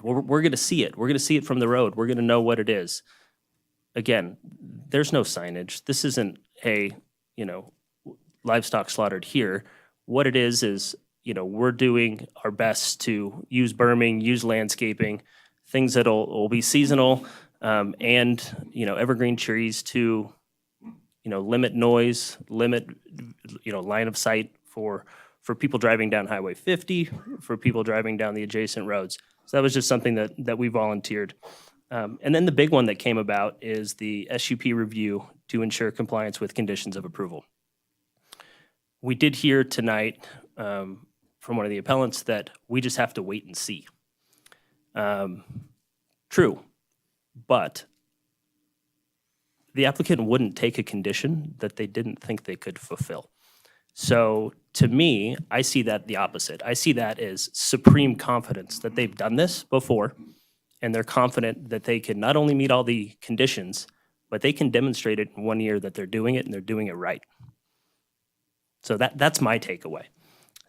we're going to see it. We're going to see it from the road. We're going to know what it is. Again, there's no signage. This isn't, hey, livestock slaughtered here. What it is, we're doing our best to use berming, use landscaping, things that'll be seasonal, and, evergreen trees to, limit noise, limit, line of sight for people driving down Highway 50, for people driving down the adjacent roads. So that was just something that we volunteered. And then the big one that came about is the SUP review to ensure compliance with conditions of approval. We did hear tonight from one of the appellants that we just have to wait and see. True, but the applicant wouldn't take a condition that they didn't think they could fulfill. So to me, I see that the opposite. I see that as supreme confidence that they've done this before, and they're confident that they can not only meet all the conditions, but they can demonstrate it in 1 year that they're doing it and they're doing it right. So that's my takeaway.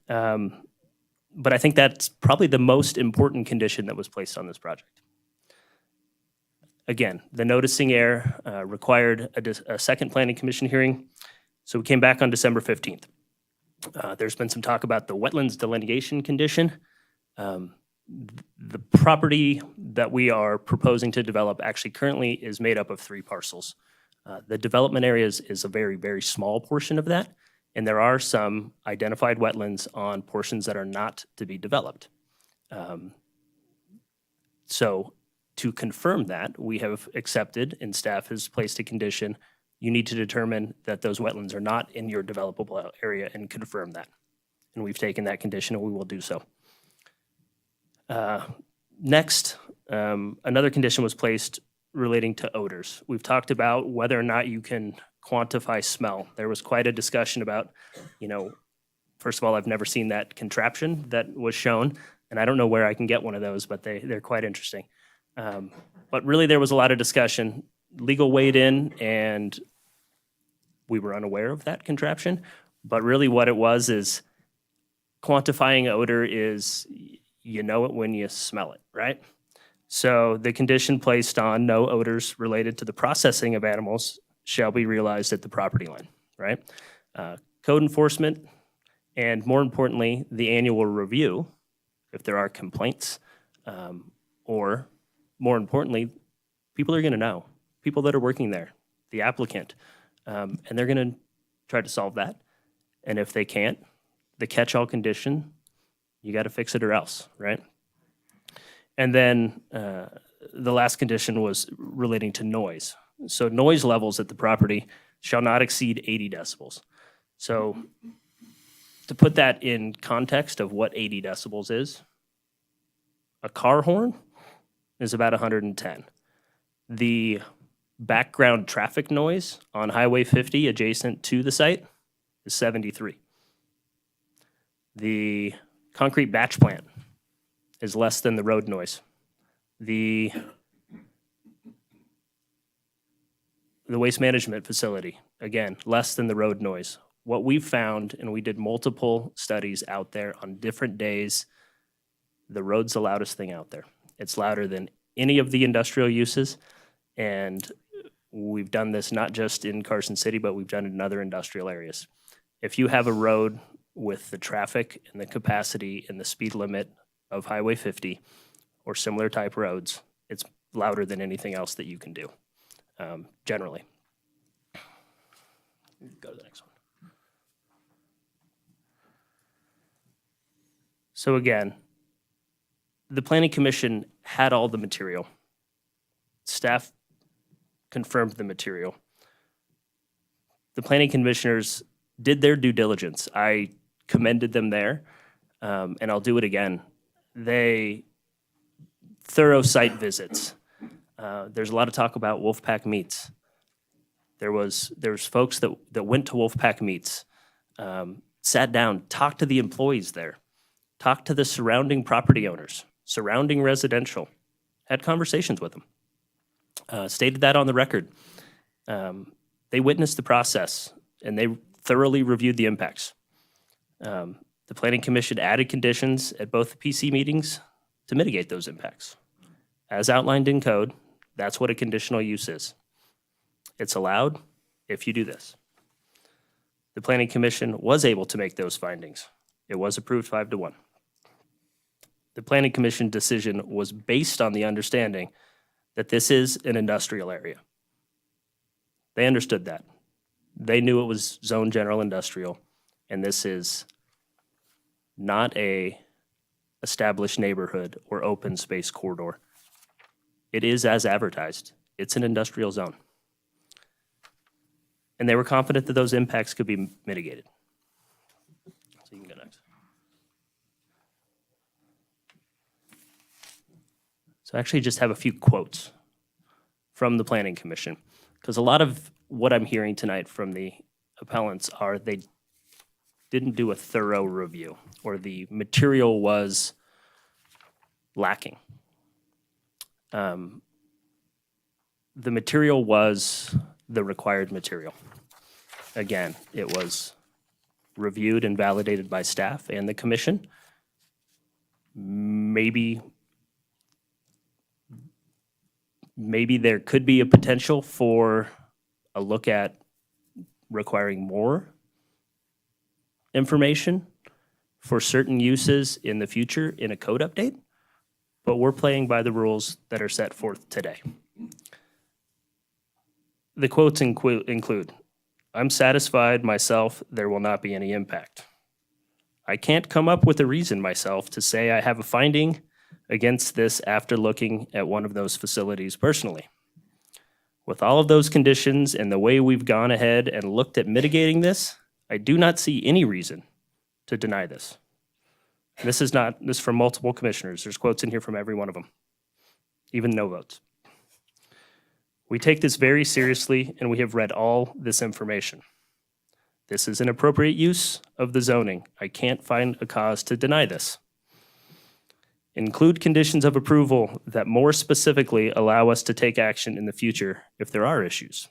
But I think that's probably the most important condition that was placed on this project. Again, the noticing error required a second planning commission hearing. So we came back on December 15th. There's been some talk about the wetlands delineation condition. The property that we are proposing to develop actually currently is made up of 3 parcels. The development area is a very, very small portion of that, and there are some identified wetlands on portions that are not to be developed. So to confirm that, we have accepted, and staff has placed a condition, you need to determine that those wetlands are not in your developable area and confirm that. And we've taken that condition and we will do so. Next, another condition was placed relating to odors. We've talked about whether or not you can quantify smell. There was quite a discussion about, first of all, I've never seen that contraption that was shown, and I don't know where I can get one of those, but they're quite interesting. But really, there was a lot of discussion. Legal weighed in, and we were unaware of that contraption. But really what it was is quantifying odor is, you know it when you smell it, right? So the condition placed on no odors related to the processing of animals shall be realized at the property line, right? Code enforcement, and more importantly, the annual review, if there are complaints, or more importantly, people are going to know, people that are working there, the applicant, and they're going to try to solve that. And if they can't, the catch-all condition, you got to fix it or else, right? And then the last condition was relating to noise. So noise levels at the property shall not exceed 80 decibels. So to put that in context of what 80 decibels is, a car horn is about 110. The background traffic noise on Highway 50 adjacent to the site is 73. The concrete batch plant is less than the road noise. The waste management facility, again, less than the road noise. What we've found, and we did multiple studies out there on different days, the road's the loudest thing out there. It's louder than any of the industrial uses, and we've done this not just in Carson City, but we've done it in other industrial areas. If you have a road with the traffic and the capacity and the speed limit of Highway 50 or similar type roads, it's louder than anything else that you can do, generally. Go to the next one. So again, the Planning Commission had all the material. Staff confirmed the material. The Planning Commissioners did their due diligence. I commended them there, and I'll do it again. They thorough site visits. There's a lot of talk about Wolfpack meets. There was folks that went to Wolfpack meets, sat down, talked to the employees there, talked to the surrounding property owners, surrounding residential, had conversations with them, stated that on the record. They witnessed the process, and they thoroughly reviewed the impacts. The Planning Commission added conditions at both the PC meetings to mitigate those impacts. As outlined in code, that's what a conditional use is. It's allowed if you do this. The Planning Commission was able to make those findings. It was approved 5-1. The Planning Commission decision was based on the understanding that this is an industrial area. They understood that. They knew it was zone general industrial, and this is not a established neighborhood or open space corridor. It is as advertised. It's an industrial zone. And they were confident that those impacts could be mitigated. So you can go next. So I actually just have a few quotes from the Planning Commission, because a lot of what I'm hearing tonight from the appellants are they didn't do a thorough review, or the material was lacking. The material was the required material. Again, it was reviewed and validated by staff and the commission. Maybe there could be a potential for a look at requiring more information for certain uses in the future in a code update, but we're playing by the rules that are set forth today. The quotes include, "I'm satisfied myself, there will not be any impact. I can't come up with a reason myself to say I have a finding against this after looking at one of those facilities personally. With all of those conditions and the way we've gone ahead and looked at mitigating this, I do not see any reason to deny this." This is from multiple commissioners. There's quotes in here from every one of them, even no votes. "We take this very seriously and we have read all this information. This is an appropriate use of the zoning. I can't find a cause to deny this. Include conditions of approval that more specifically allow us to take action in the future if there are issues.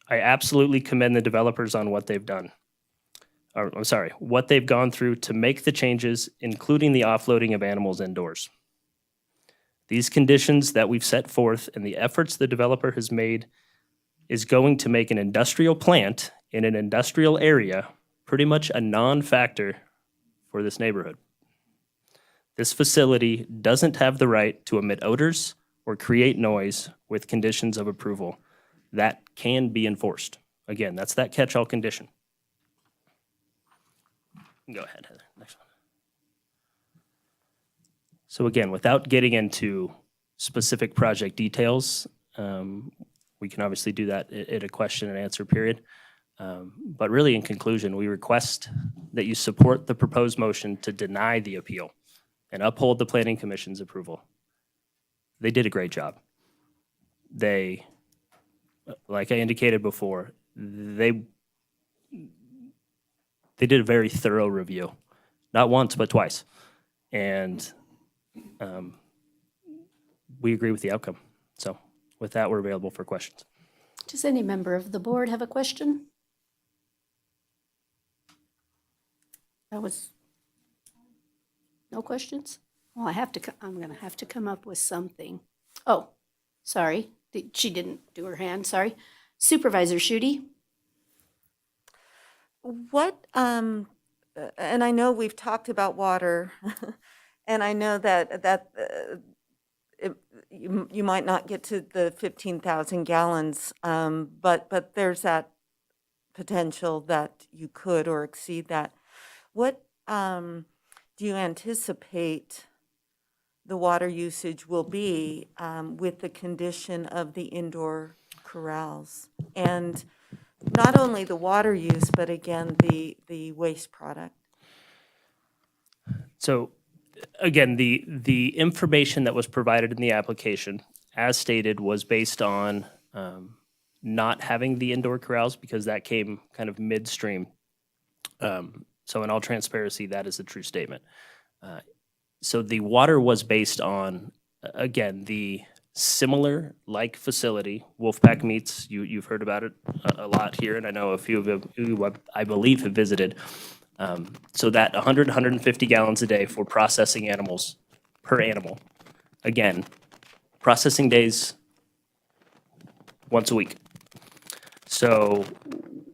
I absolutely commend the developers on what they've done. What they've gone through to make the changes, including the offloading of animals indoors. These conditions that we've set forth and the efforts the developer has made is going to make an industrial plant in an industrial area pretty much a non-factor for this neighborhood. This facility doesn't have the right to emit odors or create noise with conditions of approval that can be enforced." Again, that's that catch-all condition. Go ahead, Heather. Next one. So again, without getting into specific project details, we can obviously do that at a question and answer period. But really, in conclusion, we request that you support the proposed motion to deny the appeal and uphold the Planning Commission's approval. They did a great job. They, like I indicated before, they did a very thorough review, not once, but twice. And we agree with the outcome. So with that, we're available for questions. Does any member of the board have a question? That was, no questions? Well, I'm gonna have to come up with something. Oh, sorry, she didn't do her hand, sorry. Supervisor Schutte? What, and I know we've talked about water, and I know that you might not get to the 15,000 gallons, but there's that potential that you could or exceed that. What do you anticipate the water usage will be with the condition of the indoor corrals? And not only the water use, but again, the waste product. So again, the information that was provided in the application, as stated, was based on not having the indoor corrals because that came kind of midstream. So in all transparency, that is a true statement. So the water was based on, again, the similar like facility, Wolfpack Meats. You've heard about it a lot here, and I know a few of you, I believe, have visited. So that 150 gallons a day for processing animals per animal. Again, processing days once a week. So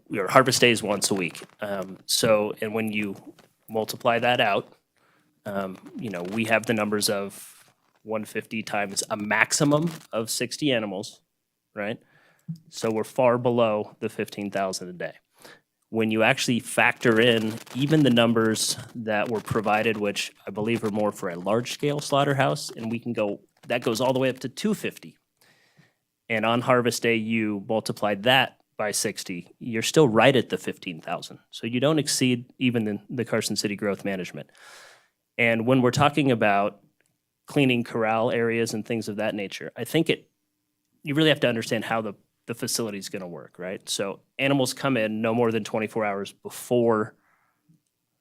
your harvest days once a week. And when you multiply that out, we have the numbers of 150 times a maximum of 60 animals, right? So we're far below the 15,000 a day. When you actually factor in even the numbers that were provided, which I believe are more for a large-scale slaughterhouse, and that goes all the way up to 250. And on harvest day, you multiply that by 60, you're still right at the 15,000. So you don't exceed even the Carson City growth management. And when we're talking about cleaning corral areas and things of that nature, I think you really have to understand how the facility is going to work, right? So animals come in no more than 24 hours before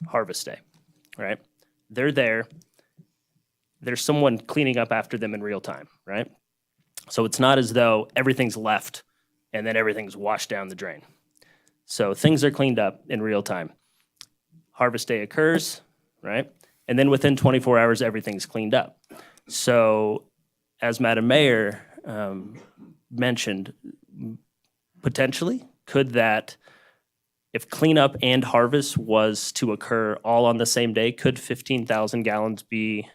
harvest day, right? They're there. There's someone cleaning up after them in real time, right? So it's not as though everything's left and then everything's washed down the drain. So things are cleaned up in real time. Harvest day occurs, right? And then within 24 hours, everything's cleaned up. So as Madam Mayor mentioned, Potentially, could that, if cleanup and harvest was to occur all on the same day, could 15,000 gallons be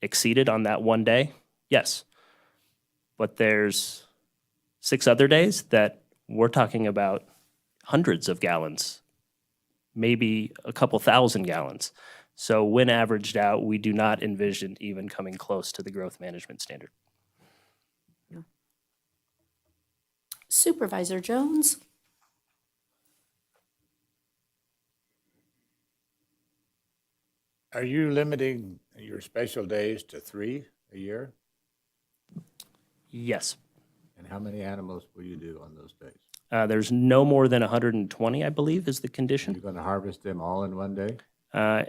exceeded on that one day? Yes. But there's 6 other days that we're talking about hundreds of gallons, maybe a couple thousand gallons. So when averaged out, we do not envision even coming close to the growth management standard. Supervisor Jones? Are you limiting your special days to 3 a year? Yes. And how many animals will you do on those days? There's no more than 120, I believe, is the Are condition. you gonna harvest them all in one day? I'm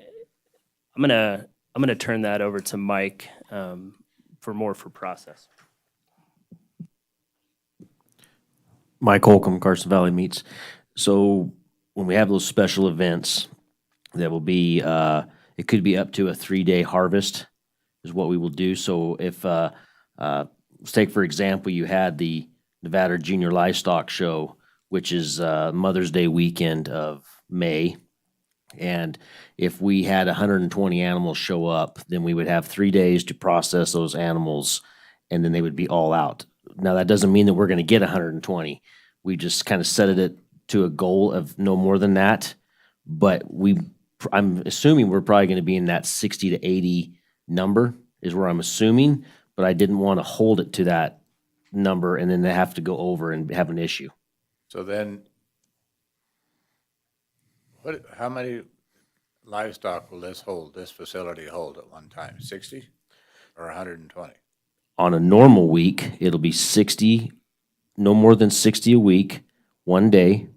gonna turn that over to Mike for process. Mike Holcomb, Carson Valley Meats. So when we have those special events, that will be, it could be up to a 3-day harvest is what we will do. So if, let's take for example, you had the Nevada Junior Livestock Show, which is Mother's Day weekend of May. And if we had 120 animals show up, then we would have 3 days to process those animals, and then they would be all out. Now, that doesn't mean that we're going to get 120. We just kind of set it to a goal of no more than that. But I'm assuming we're probably going to be in that 60 to 80 number is where I'm assuming, but I didn't want to hold it to that number and then they have to go over and have an issue. So then, how many livestock will this facility hold at one time? 60 or 120? On a normal week, it'll be 60, no more than 60 a week, one day.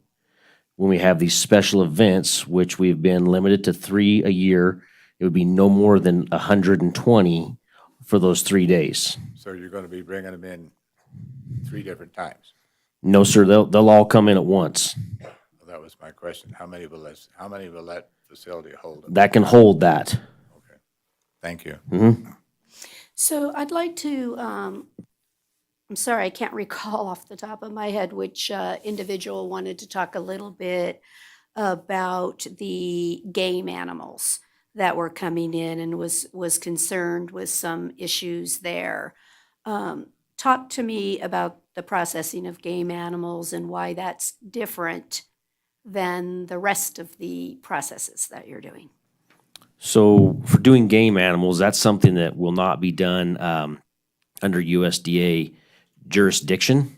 When we have these special events, which we've been limited to 3 a year, it would be no more than 120 for those 3 days. So you're gonna be bringing them in 3 different times? No, sir, they'll all come in at once. Well, that was my question. How many will that facility hold? That can hold that. Okay. Thank you. So I'd like to, I'm sorry, I can't recall off the top of my head which individual wanted to talk a little bit about the game animals that were coming in and was concerned with some issues there. Talk to me about the processing of game animals and why that's different than the rest of the processes that you're doing. So for doing game animals, that's something that will not be done under USDA jurisdiction.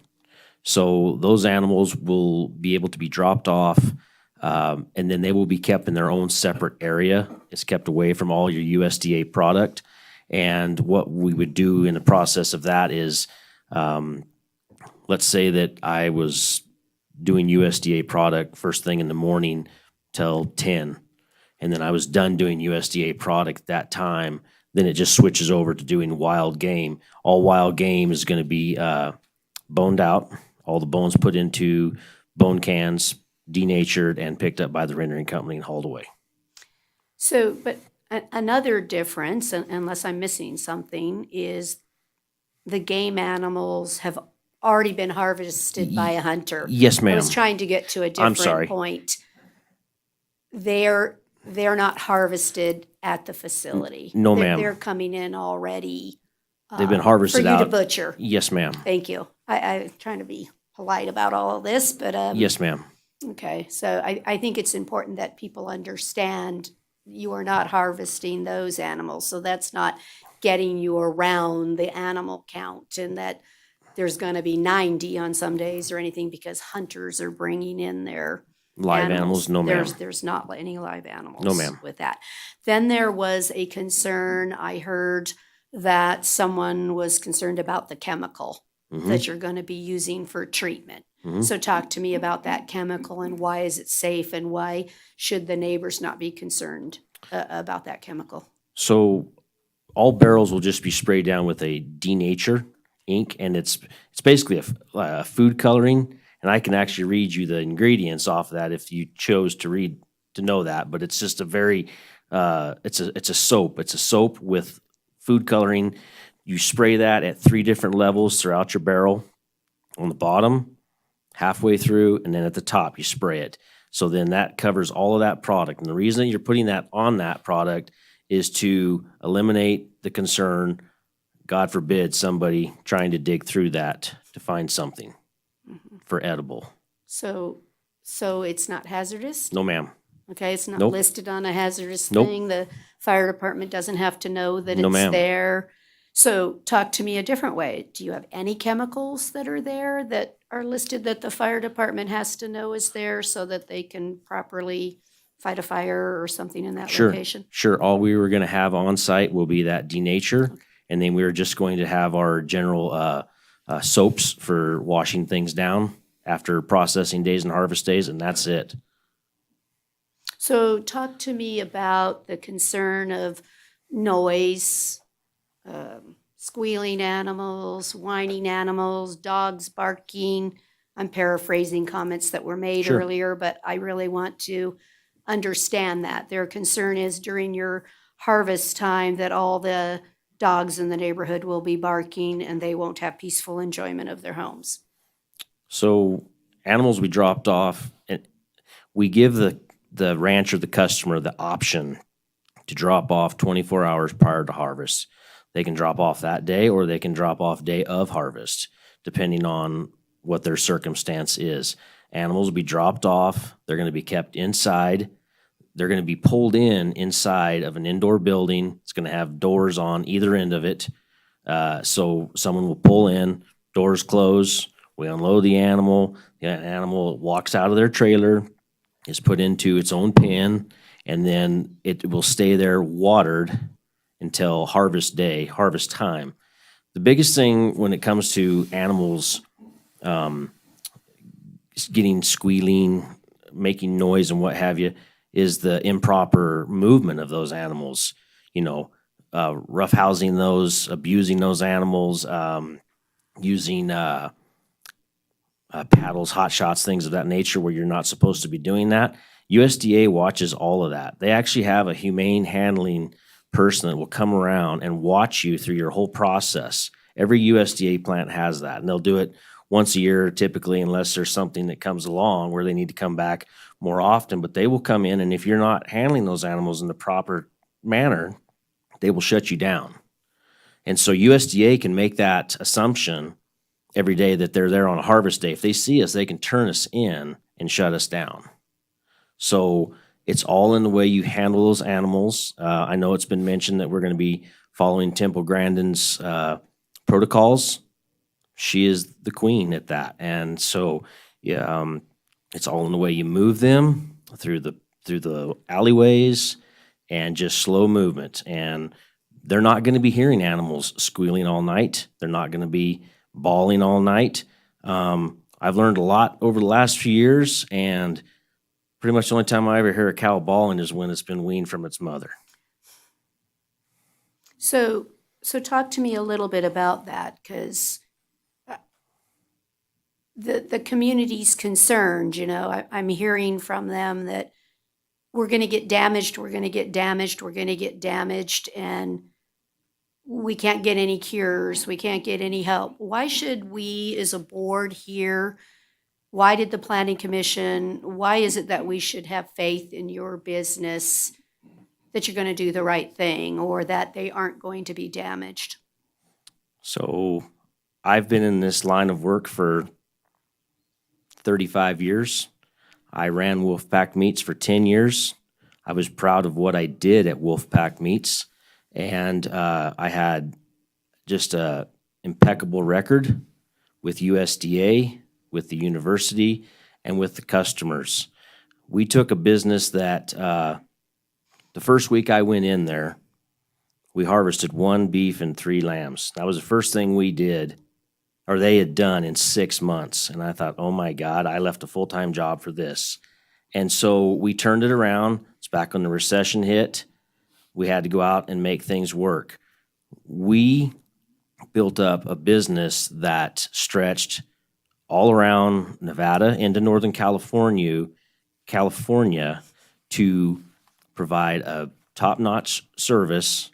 So those animals will be able to be dropped off, and then they will be kept in their own separate area. It's kept away from all your USDA product. And what we would do in the process of that is, let's say that I was doing USDA product first thing in the morning till 10, and then I was done doing USDA product that time, then it just switches over to doing wild game. All wild game is going to be boned out, all the bones put into bone cans, denatured, and picked up by the rendering company and hauled away. So, but another difference, unless I'm missing something, is the game animals have already been harvested by a hunter. Yes, ma'am. I was trying to get to a I'm sorry. different point. They're not harvested at the facility. No, They're- ma'am. They're coming in already. They've been harvested For you out. to butcher. Yes, ma'am. Thank you. I'm trying to be polite about all of this, but. Yes, ma'am. Okay, so I think it's important that people understand you are not harvesting those animals. So that's not getting you around the animal count and that there's going to be 90 on some days or anything because hunters are bringing in their Live animals? No, ma'am. There's not any live animals. No, ma'am. With that. Then there was a concern, I heard that someone was concerned about the chemical that you're going to be using for treatment. So talk to me about that chemical and why is it safe and why should the neighbors not be concerned about that chemical? So all barrels will just be sprayed down with a denature ink, and it's basically a food coloring. And I can actually read you the ingredients off of that if you chose to know that. But it's just a very it's a soap. It's a soap with food coloring. You spray that at 3 different levels throughout your barrel. On the bottom, halfway through, and then at the top, you spray it. So then that covers all of that product. And the reason you're putting that on that product is to eliminate the concern, God forbid, somebody trying to dig through that to find something for edible. So it's not hazardous? No, ma'am. Okay, it's not Nope. listed on a hazardous Nope. thing. The fire department doesn't have to know that No, it's ma'am. there. So talk to me a different way. Do you have any chemicals that are there that are listed that the fire department has to know is there so that they can properly fight a fire or something in that Sure, location? sure. All we were gonna have on site will be that denature, and then we were just going to have our general soaps for washing things down after processing days and harvest days, and that's it. So talk to me about the concern of noise, squealing animals, whining animals, dogs barking. I'm paraphrasing comments that were made Sure. earlier, but I really want to understand that. Their concern is during your harvest time that all the dogs in the neighborhood will be barking and they won't have peaceful enjoyment of their homes. So animals we dropped off, and we give the rancher, the customer, the option to drop off 24 hours prior to harvest. They can drop off that day or they can drop off day of harvest, depending on what their circumstance is. Animals will be dropped off. They're going to be kept inside. They're going to be pulled inside of an indoor building. It's going to have doors on either end of it. So someone will pull in, doors close, we unload the animal walks out of their trailer, is put into its own pen, and then it will stay there watered until harvest day, harvest time. The biggest thing when it comes to animals getting squealing, making noise and what have you, is the improper movement of those animals. You know, roughhousing those, abusing those animals, using paddles, hot shots, things of that nature where you're not supposed to be doing that. USDA watches all of that. They actually have a humane handling person that will come around and watch you through your whole process. Every USDA plant has that, and they'll do it once a year typically, unless there's something that comes along where they need to come back more often. But they will come in, and if you're not handling those animals in the proper manner, they will shut you down. And so USDA can make that assumption every day that they're there on a harvest day. If they see us, they can turn us in and shut us down. So it's all in the way you handle those animals. I know it's been mentioned that we're going to be following Temple Grandin's protocols. She is the queen at that. And so yeah, it's all in the way you move them through the alleyways and just slow movement. And they're not going to be hearing animals squealing all night. They're not going to be bawling all night. I've learned a lot over the last few years, and pretty much the only time I ever hear a cow bawling is when it's been weaned from its mother. So talk to me a little bit about that, because the community's concerned, you know, I'm hearing from them that we're going to get damaged, we're going to get damaged, we're going to get damaged, and we can't get any cures, we can't get any help. Why should we as a board here, why did the Planning Commission, why is it that we should have faith in your business that you're going to do the right thing or that they aren't going to be damaged? So I've been in this line of work for 35 years. I ran Wolfpack Meats for 10 years. I was proud of what I did at Wolfpack Meats, and I had just a impeccable record with USDA, with the university, and with the customers. We took a business that the first week I went in there, we harvested 1 beef and 3 lambs. That was the first thing we did, or they had done in 6 months. And I thought, oh my God, I left a full-time job for this. And so we turned it around. It's back when the recession hit. We had to go out and make things work. We built up a business that stretched all around Nevada into Northern California to provide a top-notch service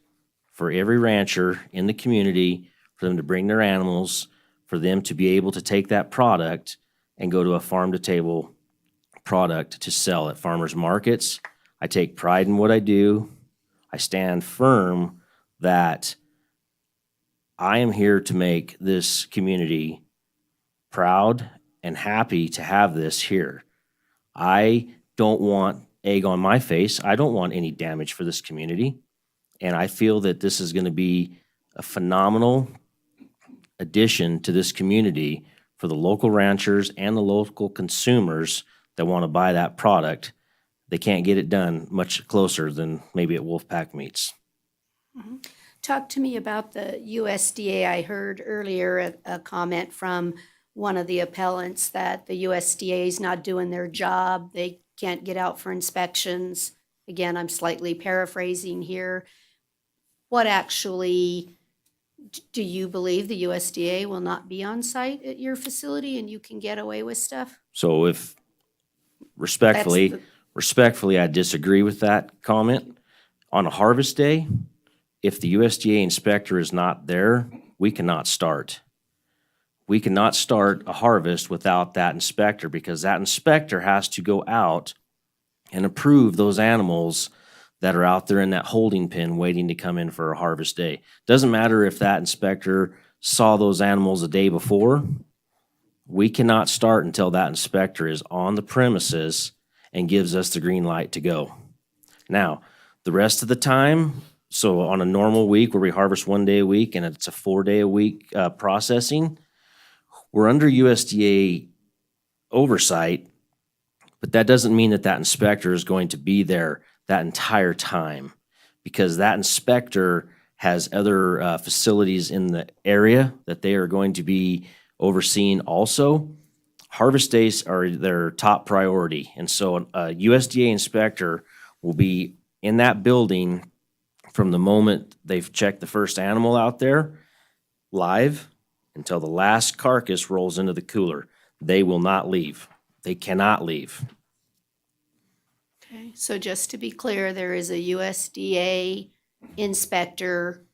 for every rancher in the community, for them to bring their animals, for them to be able to take that product and go to a farm-to-table product to sell at farmers markets. I take pride in what I do. I stand firm that I am here to make this community proud and happy to have this here. I don't want egg on my face. I don't want any damage for this community. And I feel that this is going to be a phenomenal addition to this community for the local ranchers and the local consumers that want to buy that product. They can't get it done much closer than maybe at Wolfpack Meats. Talk to me about the USDA. I heard earlier a comment from one of the appellants that the USDA is not doing their job. They can't get out for inspections. Again, I'm slightly paraphrasing here. What actually do you believe the USDA will not be on site at your facility and you can get away with stuff? So if respectfully, I disagree with that comment. On a harvest day, if the USDA inspector is not there, we cannot start. We cannot start a harvest without that inspector because that inspector has to go out and approve those animals that are out there in that holding pen waiting to come in for a harvest day. Doesn't matter if that inspector saw those animals the day before. We cannot start until that inspector is on the premises and gives us the green light to go. Now, the rest of the time, so on a normal week where we harvest 1 day a week and it's a 4 day a week processing, we're under USDA oversight, but that doesn't mean that that inspector is going to be there that entire time because that inspector has other facilities in the area that they are going to be overseeing also. Harvest days are their top priority. And so a USDA inspector will be in that building from the moment they've checked the first animal out there live until the last carcass rolls into the cooler. They will not leave. They cannot leave. Okay, so just to be clear, there is a USDA inspector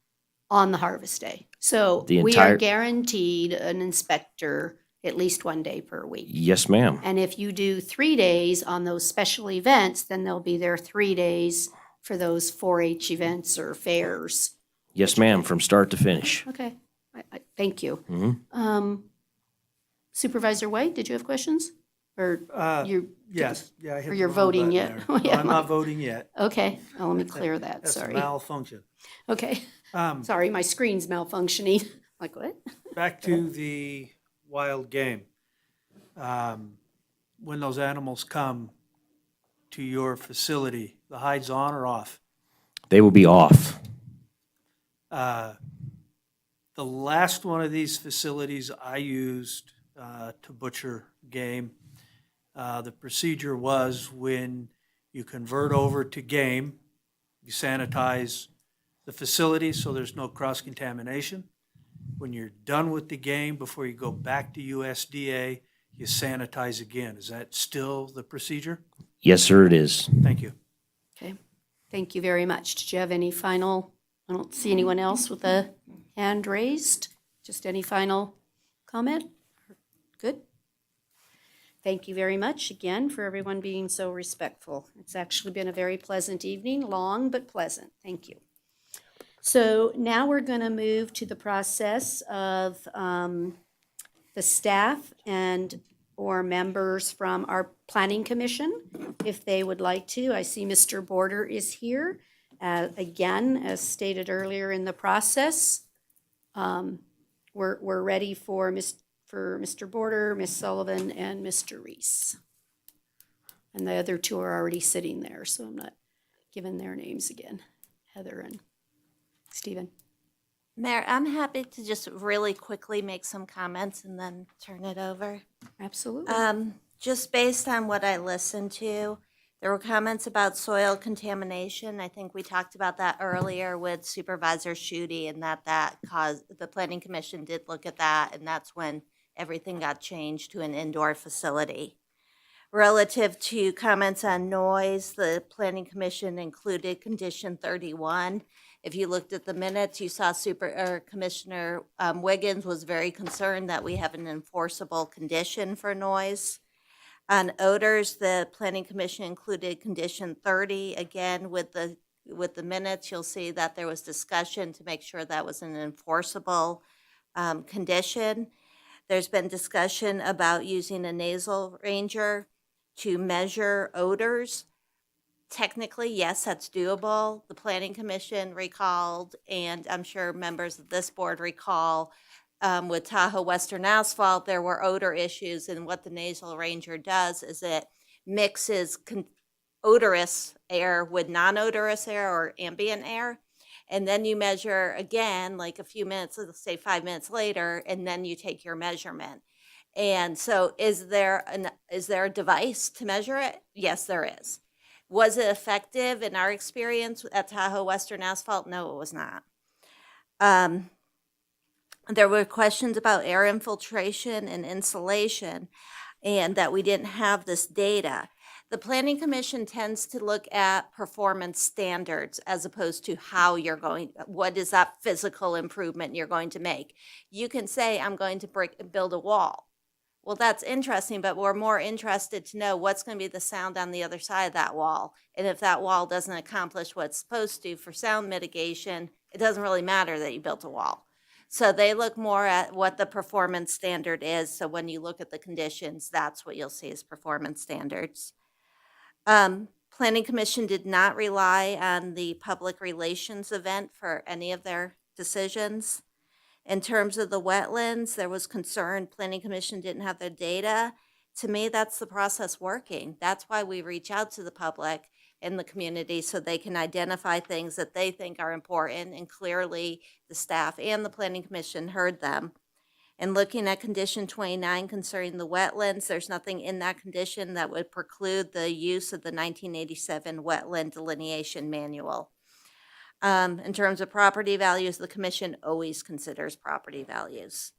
on the harvest day. So The we are entire- guaranteed an inspector at least 1 day per week. Yes, ma'am. And if you do 3 days on those special events, then they'll be there 3 days for those 4-H events or fairs. Yes, ma'am, from start to finish. Okay, thank you. Mhm. Supervisor White, did you have questions? Or you? Yes, yeah. I hit Or the you're wrong voting button yet? there. Oh, No, yeah, I'm not voting yet. Okay, well, let me clear that, That's a sorry. malfunction. Okay, Um, sorry, my screen's malfunctioning. Like what? Back to the wild game. When those animals come to your facility, the hide's on or off? They will be off. The last one of these facilities I used to butcher game, the procedure was when you convert over to game, you sanitize the facility so there's no cross-contamination. When you're done with the game, before you go back to USDA, you sanitize again. Is that still the procedure? Yes, sir, it is. Thank you. Okay, thank you very much. Did you have any final, I don't see anyone else with a hand raised. Just any final comment? Good. Thank you very much again for everyone being so respectful. It's actually been a very pleasant evening, long but pleasant. Thank you. So now we're going to move to the process of the staff and or members from our planning commission, if they would like to. I see Mr. Border is here. Again, as stated earlier in the process, we're ready for Mr. Border, Ms. Sullivan, and Mr. Reese. And the other two are already sitting there, so I'm not giving their names again, Heather and Stephen. Mayor, I'm happy to just really quickly make some comments and then turn it over. Absolutely. Just based on what I listened to, there were comments about soil contamination. I think we talked about that earlier with Supervisor Schutte, and that caused, the Planning Commission did look at that, and that's when everything got changed to an indoor facility. Relative to comments on noise, the Planning Commission included Condition 31, If you looked at the minutes, you saw Commissioner Wiggins was very concerned that we have an enforceable condition for noise. On odors, the Planning Commission included condition 30. Again, with the minutes, you'll see that there was discussion to make sure that was an enforceable condition. There's been discussion about using a nasal ranger to measure odors. Technically, yes, that's doable. The Planning Commission recalled, and I'm sure members of this board recall, with Tahoe Western Asphalt, there were odor issues, and what the nasal ranger does is it mixes odorous air with non-odorous air or ambient air, and then you measure again, like a few minutes, let's say 5 minutes later, and then you take your measurement. And so is there a device to measure it? Yes, there is. Was it effective in our experience at Tahoe Western Asphalt? No, it was not. There were questions about air infiltration and insulation, and that we didn't have this data. The Planning Commission tends to look at performance standards as opposed to what is that physical improvement you're going to make. You can say, I'm going to build a wall. Well, that's interesting, but we're more interested to know what's going to be the sound on the other side of that wall. And if that wall doesn't accomplish what it's supposed to for sound mitigation, it doesn't really matter that you built a wall. So they look more at what the performance standard is. So when you look at the conditions, that's what you'll see as performance standards. Planning Commission did not rely on the public relations event for any of their decisions. In terms of the wetlands, there was concern Planning Commission didn't have the data. To me, that's the process working. That's why we reach out to the public and the community so they can identify things that they think are important, and clearly the staff and the Planning Commission heard them. And looking at condition 29 concerning the wetlands, there's nothing in that condition that would preclude the use of the 1987 Wetland Delineation Manual. In terms of property values, the commission always considers property values.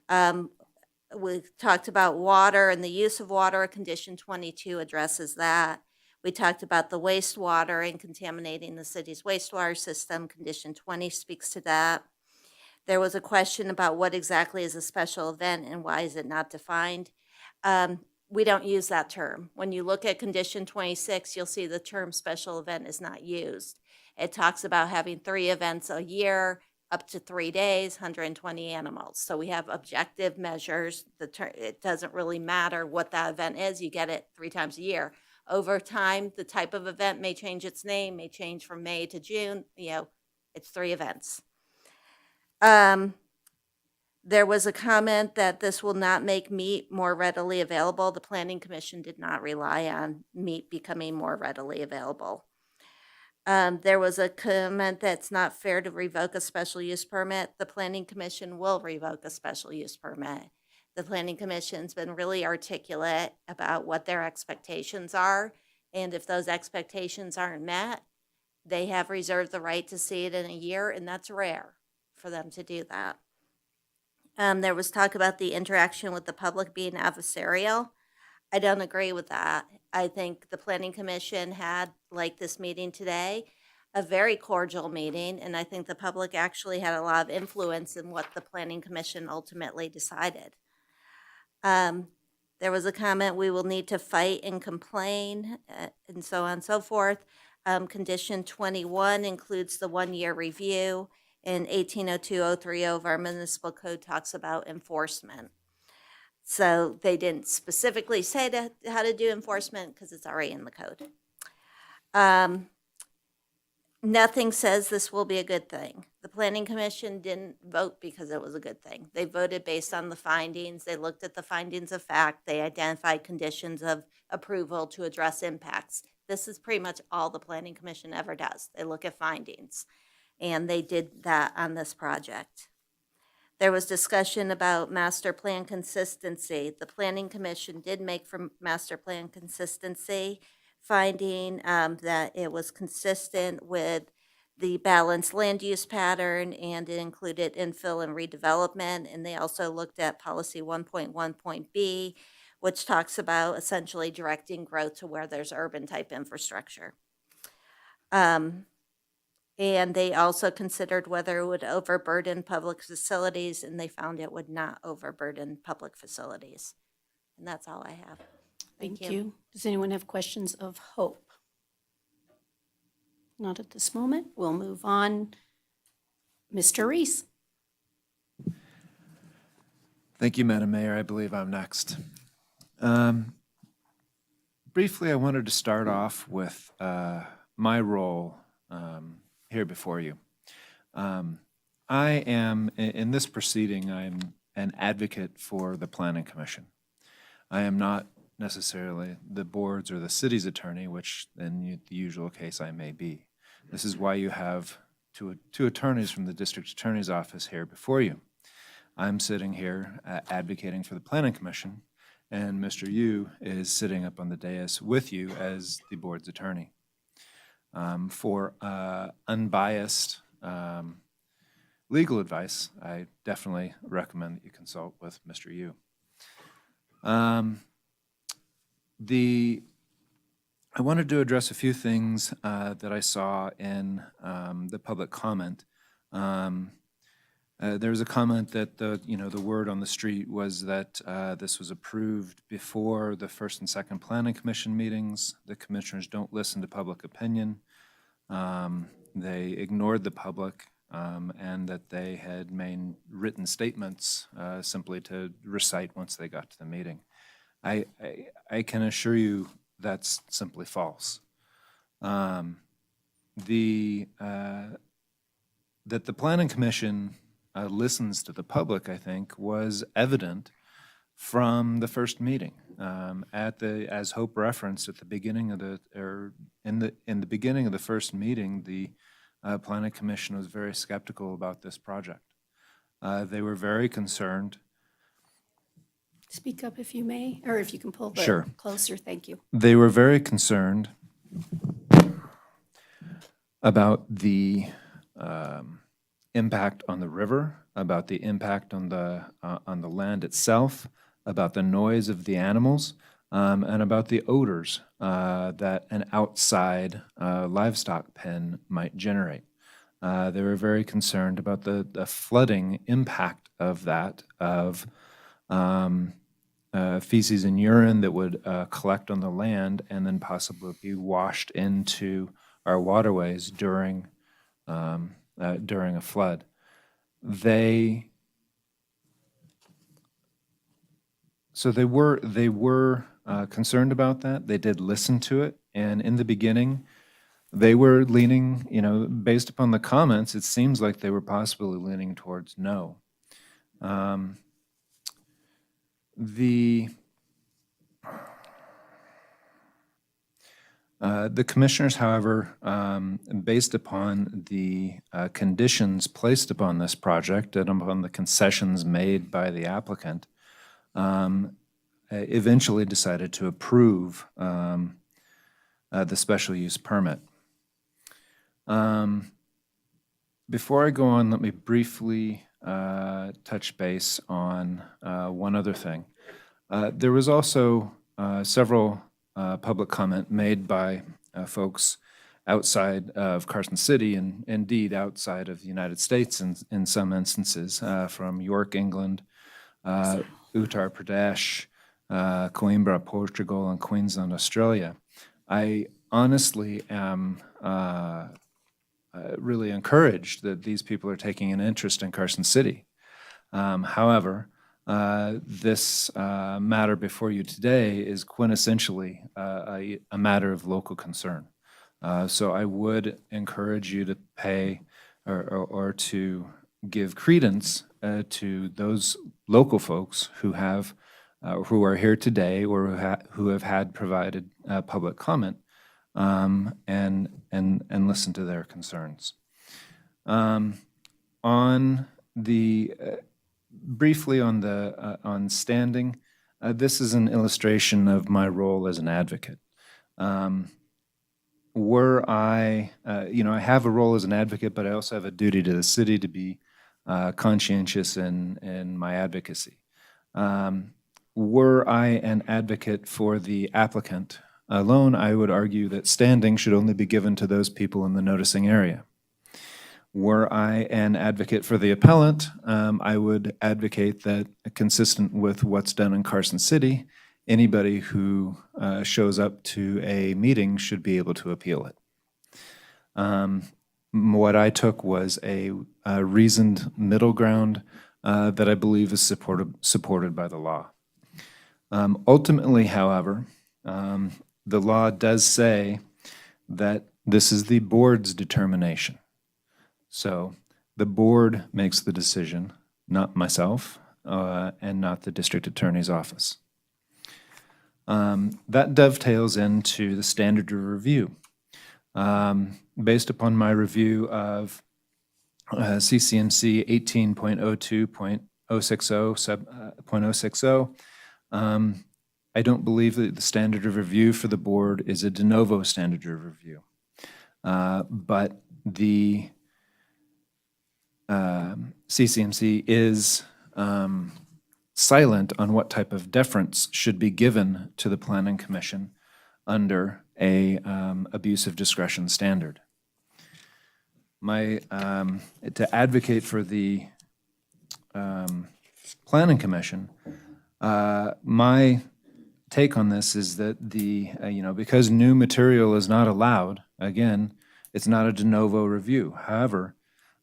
We talked about water and the use of water. Condition 22 addresses that. We talked about the wastewater and contaminating the city's wastewater system. Condition 20 speaks to that. There was a question about what exactly is a special event and why is it not defined. We don't use that term. When you look at condition 26, you'll see the term special event is not used. It talks about having 3 events a year, up to 3 days, 120 animals. So we have objective measures. It doesn't really matter what that event is. You get it 3 times a year. Over time, the type of event may change its name, may change from May to June. It's 3 events. There was a comment that this will not make meat more readily available. The Planning Commission did not rely on meat becoming more readily available. There was a comment that it's not fair to revoke a special use permit. The Planning Commission will revoke a special use permit. The Planning Commission's been really articulate about what their expectations are, and if those expectations aren't met, they have reserved the right to see it in a year, and that's rare for them to do that. There was talk about the interaction with the public being adversarial. I don't agree with that. I think the Planning Commission had, like this meeting today, a very cordial meeting, and I think the public actually had a lot of influence in what the Planning Commission ultimately decided. There was a comment, we will need to fight and complain, and so on and so forth. Condition 21 includes the 1-year review, and 1802-030 of our municipal code talks about enforcement. So they didn't specifically say how to do enforcement because it's already in the code. Nothing says this will be a good thing. The Planning Commission didn't vote because it was a good thing. They voted based on the findings. They looked at the findings of fact. They identified conditions of approval to address impacts. This is pretty much all the Planning Commission ever does. They look at findings, and they did that on this project. There was discussion about master plan consistency. The Planning Commission did make for master plan consistency, finding that it was consistent with the balanced land use pattern, and it included infill and redevelopment. And they also looked at policy 1.1.b, which talks about essentially directing growth to where there's urban type infrastructure. And they also considered whether it would overburden public facilities, and they found it would not overburden public facilities. And that's all I have. Thank you. Does anyone have questions of Hope? Not at this moment. We'll move on. Mr. Reese. Thank you, Madam Mayor. I believe I'm next. Briefly, I wanted to start off with my role here before you. I am, in this proceeding, I'm an advocate for the Planning Commission. I am not necessarily the board's or the city's attorney, which in the usual case I may be. This is why you have two attorneys from the district attorney's office here before you. I'm sitting here advocating for the Planning Commission, and Mr. Yu is sitting up on the dais with you as the board's attorney. For unbiased legal advice, I definitely recommend that you consult with Mr. Yu. I wanted to address a few things that I saw in the public comment. There was a comment that the word on the street was that this was approved before the first and second planning commission meetings. The commissioners don't listen to public opinion. They ignored the public, and that they had made written statements simply to recite once they got to the meeting. I can assure you that's simply false. That the Planning Commission listens to the public, I think, was evident from the first meeting. As Hope referenced at the beginning of in the beginning of the first meeting, the Planning Commission was very skeptical about this project. They were very concerned. Speak up if you may, or if you can pull the Sure. closer. Thank you. They were very concerned about the impact on the river, about the impact on the land itself, about the noise of the animals, and about the odors that an outside livestock pen might generate. They were very concerned about the flooding impact of that, of feces and urine that would collect on the land and then possibly be washed into our waterways during a flood. They were concerned about that. They did listen to it, and in the beginning, they were leaning, based upon the comments, it seems like they were possibly leaning towards no. The commissioners, however, based upon the conditions placed upon this project and upon the concessions made by the applicant, eventually decided to approve the special use permit. Before I go on, let me briefly touch base on one other thing. There was also several public comment made by folks outside of Carson City and indeed outside of the United States in some instances, from York, England, Uttar Pradesh, Coimbra, Portugal, and Queensland, Australia. I honestly am really encouraged that these people are taking an interest in Carson City. However, this matter before you today is quintessentially a matter of local concern. So I would encourage you to pay or to give credence to those local folks who are here today or who have had provided public comment, and listen to their concerns. Briefly on standing, this is an illustration of my role as an advocate. Were I have a role as an advocate, but I also have a duty to the city to be conscientious in my advocacy. Were I an advocate for the applicant alone, I would argue that standing should only be given to those people in the noticing area. Were I an advocate for the appellant, I would advocate that, consistent with what's done in Carson City, anybody who shows up to a meeting should be able to appeal it. What I took was a reasoned middle ground that I believe is supported by the law. Ultimately, however, the law does say that this is the board's determination. So the board makes the decision, not myself, and not the district attorney's office. That dovetails into the standard of review. Based upon my review of CCMC 18.02.060 sub 060, I don't believe that the standard of review for the board is a de novo standard of review. But the CCMC is silent on what type of deference should be given to the Planning Commission under a abuse of discretion standard. To advocate for the Planning Commission, my take on this is that because new material is not allowed, again, it's not a de novo review. However,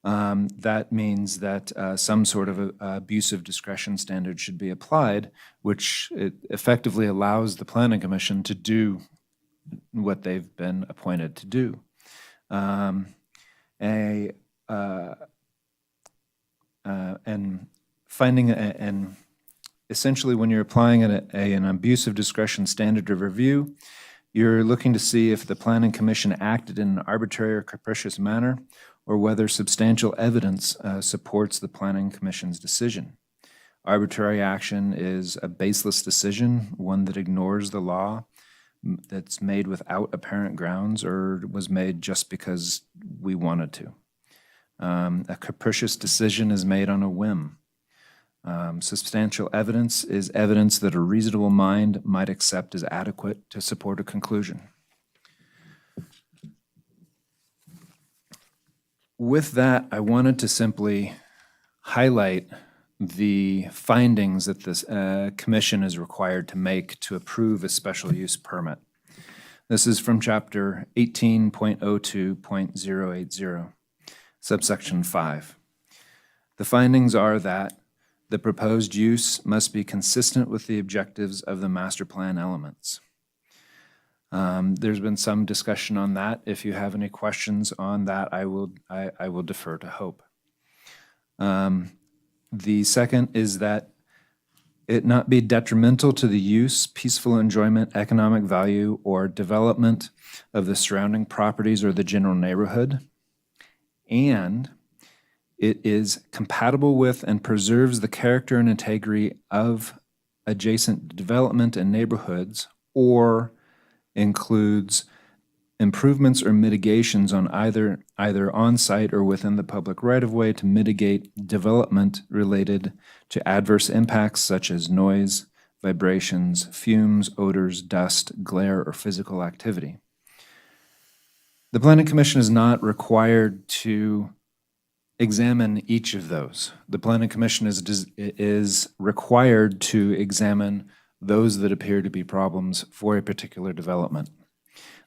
that means that some sort of abuse of discretion standard should be applied, which it effectively allows the Planning Commission to do what they've been appointed to do. Essentially, when you're applying an abuse of discretion standard of review, you're looking to see if the Planning Commission acted in an arbitrary or capricious manner, or whether substantial evidence supports the Planning Commission's decision. Arbitrary action is a baseless decision, one that ignores the law, that's made without apparent grounds, or was made just because we wanted to. A capricious decision is made on a whim. Substantial evidence is evidence that a reasonable mind might accept as adequate to support a conclusion. With that, I wanted to simply highlight the findings that this commission is required to make to approve a special use permit. This is from Chapter 18.02.080, subsection 5. The findings are that the proposed use must be consistent with the objectives of the master plan elements. There's been some discussion on that. If you have any questions on that, I will defer to Hope. The second is that it not be detrimental to the use, peaceful enjoyment, economic value, or development of the surrounding properties or the general neighborhood, and it is compatible with and preserves the character and integrity of adjacent development and neighborhoods, or includes improvements or mitigations on either on-site or within the public right-of-way to mitigate development related to adverse impacts such as noise, vibrations, fumes, odors, dust, glare, or physical activity. The Planning Commission is not required to examine each of those. The Planning Commission is required to examine those that appear to be problems for a particular development.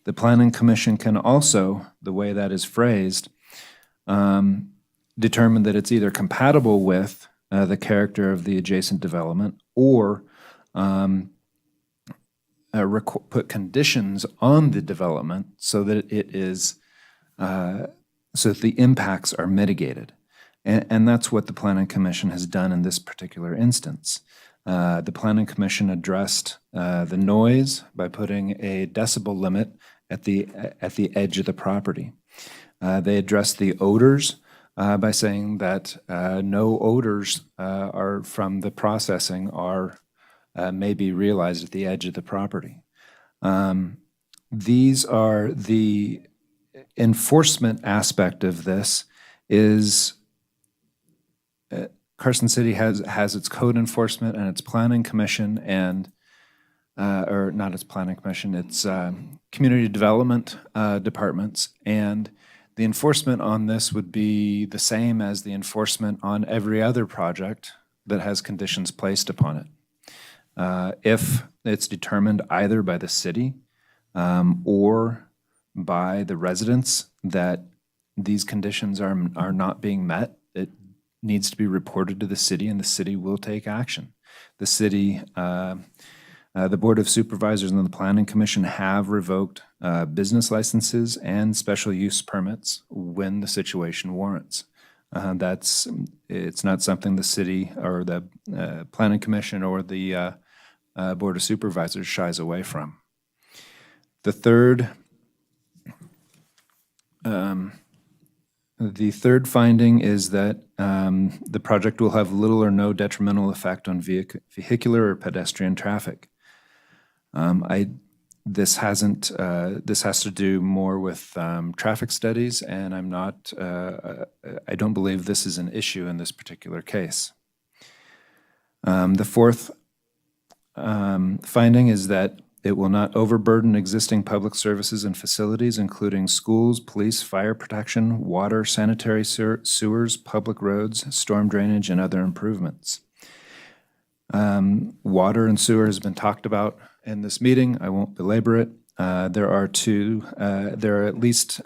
The Planning Commission can also, the way that is phrased, determine that it's either compatible with the character of the adjacent development, or put conditions on the development so that it is so that the impacts are mitigated. And that's what the Planning Commission has done in this particular instance. The Planning Commission addressed the noise by putting a decibel limit at the edge of the property. They addressed the odors by saying that no odors are from the processing may be realized at the edge of the property. These are the enforcement aspect of this is Carson City has its code enforcement and its planning commission and or not its planning commission, its community development departments, and The enforcement on this would be the same as the enforcement on every other project that has conditions placed upon it. If it's determined either by the city or by the residents that these conditions are not being met, it needs to be reported to the city, and the city will take action. The city, the Board of Supervisors and the Planning Commission have revoked business licenses and special use permits when the situation warrants. It's not something the city or the Planning Commission or the Board of Supervisors shies away from. The third finding is that the project will have little or no detrimental effect on vehicular or pedestrian traffic. This has to do more with traffic studies, and I don't believe this is an issue in this particular case. The fourth finding is that it will not overburden existing public services and facilities, including schools, police, fire protection, water, sanitary sewers, public roads, storm drainage, and other improvements. Water and sewer has been talked about in this meeting. I won't belabor it. There are at least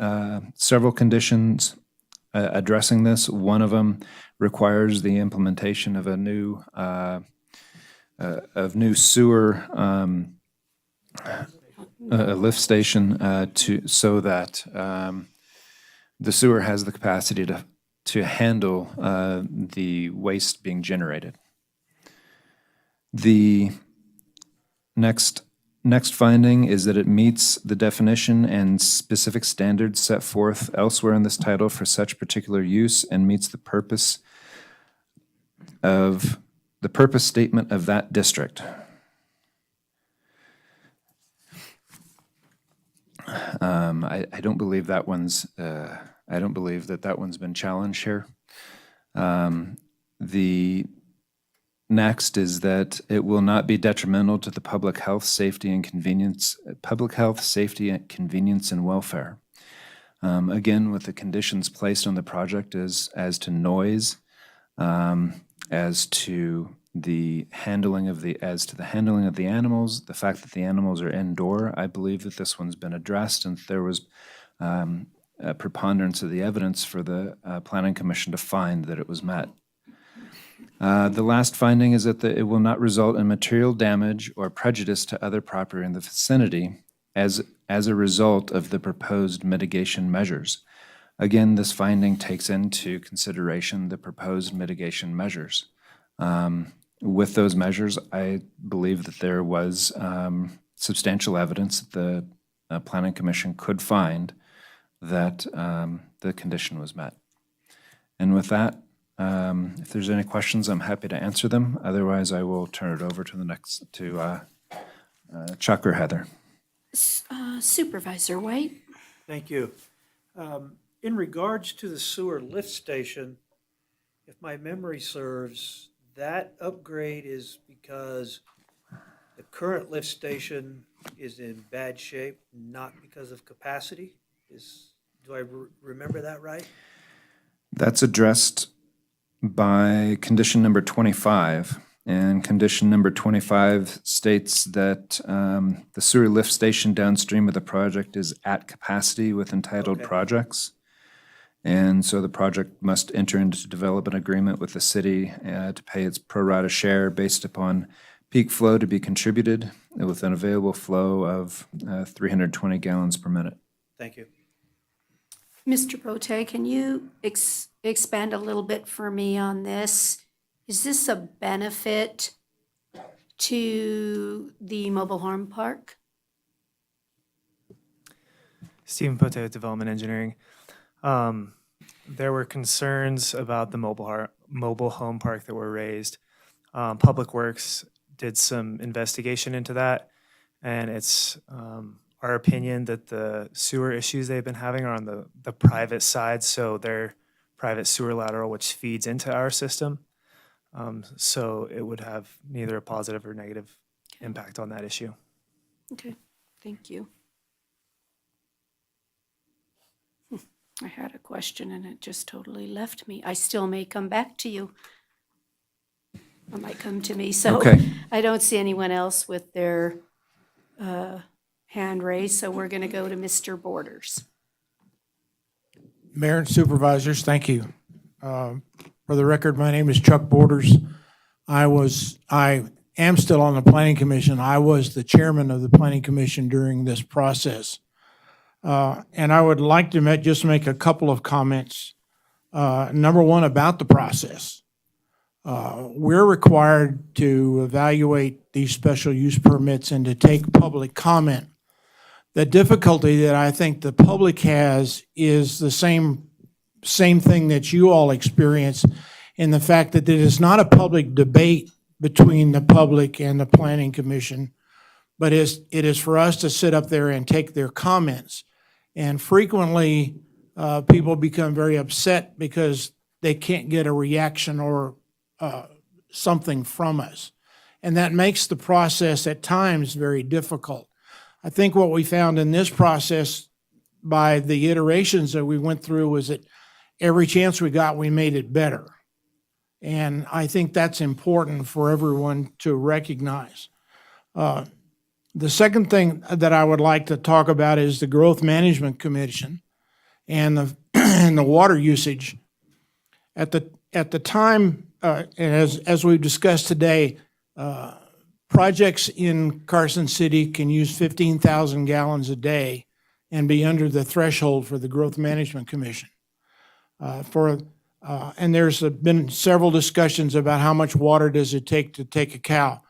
several conditions addressing this. One of them requires the implementation of a new sewer lift station so that the sewer has the capacity to handle the waste being generated. The next finding is that it meets the definition and specific standards set forth elsewhere in this title for such particular use and meets the purpose statement of that district. I don't believe that one's been challenged here. The next is that it will not be detrimental to the public health, safety, and convenience and welfare. Again, with the conditions placed on the project as to noise, as to the handling of the animals, the fact that the animals are indoor, I believe that this one's been addressed, and there was a preponderance of the evidence for the Planning Commission to find that it was met. The last finding is that it will not result in material damage or prejudice to other property in the vicinity as a result of the proposed mitigation measures. Again, this finding takes into consideration the proposed mitigation measures. With those measures, I believe that there was substantial evidence that the Planning Commission could find that the condition was met. And with that, if there's any questions, I'm happy to answer them. Otherwise, I will turn it over to Chuck or Heather. Supervisor White? Thank you. In regards to the sewer lift station, if my memory serves, that upgrade is because the current lift station is in bad shape, not because of capacity? Do I remember that right? That's addressed by condition number 25. And condition number 25 states that the sewer lift station downstream of the project is at capacity with entitled projects. And so the project must enter into development agreement with the city to pay its pro rata share based upon peak flow to be contributed with an available flow of 320 gallons per minute. Thank you. Mr. Bote, can you expand a little bit for me on this? Is this a benefit to the mobile home park? Stephen Pote, Development Engineering. There were concerns about the mobile home park that were raised. Public Works did some investigation into that, and it's our opinion that the sewer issues they've been having are on the private side, so their private sewer lateral, which feeds into our system. So it would have neither a positive or negative impact on that issue. Okay, thank you. I had a question and it just totally left me. I still may come back to you. It might come to me. So Okay. I don't see anyone else with their hand raised, so we're going to go to Mr. Borders. Mayor and Supervisors, thank you. For the record, my name is Chuck Borders. I am still on the Planning Commission. I was the chairman of the Planning Commission during this process. And I would like to just make a couple of comments. Number one, about the process. We're required to evaluate these special use permits and to take public comment. The difficulty that I think the public has is the same thing that you all experience, in the fact that it is not a public debate between the public and the Planning Commission, but it is for us to sit up there and take their comments. And frequently, people become very upset because they can't get a reaction or something from us. And that makes the process at times very difficult. I think what we found in this process by the iterations that we went through was that every chance we got, we made it better. And I think that's important for everyone to recognize. The second thing that I would like to talk about is the Growth Management Commission and the water usage. At the time, and as we've discussed today, projects in Carson City can use 15,000 gallons a day and be under the threshold for the Growth Management Commission. And there's been several discussions about how much water does it take to take a cow.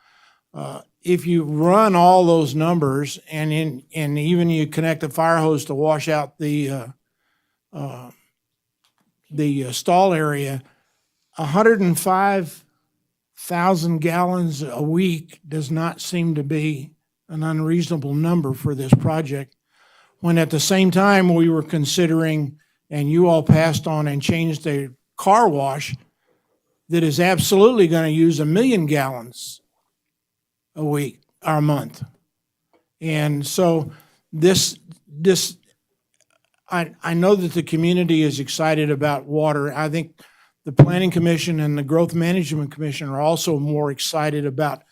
If you run all those numbers and even you connect a fire hose to wash out the stall area, 105,000 gallons a week does not seem to be an unreasonable number for this project, when at the same time we were considering, and you all passed on and changed a car wash that is absolutely going to use 1 million gallons a week or a month. And so I know that the community is excited about water. I think the Planning Commission and the Growth Management Commission are also more excited about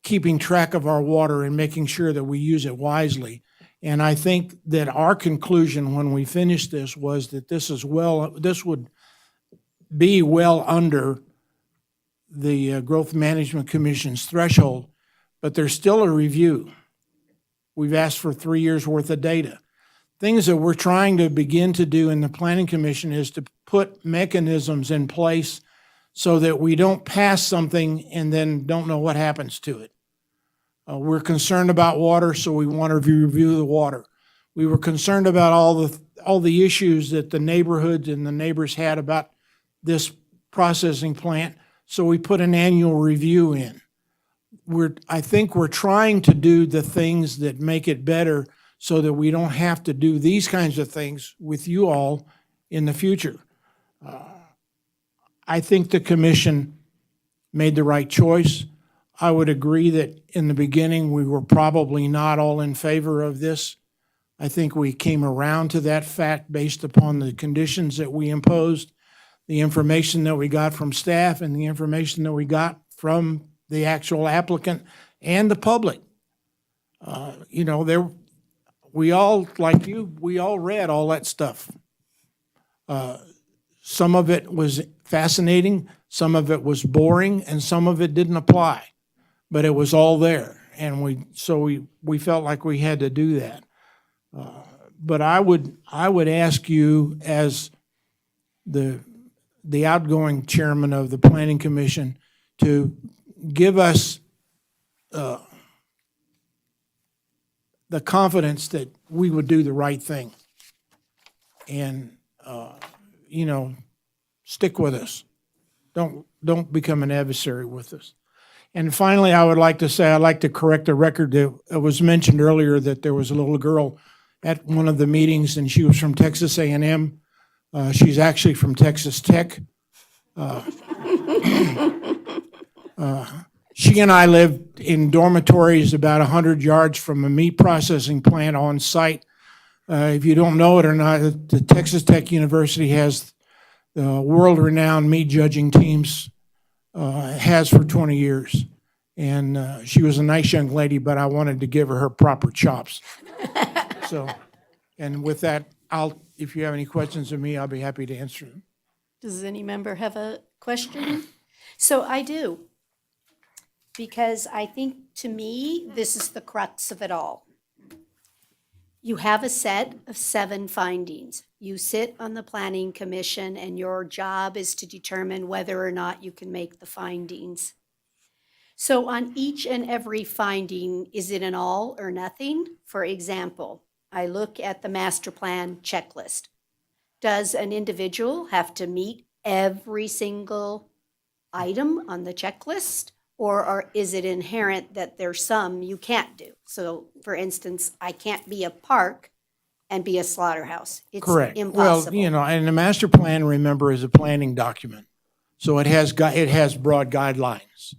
keeping track of our water and making sure that we use it wisely. And I think that our conclusion when we finished this was that this would be well under the Growth Management Commission's threshold, but there's still a review. We've asked for 3 years worth of data. Things that we're trying to begin to do in the Planning Commission is to put mechanisms in place so that we don't pass something and then don't know what happens to it. We're concerned about water, so we want to review the water. We were concerned about all the issues that the neighborhoods and the neighbors had about this processing plant, so we put an annual review in. I think we're trying to do the things that make it better so that we don't have to do these kinds of things with you all in the future. I think the commission made the right choice. I would agree that in the beginning, we were probably not all in favor of this. I think we came around to that fact based upon the conditions that we imposed, the information that we got from staff, and the information that we got from the actual applicant and the public. We all, like you, we all read all that stuff. Some of it was fascinating, some of it was boring, and some of it didn't apply. But it was all there, and we felt like we had to do that. But I would ask you, as the outgoing chairman of the Planning Commission, to give us the confidence that we would do the right thing, and stick with us. Don't become an adversary with us. And finally, I would like to say, I'd like to correct a record that was mentioned earlier, that there was a little girl at one of the meetings and she was from Texas A&M. She's actually from Texas Tech. She and I lived in dormitories about 100 yards from a meat processing plant on site If you don't know it or not, the Texas Tech University has the world-renowned meat judging teams, has for 20 years. And she was a nice young lady, but I wanted to give her her proper chops. So, and with that, if you have any questions of me, I'll be happy to answer them. Does any member have a question? So I do. Because I think, to me, this is the crux of it all. You have a set of 7 findings. You sit on the planning commission and your job is to determine whether or not you can make the findings. So on each and every finding, is it an all or nothing? For example, I look at the master plan checklist. Does an individual have to meet every single item on the checklist? Or is it inherent that there's some you can't do? So, for instance, I can't be a park and be a slaughterhouse. It's Correct. impossible. Well, and the master plan, remember, is a planning document. So it has broad guidelines.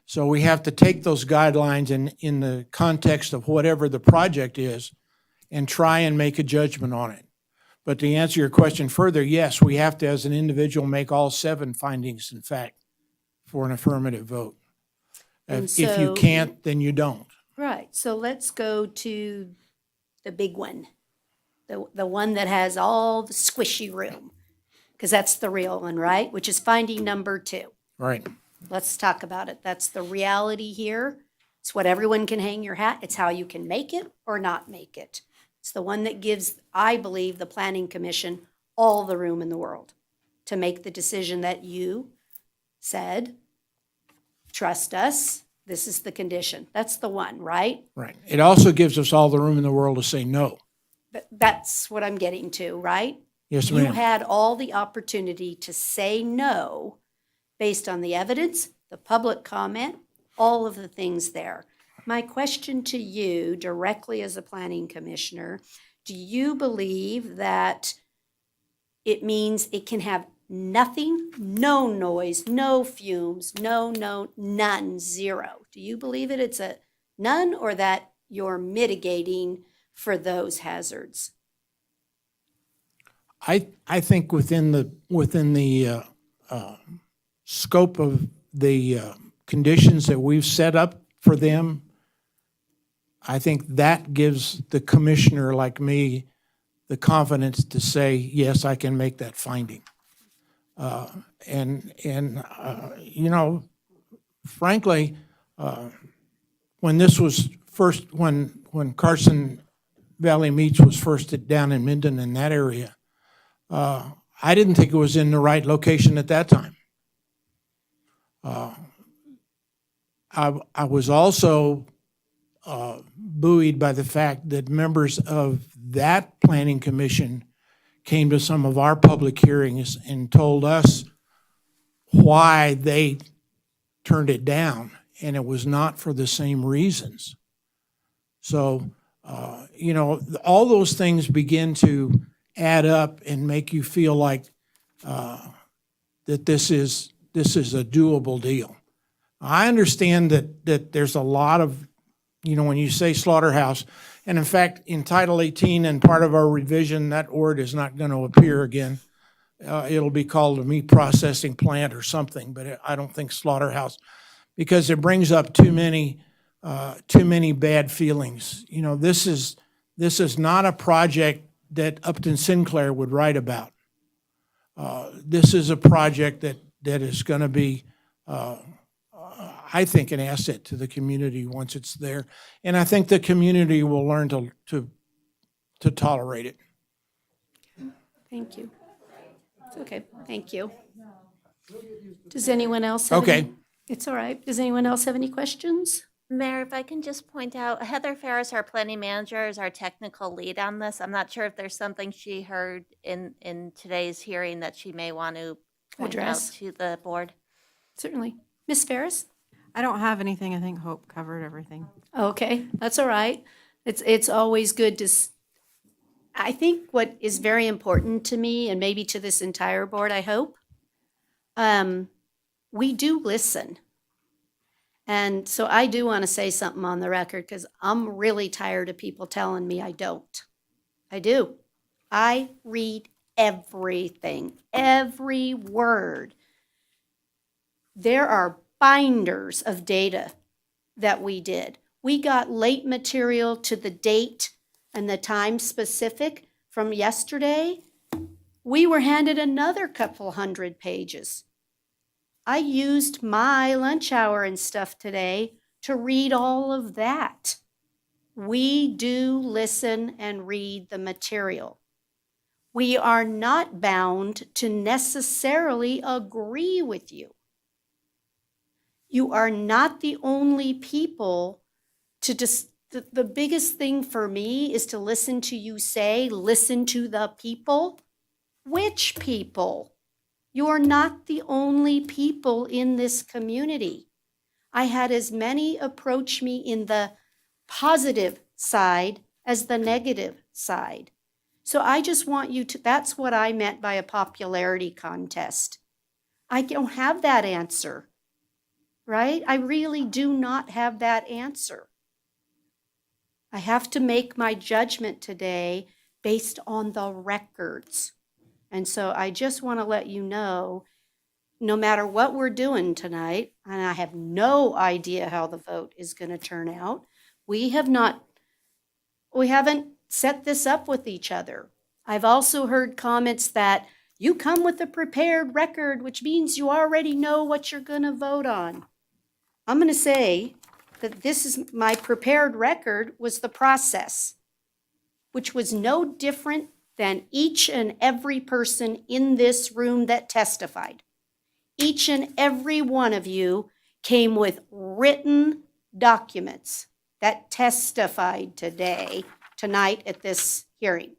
So we have to take those guidelines in the context of whatever the project is and try and make a judgment on it. But to answer your question further, yes, we have to, as an individual, make all 7 findings, in fact, for an affirmative vote. And If you so- can't, then you don't. Right, so let's go to the big one, the one that has all the squishy room, because that's the real one, right? Which is finding number 2. Right. Let's talk about it. That's the reality here. It's what everyone can hang your hat. It's how you can make it or not make it. It's the one that gives, I believe, the Planning Commission all the room in the world to make the decision that you said, trust us, this is the condition. That's the one, right? Right. It also gives us all the room in the world to say no. That's what I'm getting to, right? Yes, You ma'am. had all the opportunity to say no based on the evidence, the public comment, all of the things there. My question to you directly as a planning commissioner, do you believe that it means it can have nothing, no noise, no fumes, none, 0? Do you believe it's a none, or that you're mitigating for those hazards? I think within the scope of the conditions that we've set up for them, I think that gives the commissioner like me the confidence to say, yes, I can make that finding. You know, frankly, when this was first, when Carson Valley Meats was first down in Minden in that area, I didn't think it was in the right location at that time. I was also buoyed by the fact that members of that planning commission came to some of our public hearings and told us why they turned it down, and it was not for the same reasons. So, you know, all those things begin to add up and make you feel like that this is a doable deal. I understand that there's a lot of, you know, when you say slaughterhouse, and in fact, in Title 18 and part of our revision, that word is not going to appear again. It'll be called a meat processing plant or something, but I don't think slaughterhouse, because it brings up too many bad feelings. You know, this is not a project that Upton Sinclair would write about. This is a project that is going to be, I think, an asset to the community once it's there. And I think the community will learn to tolerate it. Thank you. It's okay, thank you. Does anyone else have any? Okay. It's all right. Does anyone else have any questions? Mayor, if I can just point out, Heather Ferris, our planning manager, is our technical lead on this. I'm not sure if there's something she heard in today's hearing that she may want to point out Address. to the board. Certainly. Ms. Ferris? I don't have anything. I think Hope covered everything. Okay, that's all right. It's always good to, I think what is very important to me, and maybe to this entire board, I hope, we do listen. And so I do want to say something on the record, because I'm really tired of people telling me I don't. I do. I read everything, every word. There are binders of data that we did. We got late material to the date and the time specific from yesterday. We were handed another couple hundred pages. I used my lunch hour and stuff today to read all of that. We do listen and read the material. We are not bound to necessarily agree with you. You are not the only people to just, the biggest thing for me is to listen to you say, listen to the people. Which people? You're not the only people in this community. I had as many approach me in the positive side as the negative side. So I just want you to, that's what I meant by a popularity contest. I don't have that answer, right? I really do not have that answer. I have to make my judgment today based on the records. And so I just want to let you know, no matter what we're doing tonight, and I have no idea how the vote is going to turn out, we haven't set this up with each other. I've also heard comments that you come with a prepared record, which means you already know what you're going to vote on. I'm going to say that this is my prepared record was the process, which was no different than each and every person in this room that testified. Each and every one of you came with written documents that testified tonight at this hearing.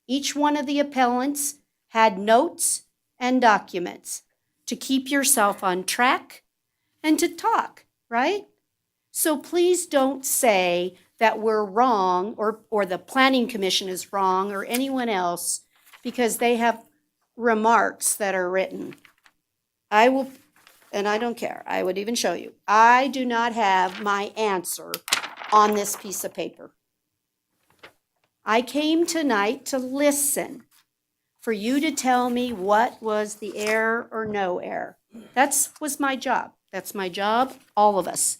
Each one of the appellants had notes and documents to keep yourself on track and to talk, right? So please don't say that we're wrong or the Planning Commission is wrong or anyone else because they have remarks that are written. I will, and I don't care, I would even show you. I do not have my answer on this piece of paper. I came tonight to listen for you to tell me what was the error or no error. That was my job. That's my job, all of us.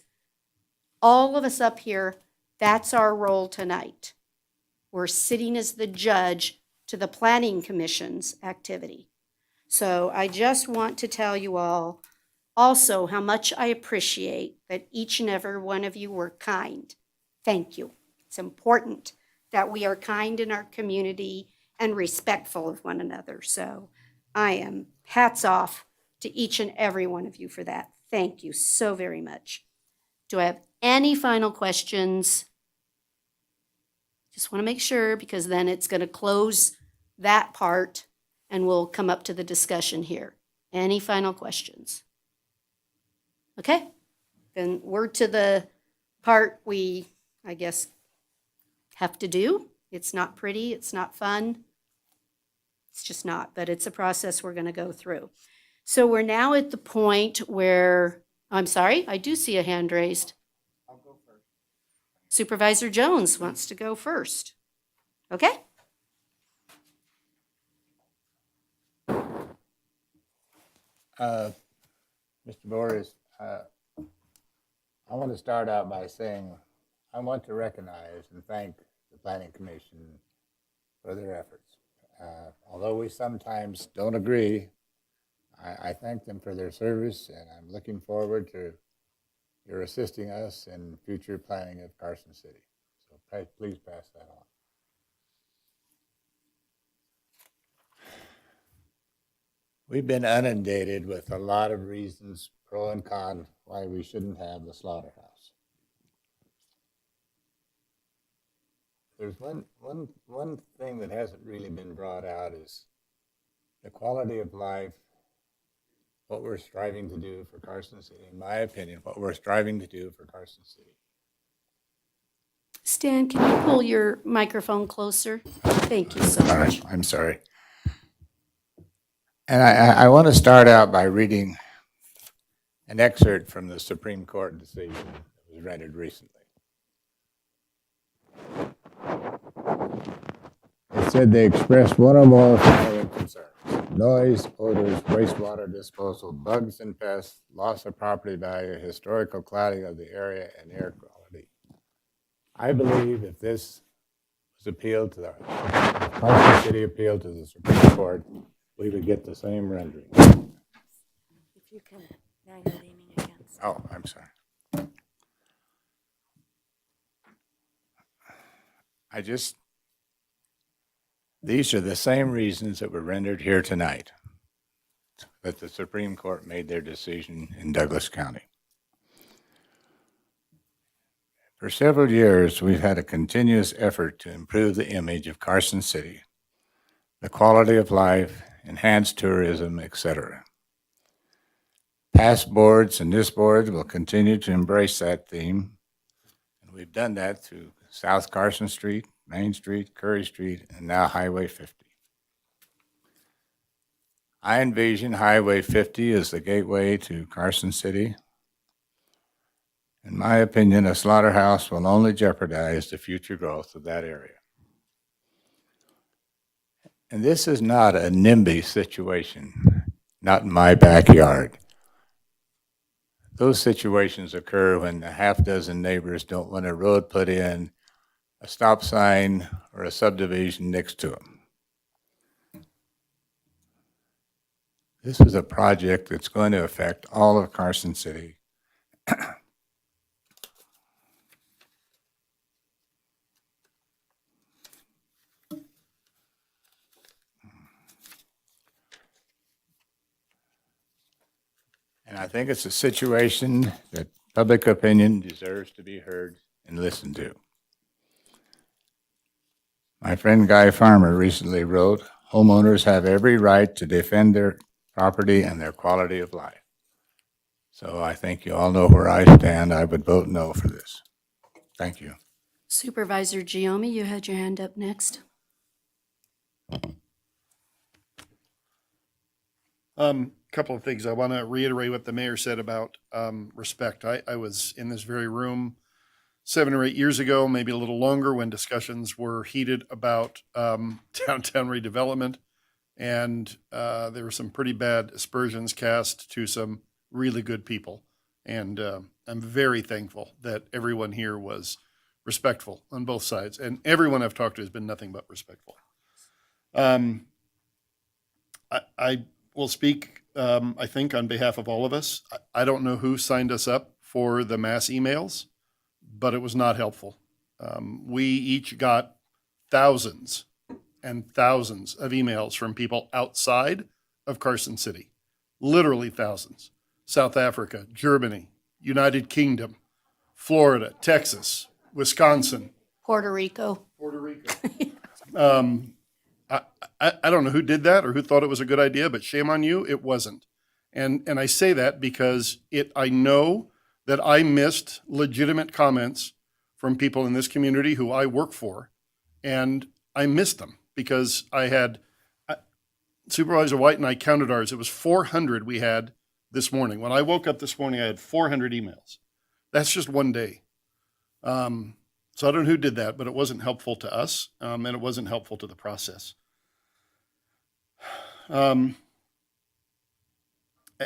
All of us up here, that's our role tonight. We're sitting as the judge to the Planning Commission's activity. So I just want to tell you all also how much I appreciate that each and every one of you were kind. Thank you. It's important that we are kind in our community and respectful of one another. So I am hats off to each and every one of you for that. Thank you so very much. Do I have any final questions? Just want to make sure because then it's going to close that part and we'll come up to the discussion here. Any final questions? Okay, then we're to the part we, I guess, have to do. It's not pretty, it's not fun. It's just not, but it's a process we're going to go through. So we're now at the point where, I'm sorry, I do see a hand raised. I'll go first. Supervisor Jones wants to go first. Okay? Mr. Boris, I want to start out by saying I want to recognize and thank the Planning Commission for their efforts. Although we sometimes don't agree, I thank them for their service, and I'm looking forward to your assisting us in future planning of Carson City. So please pass that on. We've been inundated with a lot of reasons, pro and con, why we shouldn't have the slaughterhouse. There's one thing that hasn't really been brought out is the quality of life, what we're striving to do for Carson City, in my opinion, what we're striving to do for Carson City. Stan, can you pull your microphone closer? Thank you so much. All right, I'm sorry. And I want to start out by reading an excerpt from the Supreme Court decision that was rendered recently. It It said they expressed one or more following concerns: noise, odors, wastewater disposal, bugs and pests, loss of property value, historical clouding of the area, and air quality. I believe if this was appealed to the Carson City appealed to the Supreme Court, we would get the same rendering. If you can, now you're leaning against. Oh, I'm sorry. These are the same reasons that were rendered here tonight, that the Supreme Court made their decision in Douglas County. For several years, we've had a continuous effort to improve the image of Carson City, the quality of life, enhance tourism, etc. Past boards and this board will continue to embrace that theme, and we've done that through South Carson Street, Main Street, Curry Street, and now Highway 50. I envision Highway 50 as the gateway to Carson City. In my opinion, a slaughterhouse will only jeopardize the future growth of that area. And this is not a NIMBY situation, not in my backyard. Those situations occur when a half dozen neighbors don't want a road put in, a stop sign, or a subdivision next to them. This is a project that's going to affect all of Carson City. And I think it's a situation that public opinion deserves to be heard and listened to. My friend Guy Farmer recently wrote, "Homeowners have every right to defend their property and their quality of life." So I think you all know where I stand. I would vote no for this. Thank you. Supervisor Giomi, you had your hand up next. Couple of things. I want to reiterate what the mayor said about respect. I was in this very room 7 or 8 years ago, maybe a little longer, when discussions were heated about downtown redevelopment. And there were some pretty bad aspersions cast to some really good people. And I'm very thankful that everyone here was respectful on both sides. And everyone I've talked to has been nothing but respectful. I will speak, I think, on behalf of all of us. I don't know who signed us up for the mass emails, but it was not helpful. We each got thousands and thousands of emails from people outside of Carson City, literally thousands. South Africa, Germany, United Kingdom, Florida, Texas, Wisconsin. Puerto Rico. I don't know who did that or who thought it was a good idea, but shame on you, it wasn't. And I say that because I know that I missed legitimate comments from people in this community who I work for, and I missed them because Supervisor White and I counted ours. It was 400 we had this morning. When I woke up this morning, I had 400 emails. That's just one day. So I don't know who did that, but it wasn't helpful to us, and it wasn't helpful to the process.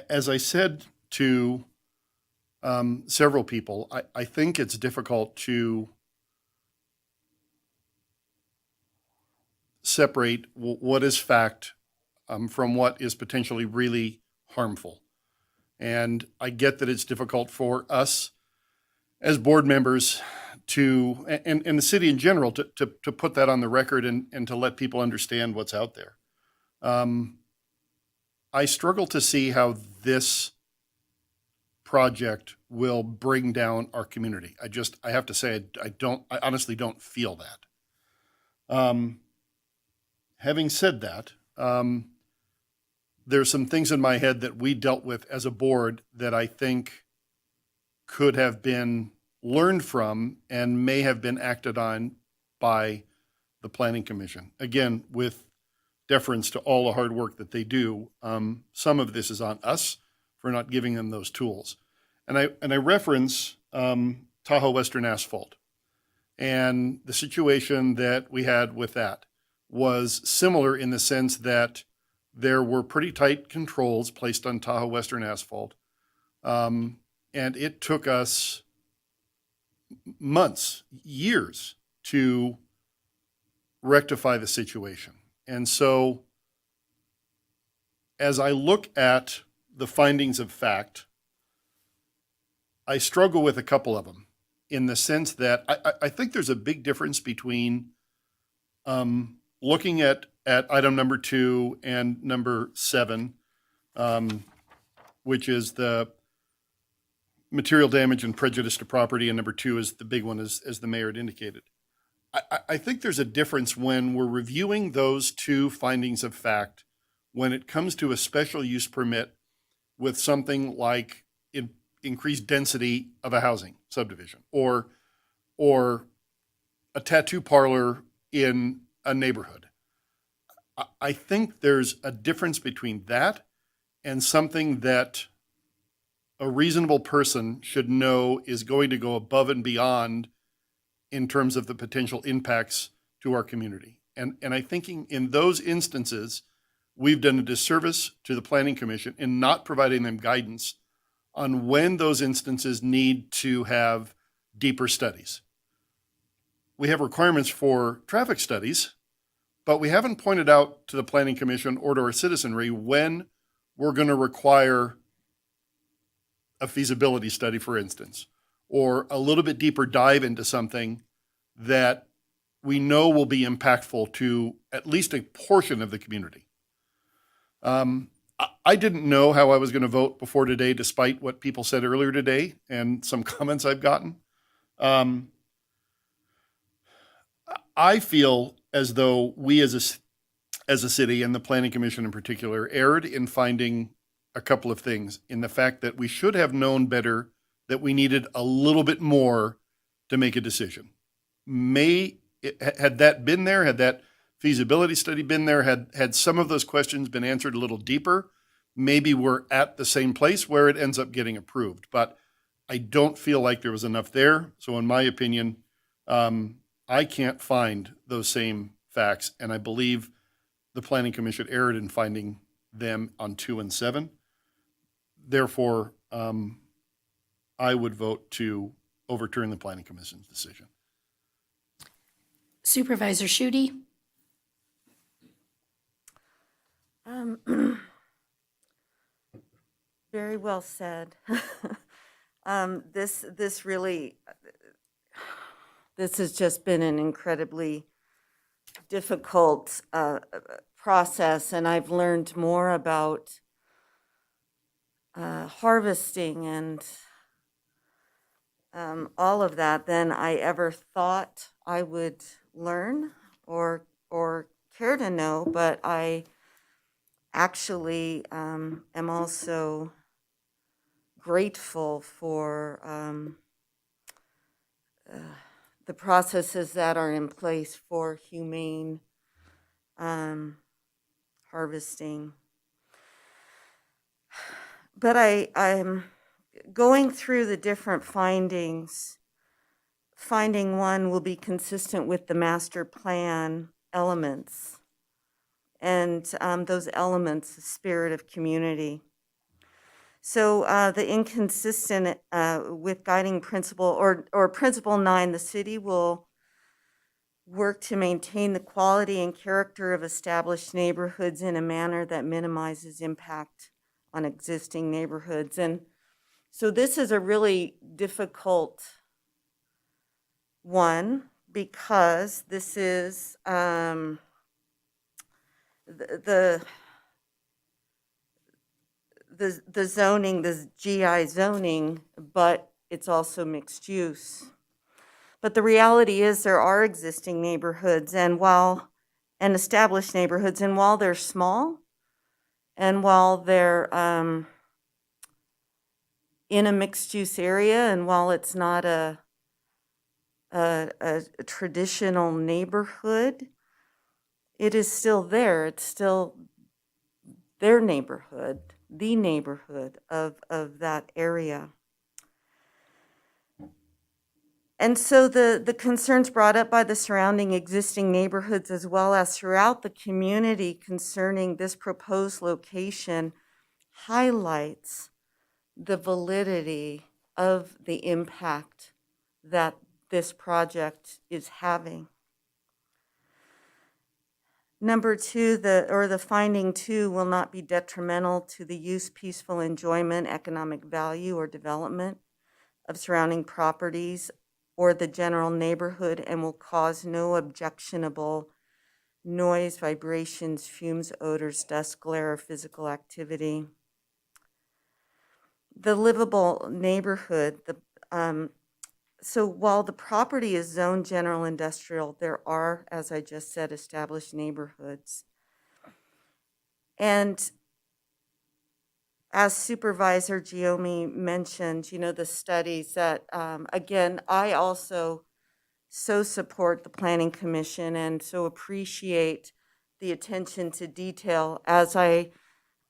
As I said to several people, I think it's difficult to separate what is fact from what is potentially really harmful. And I get that it's difficult for us as board members to, and the city in general, to put that on the record and to let people understand what's out there. I struggle to see how this project will bring down our community. I have to say, I honestly don't feel that. Having said that, there's some things in my head that we dealt with as a board that I think could have been learned from and may have been acted on by the Planning Commission. Again, with deference to all the hard work that they do, some of this is on us for not giving them those tools. And I reference Tahoe Western Asphalt and the situation that we had with that. was similar in the sense that there were pretty tight controls placed on Tahoe Western asphalt. And it took us months, years to rectify the situation. And so as I look at the findings of fact, I struggle with a couple of them in the sense that I think there's a big difference between looking at item number 2 and number 7, which is the material damage and prejudice to property, and number 2 is the big one, as the mayor had indicated. I think there's a difference when we're reviewing those two findings of fact when it comes to a special use permit with something like increased density of a housing subdivision or a tattoo parlor in a neighborhood. I think there's a difference between that and something that a reasonable person should know is going to go above and beyond in terms of the potential impacts to our community. And I think in those instances, we've done a disservice to the Planning Commission in not providing them guidance on when those instances need to have deeper studies. We have requirements for traffic studies, but we haven't pointed out to the Planning Commission or to our citizenry when we're going to require a feasibility study, for instance, or a little bit deeper dive into something that we know will be impactful to at least a portion of the community. I didn't know how I was going to vote before today, despite what people said earlier today and some comments I've gotten. I feel as though we as a city, and the Planning Commission in particular, erred in finding a couple of things, in the fact that we should have known better that we needed a little bit more to make a decision. Had that been there, had that feasibility study been there, had some of those questions been answered a little deeper, maybe we're at the same place where it ends up getting approved. But I don't feel like there was enough there. So in my opinion, I can't find those same facts, and I believe the Planning Commission erred in finding them on 2 and 7. Therefore, I would vote to overturn the Planning Commission's decision. Supervisor Schutte? Very well said. This has just been an incredibly difficult process, and I've learned more about harvesting and all of that than I ever thought I would learn or care to know, but I actually am also grateful for the processes that are in place for humane harvesting. But I'm going through the different findings. Finding 1 will be consistent with the master plan elements, and those elements, the spirit of community. So the inconsistent with guiding principle or principle 9, the city will work to maintain the quality and character of established neighborhoods in a manner that minimizes impact on existing neighborhoods. And so this is a really difficult one because this is the zoning, the GI zoning, but it's also mixed use. But the reality is there are existing neighborhoods and established neighborhoods, and while they're small and while they're in a mixed use area, and while it's not a traditional neighborhood, it is still there. It's still their neighborhood, the neighborhood of that area. And so the concerns brought up by the surrounding existing neighborhoods as well as throughout the community concerning this proposed location highlights the validity of the impact that this project is having. Number two, the finding two will not be detrimental to the use, peaceful enjoyment, economic value, or development of surrounding properties or the general neighborhood and will cause no objectionable noise, vibrations, fumes, odors, dust, glare, or physical activity. The livable neighborhood, so while the property is zoned general industrial, there are, as I just said, established neighborhoods. And as Supervisor Giomi mentioned, you know, the studies that, again, I also so support the Planning Commission and so appreciate the attention to detail as I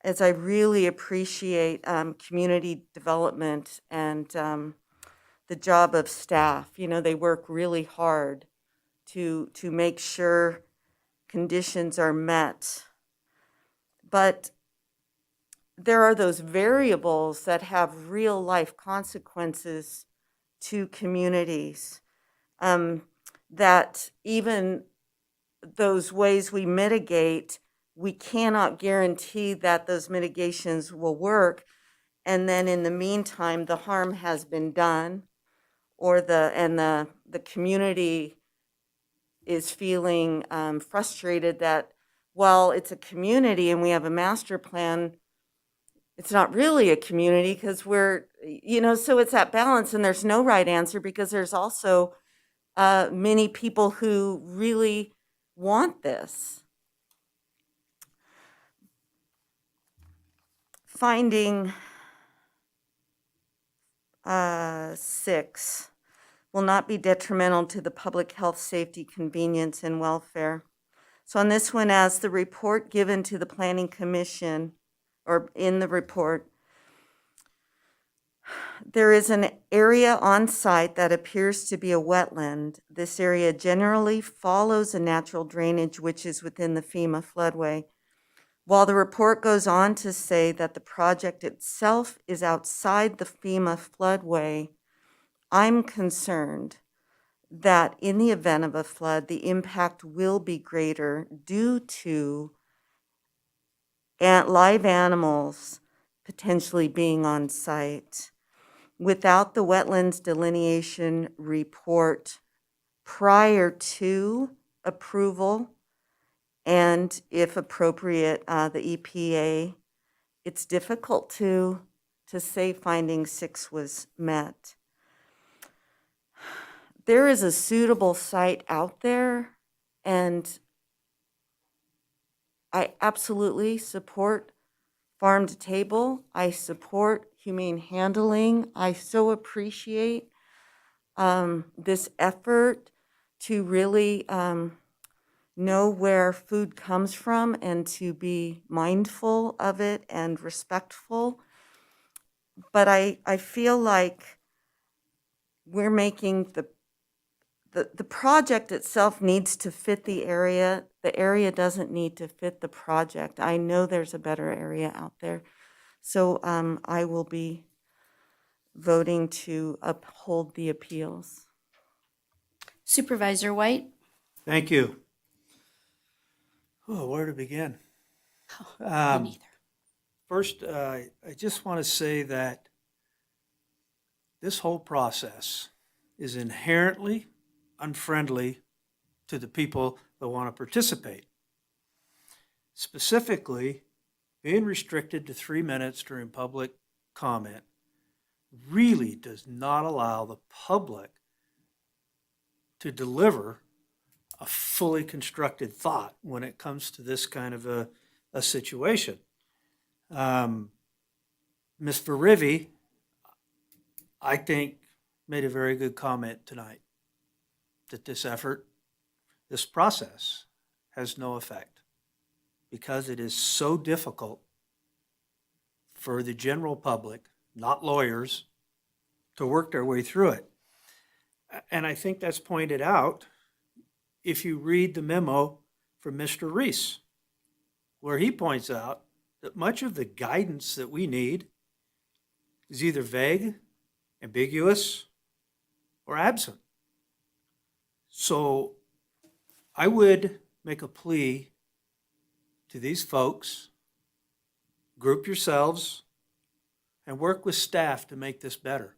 really appreciate community development and the job of staff. You know, they work really hard to make sure conditions are met. But there are those variables that have real life consequences to communities, that even those ways we mitigate, we cannot guarantee that those mitigations will work. And then in the meantime, the harm has been done, or the community is feeling frustrated that while it's a community and we have a master plan, it's not really a community because we're, you know, so it's that balance, and there's no right answer because there's also many people who really want this. Finding 6 will not be detrimental to the public health, safety, convenience, and welfare. So on this one, as the report given to the Planning Commission, or in the report, there is an area on site that appears to be a wetland. This area generally follows a natural drainage which is within the FEMA floodway. While the report goes on to say that the project itself is outside the FEMA floodway, I'm concerned that in the event of a flood, the impact will be greater due to live animals potentially being on site. Without the wetlands delineation report prior to approval, and if appropriate, the EPA, it's difficult to say finding 6 was met. There is a suitable site out there, and I absolutely support farm to table. I support humane handling. I so appreciate this effort to really know where food comes from and to be mindful of it and respectful. But I feel like we're making the project itself needs to fit the area. The area doesn't need to fit the project. I know there's a better area out there. So I will be voting to uphold the appeals. Supervisor White? Thank you. Oh, where to begin? Me neither. First, I just want to say that this whole process is inherently unfriendly to the people that want to participate. Specifically, being restricted to 3 minutes during public comment really does not allow the public to deliver a fully constructed thought when it comes to this kind of a situation. Ms. Verivi, I think, made a very good comment tonight that this process has no effect because it is so difficult for the general public, not lawyers, to work their way through it. And I think that's pointed out if you read the memo from Mr. Reese, where he points out that much of the guidance that we need is either vague, ambiguous, or absent. So I would make a plea to these folks, group yourselves, and work with staff to make this better,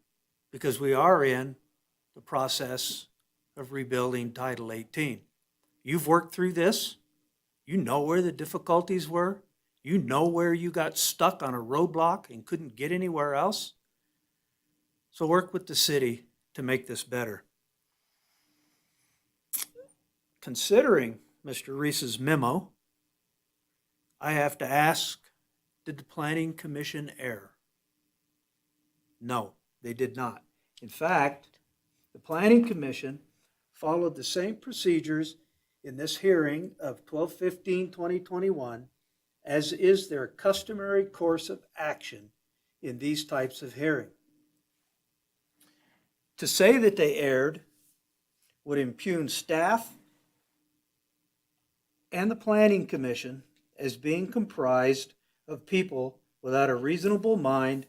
because we are in the process of rebuilding Title 18. You've worked through this. You know where the difficulties were. You know where you got stuck on a roadblock and couldn't get anywhere else. So work with the city to make this better. Considering Mr. Reese's memo, I have to ask, did the Planning Commission err? No, they did not. In fact, the Planning Commission followed the same procedures in this hearing of 12/15/2021 as is their customary course of action in these types of hearings. To say that they erred would impugn staff and the Planning Commission as being comprised of people without a reasonable mind,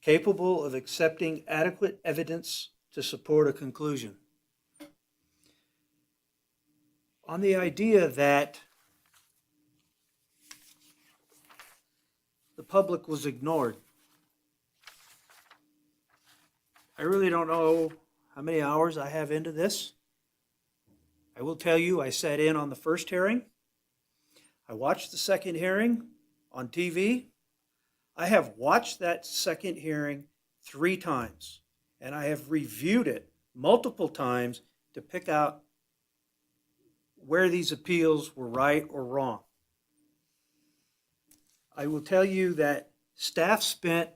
capable of accepting adequate evidence to support a conclusion. On the idea that the public was ignored, I really don't know how many hours I have into this. I will tell you, I sat in on the first hearing. I watched the second hearing on TV. I have watched that second hearing 3 times, and I have reviewed it multiple times to pick out where these appeals were right or wrong. I will tell you that staff spent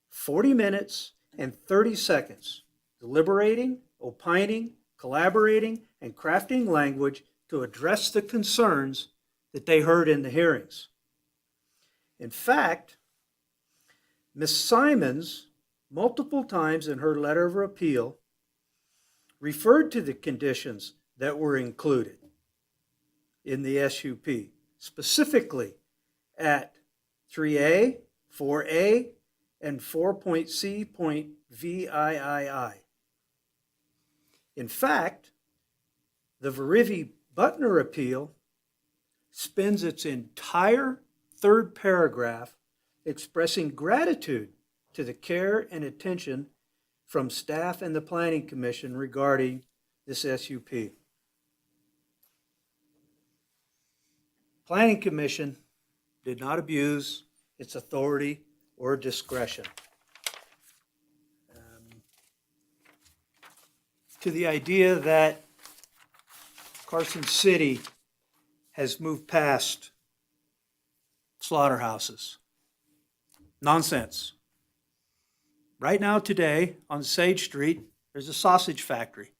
40 minutes and 30 seconds deliberating, opining, collaborating, and crafting language to address the concerns that they heard in the hearings. In fact, Ms. Simons, multiple times in her letter of appeal, referred to the conditions that were included in the SUP, specifically at 3A, 4A, and 4.C.VIII. In fact, the Verivi-Butner appeal spends its entire 3rd paragraph expressing gratitude to the care and attention from staff and the Planning Commission regarding this SUP. Planning Commission did not abuse its authority or discretion. To the idea that Carson City has moved past slaughterhouses. Nonsense. Right now, today, on Sage Street, there's a sausage factory.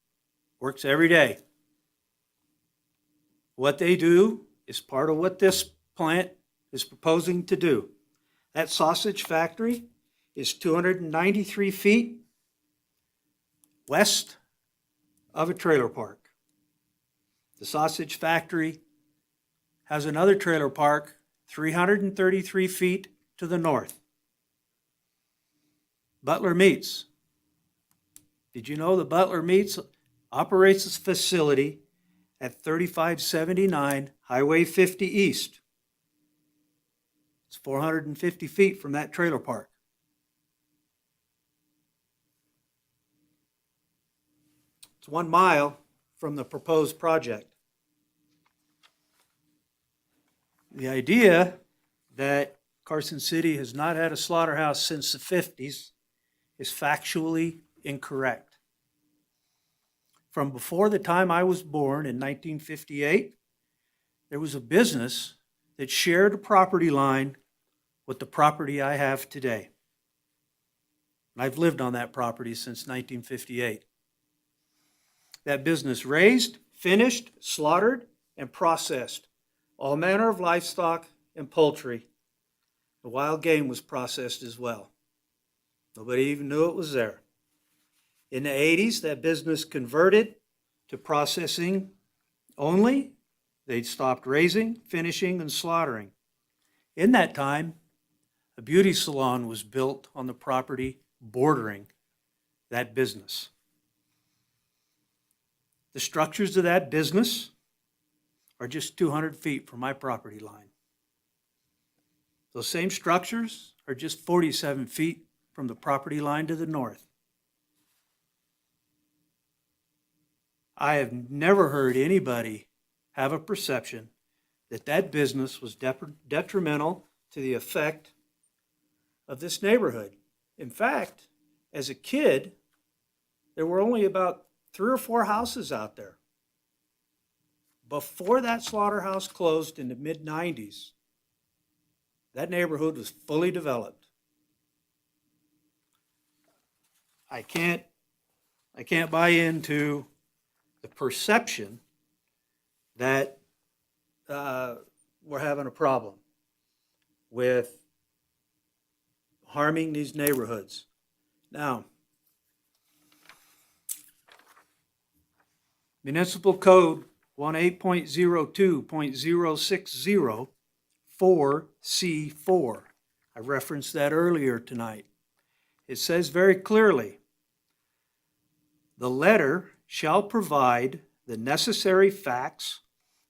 Works every day. What they do is part of what this plant is proposing to do. That sausage factory is 293 feet west of a trailer park. The sausage factory has another trailer park 333 feet to the north. Butler Meats. Did you know that Butler Meats operates this facility at 3579 Highway 50 East? It's 450 feet from that trailer park. It's 1 mile from the proposed project. The idea that Carson City has not had a slaughterhouse since the 50s is factually incorrect. From before the time I was born in 1958, there was a business that shared a property line with the property I have today. And I've lived on that property since 1958. That business raised, finished, slaughtered, and processed all manner of livestock and poultry. The wild game was processed as well. Nobody even knew it was there. In the 80s, that business converted to processing only. They stopped raising, finishing, and slaughtering. In that time, a beauty salon was built on the property bordering that business. The structures of that business are just 200 feet from my property line. Those same structures are just 47 feet from the property line to the north. I have never heard anybody have a perception that that business was detrimental to the effect of this neighborhood. In fact, as a kid, there were only about 3 or 4 houses out there. Before that slaughterhouse closed in the mid-90s, that neighborhood was fully developed. I can't buy into the perception that we're having a problem with harming these neighborhoods. Now, Municipal Code 18.02.060 4C4. I referenced that earlier tonight. It says very clearly, the letter shall provide the necessary facts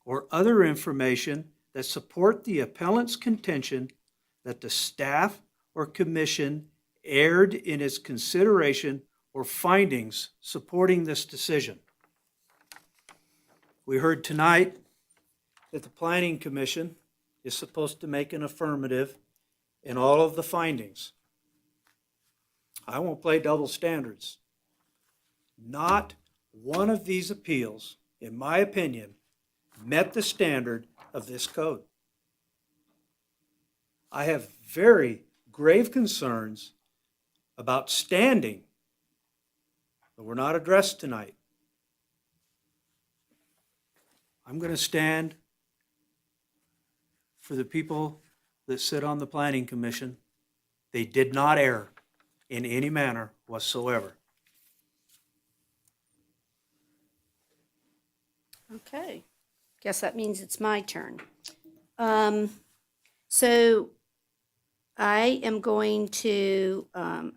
or other information that support the appellant's contention that the staff or commission erred in its consideration or findings supporting this decision. We heard tonight that the Planning Commission is supposed to make an affirmative in all of the findings. I won't play double standards. Not one of these appeals, in my opinion, met the standard of this code. I have very grave concerns about standing that were not addressed tonight. I'm going to stand for the people that sit on the Planning Commission. They did not err in any manner whatsoever. Okay, guess that means it's my turn. So I am going to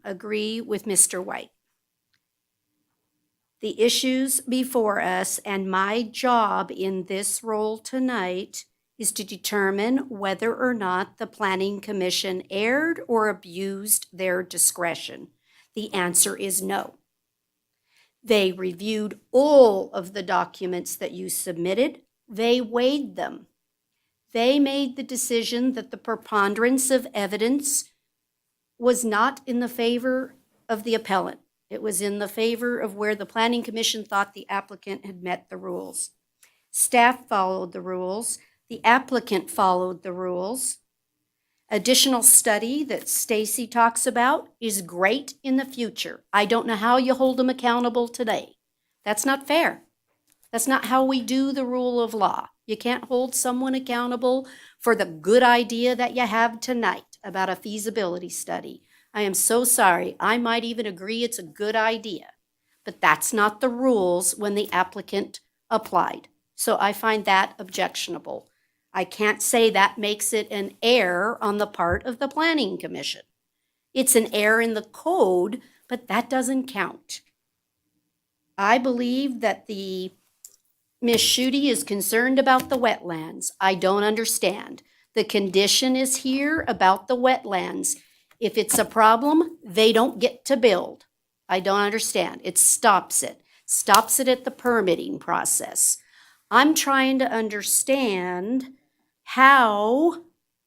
agree with Mr. White. The issues before us and my job in this role tonight is to determine whether or not the Planning Commission erred or abused their discretion. The answer is no. They reviewed all of the documents that you submitted. They weighed them. They made the decision that the preponderance of evidence was not in the favor of the appellant. It was in the favor of where the Planning Commission thought the applicant had met the rules. Staff followed the rules. The applicant followed the rules. Additional study that Stacy talks about is great in the future. I don't know how you hold them accountable today. That's not fair. That's not how we do the rule of law. You can't hold someone accountable for the good idea that you have tonight about a feasibility study. I am so sorry. I might even agree it's a good idea, but that's not the rules when the applicant applied. So I find that objectionable. I can't say that makes it an error on the part of the Planning Commission. It's an error in the code, but that doesn't count. I believe that the Ms. Schutte is concerned about the wetlands. I don't understand. The condition is here about the wetlands. If it's a problem, they don't get to build. I don't understand. It stops it. Stops it at the permitting process. I'm trying to understand how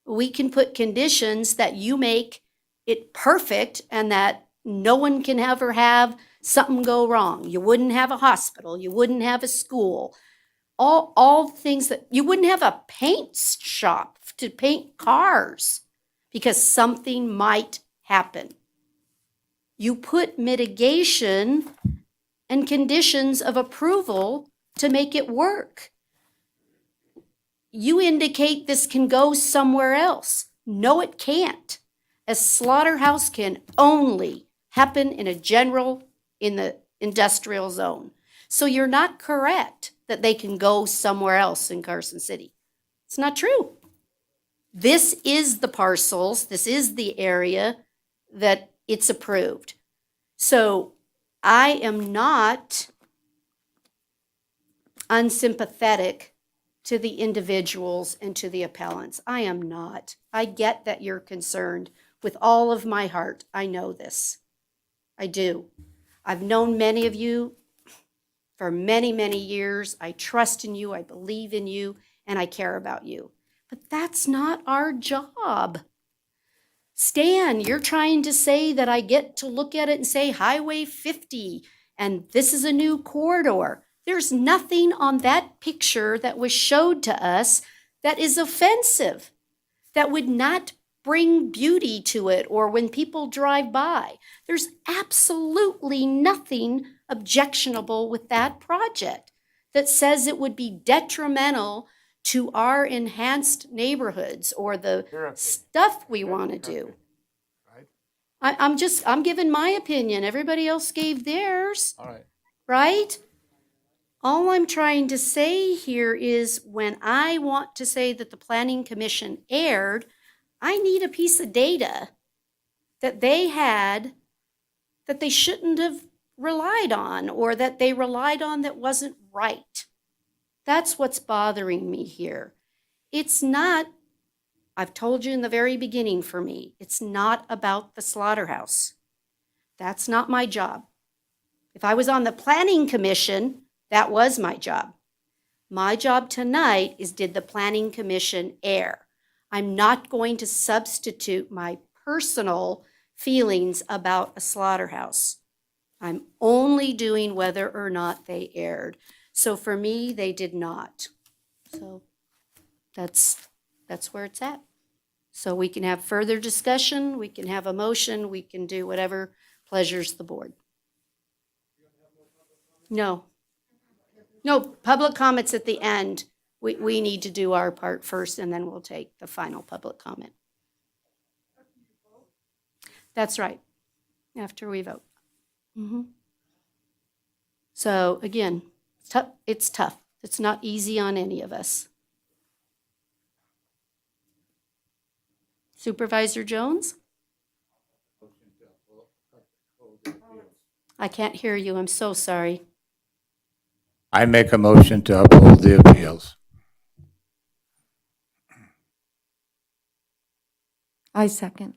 we can put conditions that you make it perfect and that no one can ever have something go wrong. You wouldn't have a hospital. You wouldn't have a school. All things that you wouldn't have a paint shop to paint cars because something might happen. You put mitigation and conditions of approval to make it work. You indicate this can go somewhere else. No, it can't. A slaughterhouse can only happen in the industrial zone. So you're not correct that they can go somewhere else in Carson City. It's not true. This is the parcels, this is the area that it's approved. So I am not unsympathetic to the individuals and to the appellants. I am not. I get that you're concerned. With all of my heart, I know this. I do. I've known many of you for many, many years. I trust in you, I believe in you, and I care about you. But that's not our job. Stan, you're trying to say that I get to look at it and say Highway 50 and this is a new corridor. There's nothing on that picture that was showed to us that is offensive, that would not bring beauty to it or when people drive by. There's absolutely nothing objectionable with that project that says it would be detrimental to our enhanced neighborhoods or the stuff we want to do. I'm giving my opinion. Everybody else gave theirs. All right. Right? All I'm trying to say here is when I want to say that the Planning Commission erred, I need a piece of data that they had that they shouldn't have relied on or that they relied on that wasn't right. That's what's bothering me here. It's not, I've told you in the very beginning for me, it's not about the slaughterhouse. That's not my job. If I was on the Planning Commission, that was my job. My job tonight is, did the Planning Commission err? I'm not going to substitute my personal feelings about a slaughterhouse. I'm only doing whether or not they erred. So for me, they did not. So that's where it's at. So we can have further discussion, we can have a motion, we can do whatever pleasures the board. No. No, public comments at the end. We need to do our part first, and then we'll take the final public comment. That's right, after we vote. So again, it's tough. It's not easy on any of us. Supervisor Jones? I can't hear you, I'm so sorry. I make a motion to uphold the appeals. I second.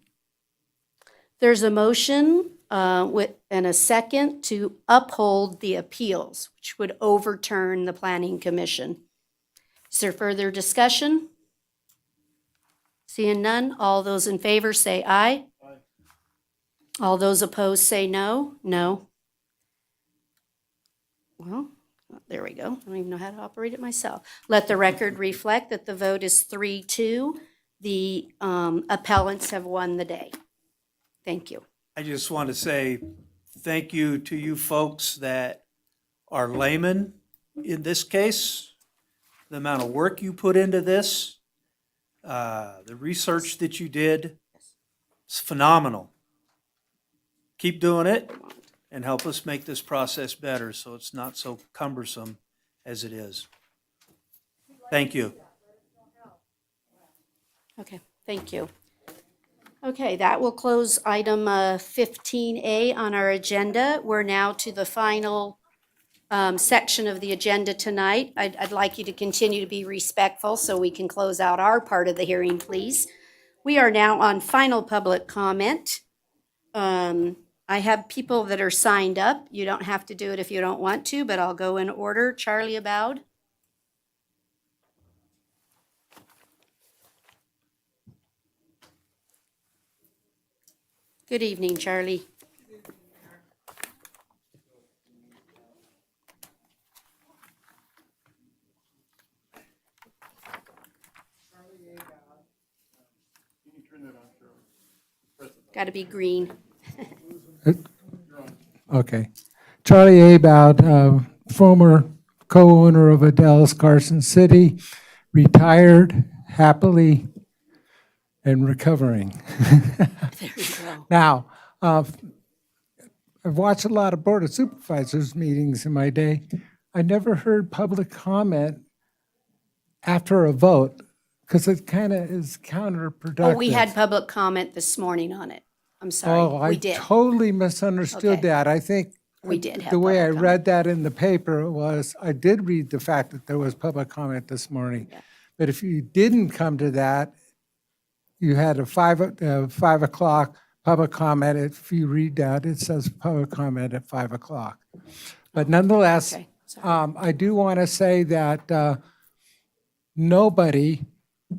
There's a motion and a second to uphold the appeals, which would overturn the Planning Commission. Is there further discussion? Seeing none, all those in favor say aye. Aye. All those opposed say no. No. Well, there we go. I don't even know how to operate it myself. Let the record reflect that the vote is 3-2. The appellants have won the day. Thank you. I just want to say thank you to you folks that are laymen in this case, the amount of work you put into this, the research that you did. It's phenomenal. Keep doing it and help us make this process better so it's not so cumbersome as it is. Thank you. Okay, thank you. Okay, that will close item 15A on our agenda. We're now to the final section of the agenda tonight. I'd like you to continue to be respectful so we can close out our part of the hearing, please. We are now on final public comment. I have people that are signed up. You don't have to do it if you don't want to, but I'll go in order. Charlie Abowd. Good evening, Charlie. Got to be green. Okay. Charlie Abowd, former co-owner of Adele's Carson City, retired happily and recovering. There we go. Now, I've watched a lot of Board of Supervisors meetings in my day. I never heard public comment after a vote, because it kind of is counterproductive. Oh, we had public comment this morning on it. I'm Oh, sorry. I We did. totally misunderstood Okay. that. I think We did have the way I public read that in the paper was, I did read the fact that there was public comment this morning. Yeah. But if you didn't come to that, you had a 5 o'clock public comment. If you read that, it says public comment at 5 o'clock. But nonetheless, Okay, sorry. I do want to say that nobody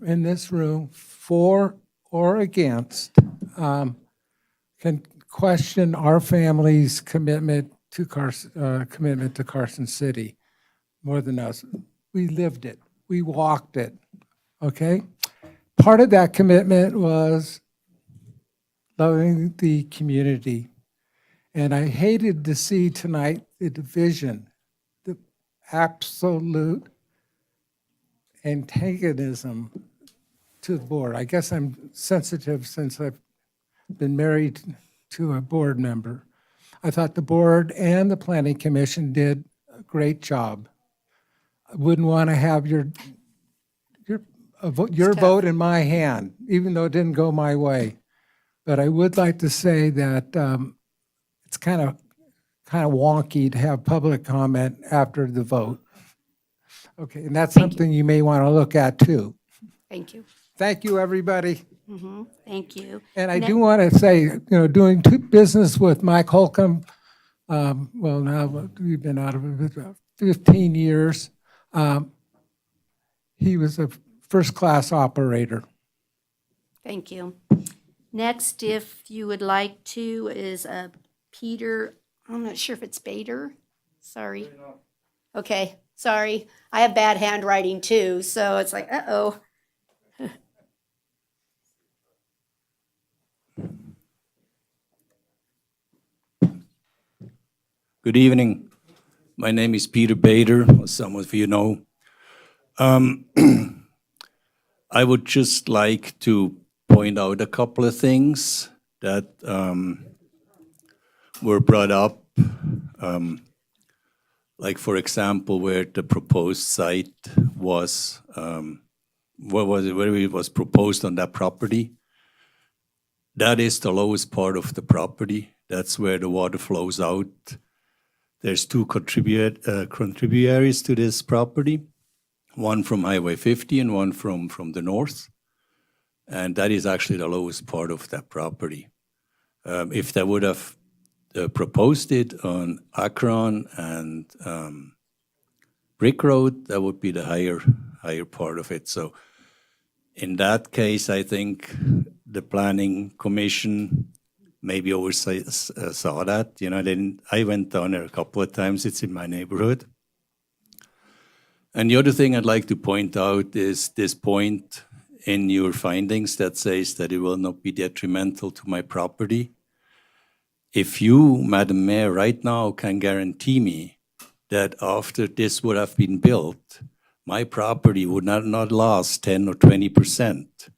in this room, for or against, can question our family's commitment to Carson City more than us. We lived it. We walked it. Okay? Part of that commitment was loving the community. And I hated to see tonight the division, the absolute antagonism to the board. I guess I'm sensitive since I've been married to a board member. I thought the board and the planning commission did a great job. I wouldn't want to have your vote in my hand, even though it didn't go my way. But I would like to say that it's kind of wonky to have public comment after the vote. Okay, and that's something you may want to look at too. Thank you. Thank you, everybody. Thank you. And I do want to say, doing business with Mike Holcomb, well, now we've been out of it about 15 years. He was a first-class operator. Thank you. Next, if you would like to, is Peter, I'm not sure if it's Bader. Sorry. Okay, sorry. I have bad handwriting too, so it's like, uh-oh. Good evening. My name is Peter Bader, as some of you know. I would just like to point out a couple of things that were brought up, like for example, where the proposed site was, where it was proposed on that property. That is the lowest part of the property. That's where the water flows out. There's two contributaries to this property, one from Highway 50 and one from the north. And that is actually the lowest part of that property. If they would have proposed it on Akron and Brick Road, that would be the higher part of it. So in that case, I think the Planning Commission maybe saw that. I went down there a couple of times. It's in my neighborhood. And the other thing I'd like to point out is this point in your findings that says that it will not be detrimental to my property. If you, Madam Mayor, right now can guarantee me that after this would have been built, my property would not last 10 or 20%.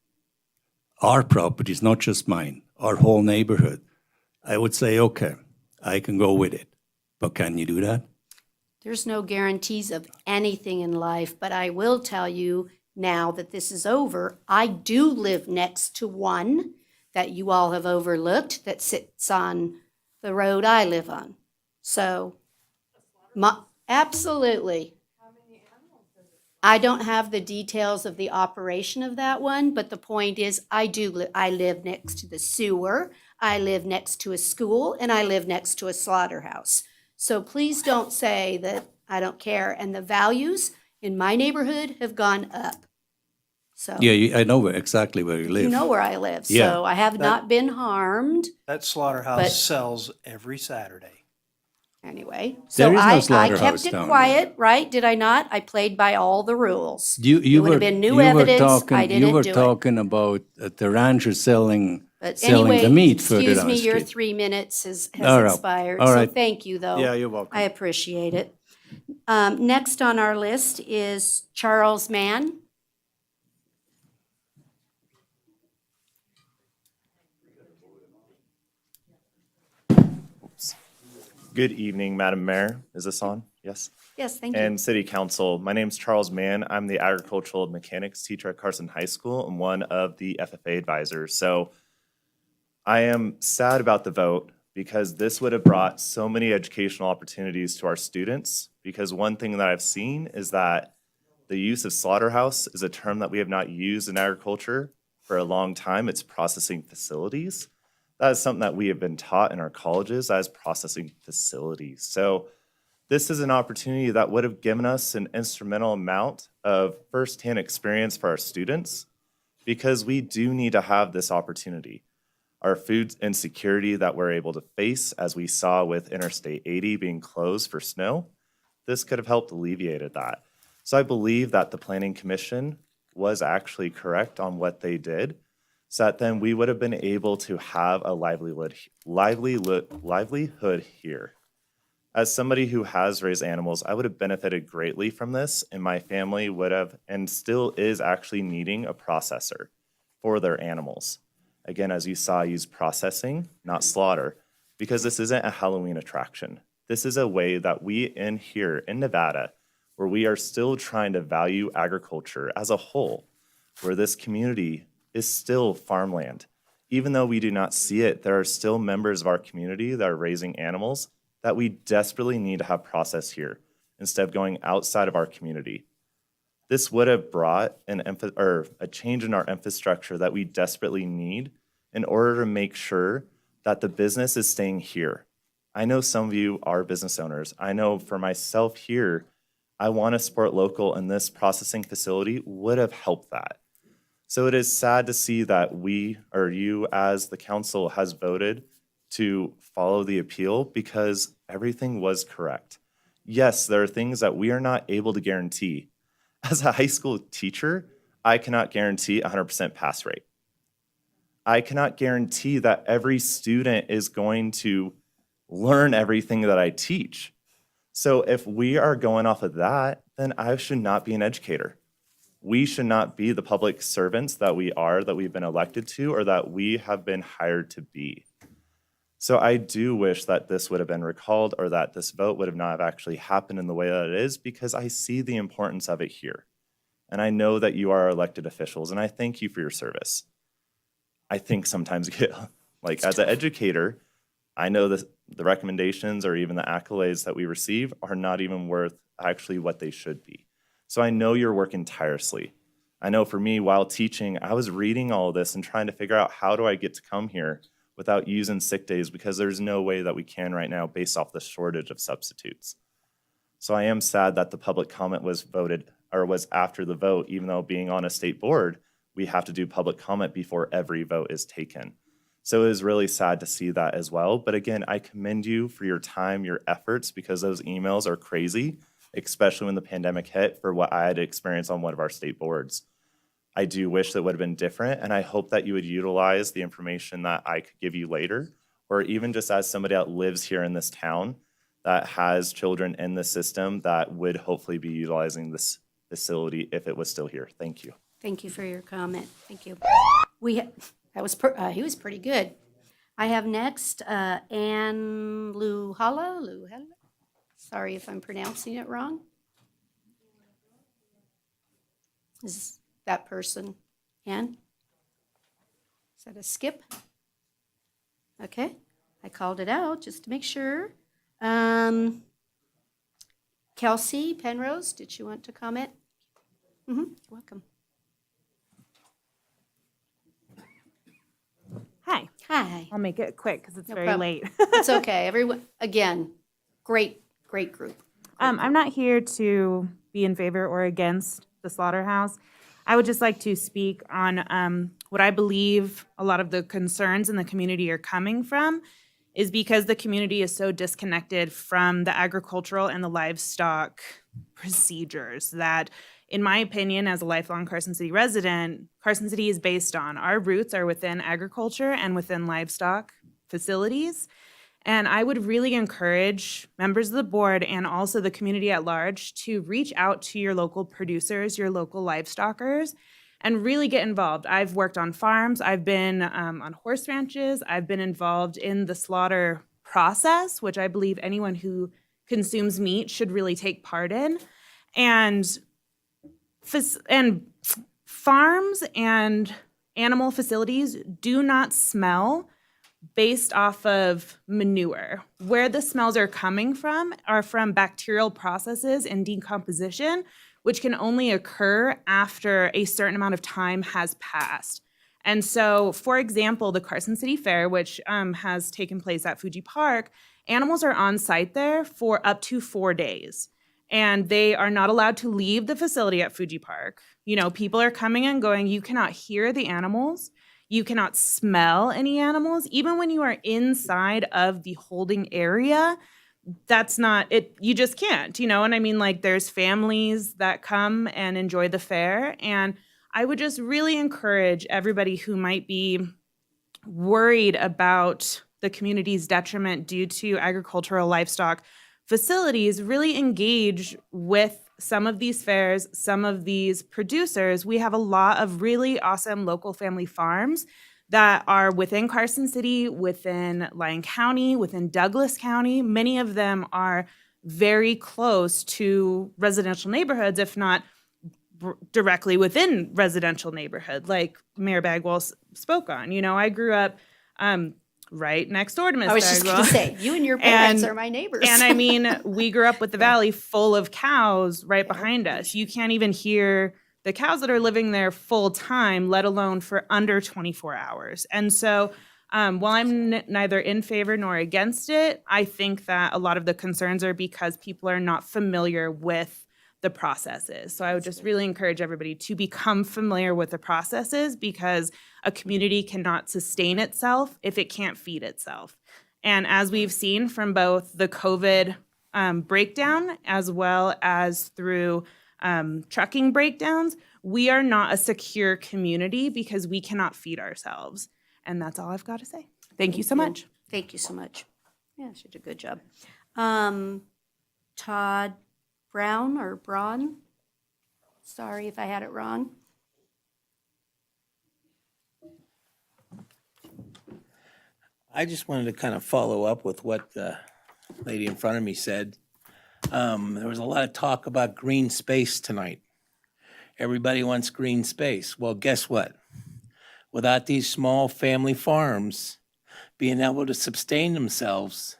Our property is not just mine, our whole neighborhood. I would say, okay, I can go with it. But can you do that? There's no guarantees of anything in life, but I will tell you now that this is over, I do live next to one that you all have overlooked that sits on the road I live on. So, absolutely. I don't have the details of the operation of that one, but the point is I live next to the sewer, I live next to a school, and I live next to a slaughterhouse. So please don't say that I don't care. And the values in my neighborhood have gone up. So Yeah, I know exactly where you live. you know where I live. Yeah. So I have not been harmed. That slaughterhouse But- sells every Saturday. Anyway, There so is no I slaughterhouse kept it down quiet, right? Did I not? I played by all the rules. You It would have been new evidence. I didn't You were do it. talking about the rancher selling But selling anyway, the meat further excuse down me, the your street. 3 minutes has All right. expired. All So right. thank you, though. Yeah, you're welcome. I appreciate it. Next on our list is Charles Mann. Good evening, Madam Mayor. Is this on? Yes. Yes, thank you. And City Council. My name's Charles Mann. I'm the agricultural mechanics teacher at Carson High School and one of the FFA advisors. So I am sad about the vote because this would have brought so many educational opportunities to our students. Because one thing that I've seen is that the use of slaughterhouse is a term that we have not used in agriculture for a long time. It's processing facilities. That is something that we have been taught in our colleges as processing facilities. So this is an opportunity that would have given us an instrumental amount of firsthand experience for our students because we do need to have this opportunity. Our food insecurity that we're able to face, as we saw with Interstate 80 being closed for snow, this could have helped alleviate that. So I believe that the Planning Commission was actually correct on what they did, so that then we would have been able to have a livelihood here. As somebody who has raised animals, I would have benefited greatly from this, and my family would have, and still is actually needing a processor for their animals. Again, as you saw, I use processing, not slaughter, because this isn't a Halloween attraction. This is a way that we in here in Nevada, where we are still trying to value agriculture as a whole, where this community is still farmland. Even though we do not see it, there are still members of our community that are raising animals that we desperately need to have processed here instead of going outside of our community. This would have brought a change in our infrastructure that we desperately need in order to make sure that the business is staying here. I know some of you are business owners. I know for myself here, I want to support local, and this processing facility would have helped that. So it is sad to see that we, or you as the council, has voted to follow the appeal because everything was correct. Yes, there are things that we are not able to guarantee. As a high school teacher, I cannot guarantee 100% pass rate. I cannot guarantee that every student is going to learn everything that I teach. So if we are going off of that, then I should not be an educator. We should not be the public servants that we are, that we've been elected to, or that we have been hired to be. So I do wish that this would have been recalled, or that this vote would have not have actually happened in the way that it is, because I see the importance of it here. And I know that you are elected officials, and I thank you for your service. I think sometimes, like as an educator, I know that the recommendations or even the accolades that we receive are not even worth actually what they should be. So I know you're working tirelessly. I know for me, while teaching, I was reading all of this and trying to figure out how do I get to come here without using sick days, because there's no way that we can right now based off the shortage of substitutes. So I am sad that the public comment was voted, or was after the vote, even though being on a state board, we have to do public comment before every vote is taken. So it is really sad to see that as well. But again, I commend you for your time, your efforts, because those emails are crazy, especially when the pandemic hit, for what I had experienced on one of our state boards. I do wish that would have been different, and I hope that you would utilize the information that I could give you later, or even just as somebody that lives here in this town that has children in the system that would hopefully be utilizing this facility if it was still here. Thank you. Thank you for your comment. Thank you. He was pretty good. I have next Ann Luhala. Sorry if I'm pronouncing it wrong. Is that person Ann? Is that a skip? Okay, I called it out just to make sure. Kelsey Penrose, did you want to comment? Welcome. Hi. Hi. I'll make it quick because it's No very problem. late. It's okay. Everyone, again, great group. I'm not here to be in favor or against the slaughterhouse. I would just like to speak on what I believe a lot of the concerns in the community are coming from is because the community is so disconnected from the agricultural and the livestock procedures that, in my opinion, as a lifelong Carson City resident, Carson City is based on. Our roots are within agriculture and within livestock facilities. And I would really encourage members of the board and also the community at large to reach out to your local producers, your local livestockers, and really get involved. I've worked on farms. I've been on horse ranches. I've been involved in the slaughter process, which I believe anyone who consumes meat should really take part in. And farms and animal facilities do not smell based off of manure. Where the smells are coming from are from bacterial processes and decomposition, which can only occur after a certain amount of time has passed. And so, for example, the Carson City Fair, which has taken place at Fuji Park, animals are on site there for up to 4 days. And they are not allowed to leave the facility at Fuji Park. You know, people are coming and going. You cannot hear the animals. You cannot smell any animals. Even when you are inside of the holding area, that's not it. You just can't, you know. And I mean, like, there's families that come and enjoy the fair. And I would just really encourage everybody who might be worried about the community's detriment due to agricultural livestock facilities, really engage with some of these fairs, some of these producers. We have a lot of really awesome local family farms that are within Carson City, within Lyon County, within Douglas County. Many of them are very close to residential neighborhoods, if not directly within residential neighborhood, like Mayor Bagwell spoke on. You know, I grew up right next door to Miss I was just Bagwell. going to say, you and your parents are my neighbors. And I mean, we grew up with the valley full of cows right behind us. You can't even hear the cows that are living there full time, let alone for under 24 hours. And so while I'm neither in favor nor against it, I think that a lot of the concerns are because people are not familiar with the processes. So I would just really encourage everybody to become familiar with the processes, because a community cannot sustain itself if it can't feed itself. And as we've seen from both the COVID breakdown as well as through trucking breakdowns, we are not a secure community because we cannot feed ourselves. And that's all I've got to say. Thank you so much. Thank you so much. Yeah, she did a good job. Todd Brown or Braun? Sorry if I had it wrong. I just wanted to kind of follow up with what the lady in front of me said. There was a lot of talk about green space tonight. Everybody wants green space. Well, guess what? Without these small family farms being able to sustain themselves,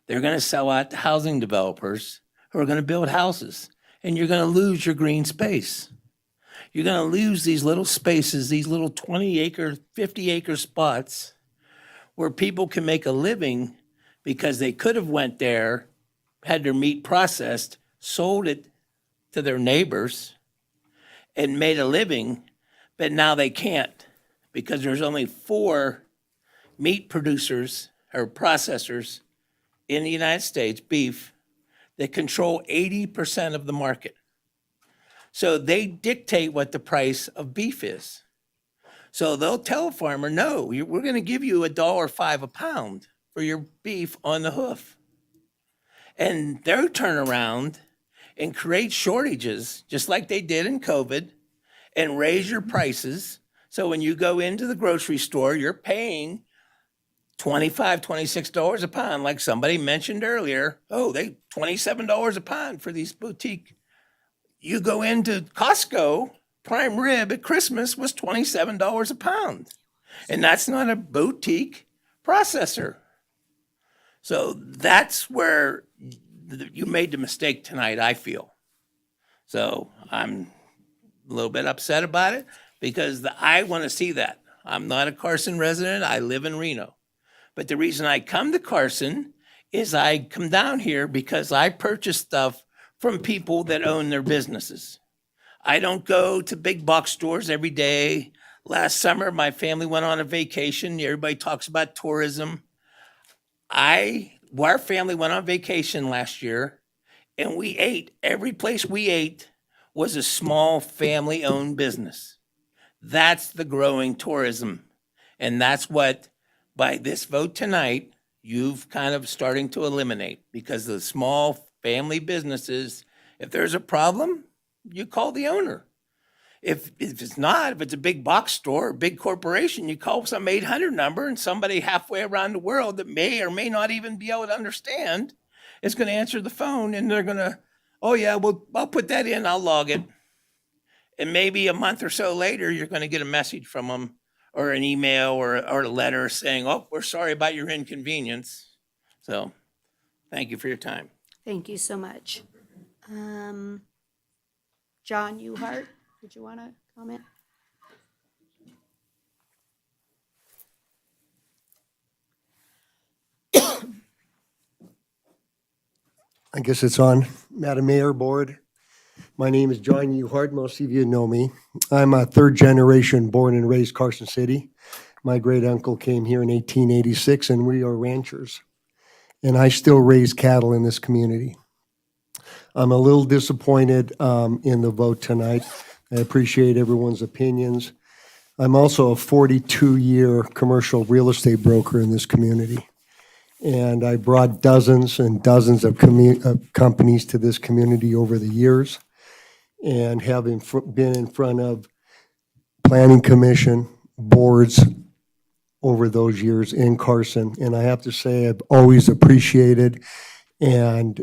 they're going to sell out to housing developers who are going to build houses, and you're going to lose your green space. You're going to lose these little spaces, these little 20-acre, 50-acre spots where people can make a living because they could have went there, had their meat processed, sold it to their neighbors, and made a living, but now they can't because there's only 4 meat producers or processors in the United States, beef, that control 80% of the market. So they dictate what the price of beef is. So they'll tell a farmer, no, we're going to give you $1.05 a pound for your beef on the hoof. And they'll turn around and create shortages, just like they did in COVID, and raise your prices. So when you go into the grocery store, you're paying $25, $26 a pound, like somebody mentioned earlier. Oh, they $27 a pound for these boutique. You go into Costco, prime rib at Christmas was $27 a pound. And that's not a boutique processor. So that's where you made the mistake tonight, I feel. So I'm a little bit upset about it because I want to see that. I'm not a Carson resident. I live in Reno. But the reason I come to Carson is I come down here because I purchase stuff from people that own their businesses. I don't go to big box stores every day. Last summer, my family went on a vacation. Everybody talks about tourism. Our family went on vacation last year, and we ate. Every place we ate was a small family-owned business. That's the growing tourism. And that's what, by this vote tonight, you've kind of starting to eliminate, because the small family businesses, if there's a problem, you call the owner. If it's not, if it's a big box store, or big corporation, you call some 800 number and somebody halfway around the world that may or may not even be able to understand is going to answer the phone, and they're going to, oh yeah, well, I'll put that in, I'll log it. And maybe a month or so later, you're going to get a message from them or an email or a letter saying, oh, we're sorry about your inconvenience. So thank you for your time. Thank you so much. John Uhart, did you want to comment? I guess it's on. Madam Mayor, Board, my name is John Uhart. Most of you know me. I'm a third generation born and raised Carson City. My great uncle came here in 1886, and we are ranchers. And I still raise cattle in this community. I'm a little disappointed in the vote tonight. I appreciate everyone's opinions. I'm also a 42-year commercial real estate broker in this community. And I brought dozens and dozens of companies to this community over the years, and have been in front of planning commission boards over those years in Carson. And I have to say, I've always appreciated and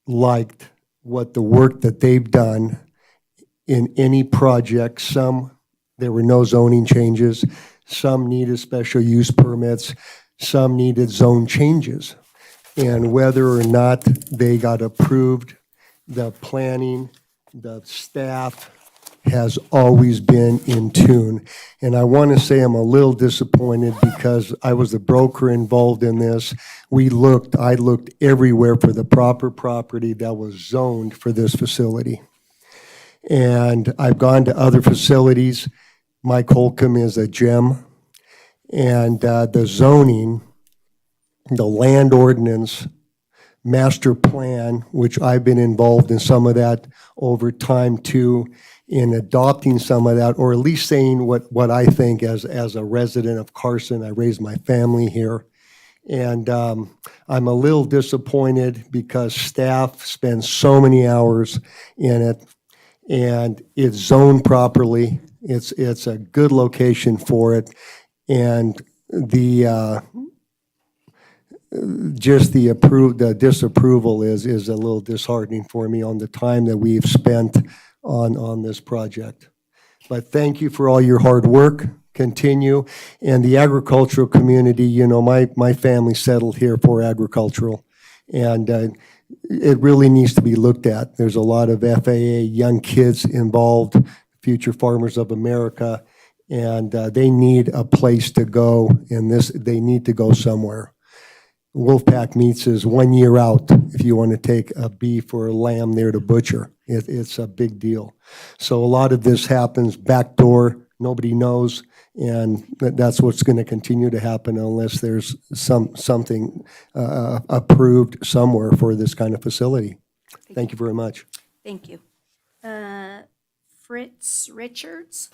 liked what the work that they've done in any project. There were no zoning changes. Some needed special use permits. Some needed zone changes. And whether or not they got approved, the planning, the staff has always been in tune. And I want to say I'm a little disappointed because I was the broker involved in this. I looked everywhere for the proper property that was zoned for this facility. And I've gone to other facilities. Mike Holcomb is a gem. And the zoning, the land ordinance, master plan, which I've been involved in some of that over time too, in adopting some of that, or at least saying what I think as a resident of Carson. I raised my family here. And I'm a little disappointed because staff spends so many hours in it, and it's zoned properly. It's a good location for it. And the disapproval is a little disheartening for me on the time that we've spent on this project. But thank you for all your hard work. Continue. And the agricultural community, my family settled here for agricultural, and it really needs to be looked at. There's a lot of FAA young kids involved, Future Farmers of America, and they need a place to go, and they need to go somewhere. Wolfpack Meats is 1 year out if you want to take a beef or a lamb there to butcher. It's a big deal. So a lot of this happens backdoor, nobody knows, and that's what's going to continue to happen unless there's something approved somewhere for this kind of facility. Thank you very much. Thank you. Fritz Richards?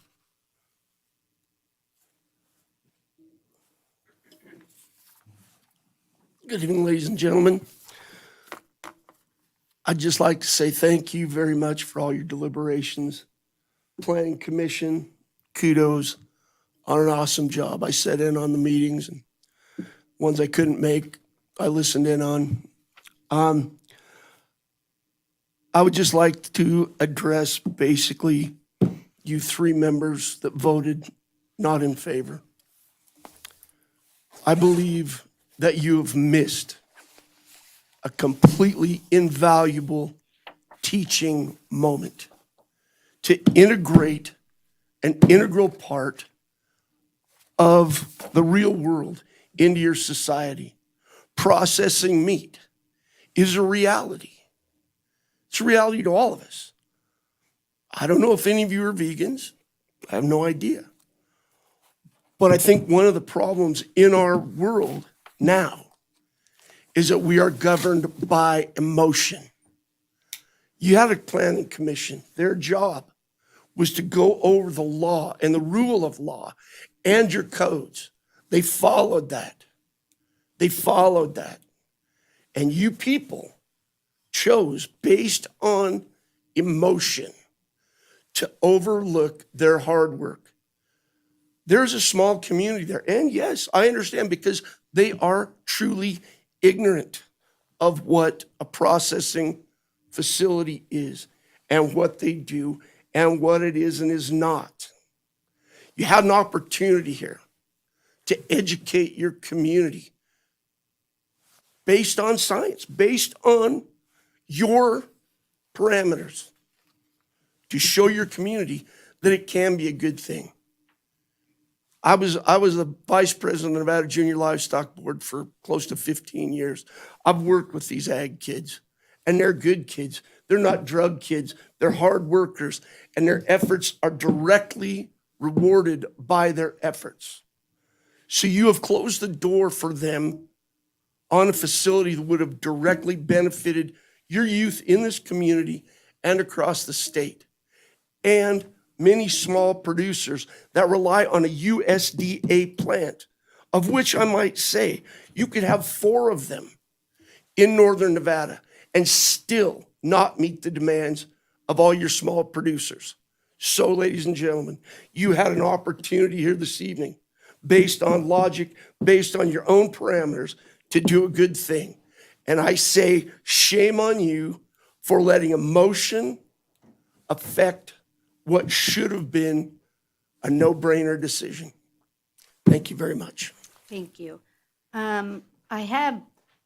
Good evening, ladies and gentlemen. I'd just like to say thank you very much for all your deliberations. Planning Commission, kudos on an awesome job. I sat in on the meetings, and ones I couldn't make, I listened in on. I would just like to address basically you three members that voted not in favor. I believe that you have missed a completely invaluable teaching moment to integrate an integral part of the real world into your society. Processing meat is a reality. It's a reality to all of us. I don't know if any of you are vegans. I have no idea. But I think one of the problems in our world now is that we are governed by emotion. You had a planning commission. Their job was to go over the law and the rule of law and your codes. They followed that. They followed that. And you people chose based on emotion to overlook their hard work. There's a small community there. And yes, I understand because they are truly ignorant of what a processing facility is and what they do and what it is and is not. You had an opportunity here to educate your community based on science, based on your parameters, to show your community that it can be a good thing. I was the vice president of the Nevada Junior Livestock Board for close to 15 years. I've worked with these ag kids, and they're good kids. They're not drug kids. They're hard workers, and their efforts are directly rewarded by their efforts. So you have closed the door for them on a facility that would have directly benefited your youth in this community and across the state. And many small producers that rely on a USDA plant, of which I might say you could have 4 of them in northern Nevada and still not meet the demands of all your small producers. So, ladies and gentlemen, you had an opportunity here this evening, based on logic, based on your own parameters, to do a good thing. And I say, shame on you for letting emotion affect what should have been a no-brainer decision. Thank you very much. Thank you. I have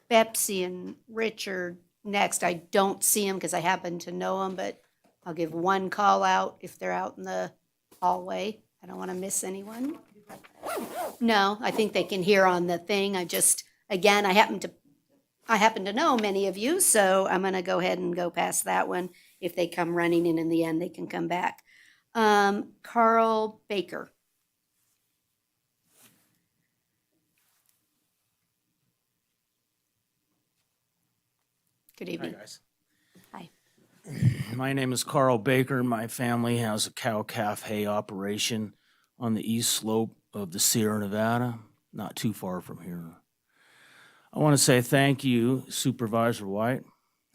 Betsy and Richard next. I don't see them because I happen to know them, but I'll give one call out if they're out in the hallway. I don't want to miss anyone. No, I think they can hear on the thing. Again, I happen to know many of you, so I'm going to go ahead and go past that one. If they come running in the end, they can come back. Carl Baker. Good evening. Hi, guys. Hi. My name is Carl Baker. My family has a cow-calf hay operation on the east slope of the Sierra Nevada, not too far from here. I want to say thank you, Supervisor White,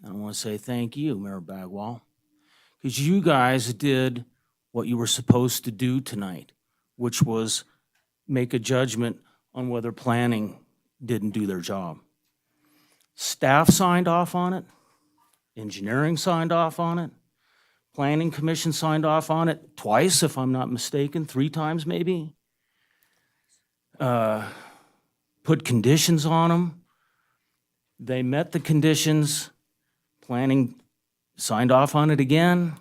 and I want to say thank you, Mayor Bagwell, because you guys did what you were supposed to do tonight, which was make a judgment on whether planning didn't do their job. Staff signed off on it, engineering signed off on it, planning commission signed off on it twice, if I'm not mistaken, 3 times maybe. Put conditions on them. They met the conditions, planning signed off on it again.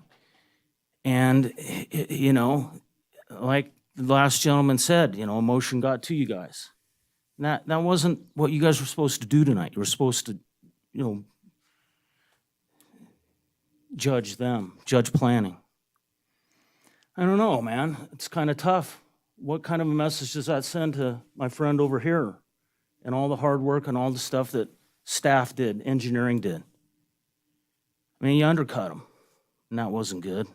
And, you know, like the last gentleman said, you know, emotion got to you guys. That wasn't what you guys were supposed to do tonight. You were supposed to, you know, judge them, judge planning. I don't know, man. It's kind of tough. What kind of a message does that send to my friend over here and all the hard work and all the stuff that staff did, engineering did? I mean, you undercut them, and that wasn't good.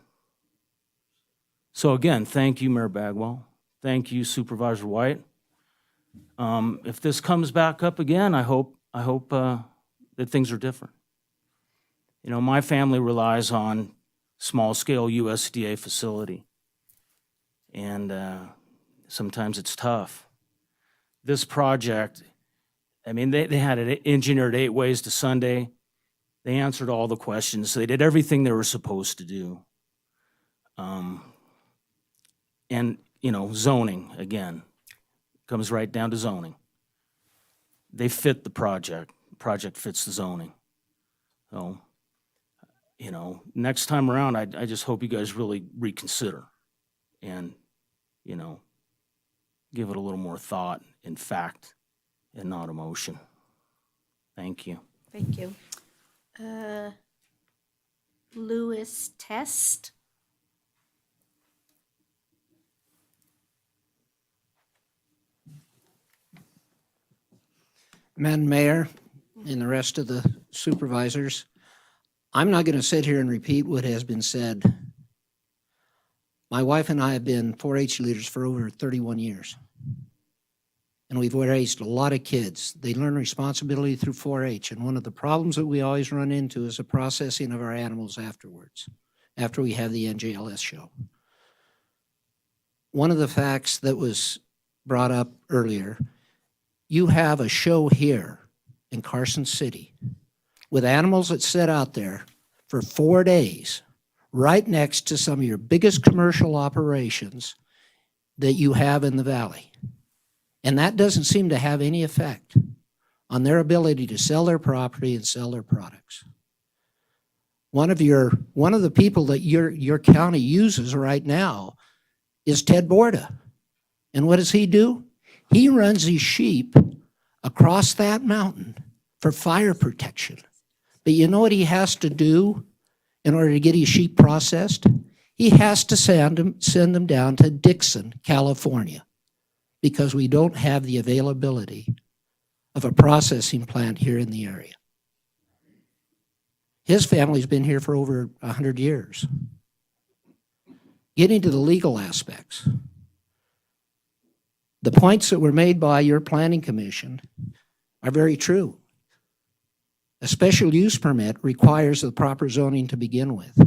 So again, thank you, Mayor Bagwell. Thank you, Supervisor White. If this comes back up again, I hope that things are different. You know, my family relies on small-scale USDA facility, and sometimes it's tough. This project, I mean, they had it engineered 8 ways to Sunday. They answered all the questions. They did everything they were supposed to do. And, you know, zoning, again, comes right down to zoning. They fit the project. The project fits the zoning. So, you know, next time around, I just hope you guys really reconsider and, you know, give it a little more thought and fact and not emotion. Thank you. Thank you. Lewis Test. Madam Mayor and the rest of the supervisors, I'm not going to sit here and repeat what has been said. My wife and I have been 4-H leaders for over 31 years. And we've raised a lot of kids. They learn responsibility through 4-H. And one of the problems that we always run into is the processing of our animals afterwards. after we have the NJLS show. One of the facts that was brought up earlier, you have a show here in Carson City with animals that sit out there for 4 days, right next to some of your biggest commercial operations that you have in the valley. And that doesn't seem to have any effect on their ability to sell their property and sell their products. One of the people that your county uses right now is Ted Borda. And what does he do? He runs his sheep across that mountain for fire protection. But you know what he has to do in order to get his sheep processed? He has to send them down to Dixon, California, because we don't have the availability of a processing plant here in the area. His family's been here for over 100 years. Getting to the legal aspects, the points that were made by your planning commission are very true. A special use permit requires the proper zoning to begin with.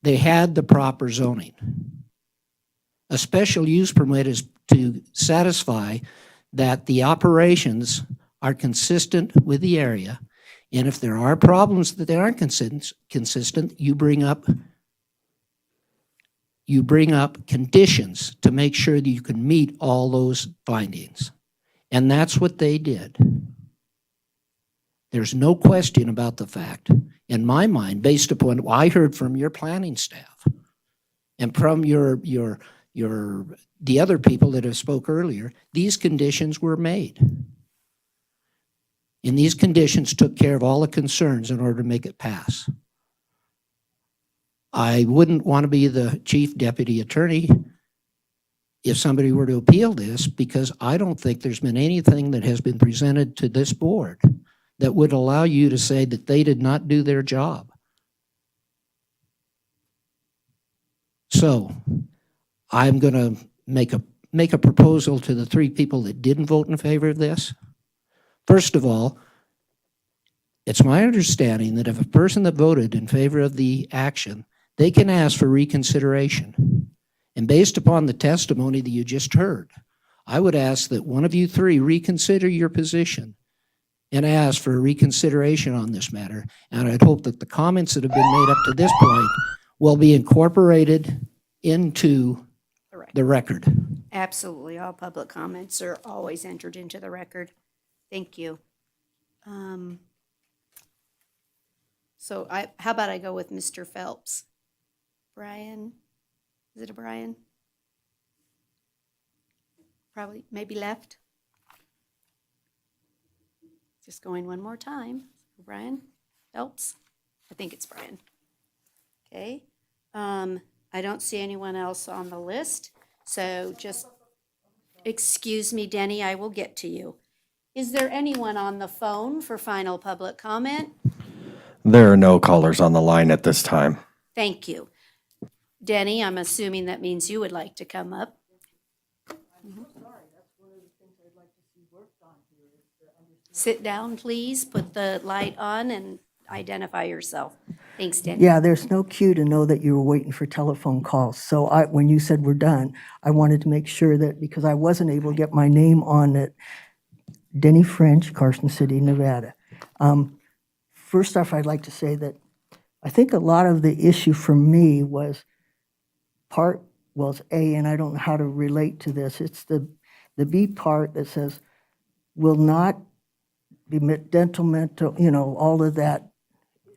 They had the proper zoning. A special use permit is to satisfy that the operations are consistent with the area, and if there are problems that they aren't consistent, you bring up conditions to make sure that you can meet all those findings. And that's what they did. There's no question about the fact, in my mind, based upon what I heard from your planning staff and from the other people that have spoke earlier, these conditions were made. And these conditions took care of all the concerns in order to make it pass. I wouldn't want to be the chief deputy attorney if somebody were to appeal this, because I don't think there's been anything that has been presented to this board that would allow you to say that they did not do their job. So I'm going to make a proposal to the 3 people that didn't vote in favor of this. First of all, it's my understanding that if a person that voted in favor of the action, they can ask for reconsideration. And based upon the testimony that you just heard, I would ask that one of you 3 reconsider your position and ask for a reconsideration on this matter. And I'd hope that the comments that have been made up to this point will be incorporated into the record. Absolutely. All public comments are always entered into the record. Thank you. So how about I go with Mr. Phelps? Brian, is it a Brian? Probably, maybe left. Just going one more time. Brian Phelps? I think it's Brian. Okay. I don't see anyone else on the list, so just excuse me, Denny, I will get to you. Is there anyone on the phone for final public comment? There are no callers on the line at this time. Thank you. Denny, I'm assuming that means you would like to come up. Sit down, please, put the light on and identify yourself. Thanks, Denny. Yeah, there's no cue to know that you were waiting for telephone calls. So when you said we're done, I wanted to make sure that, because I wasn't able to get my name on it, Denny French, Carson City, Nevada. First off, I'd like to say that I think a lot of the issue for me was A, and I don't know how to relate to this. It's the B part that says will not be dental, mental, all of that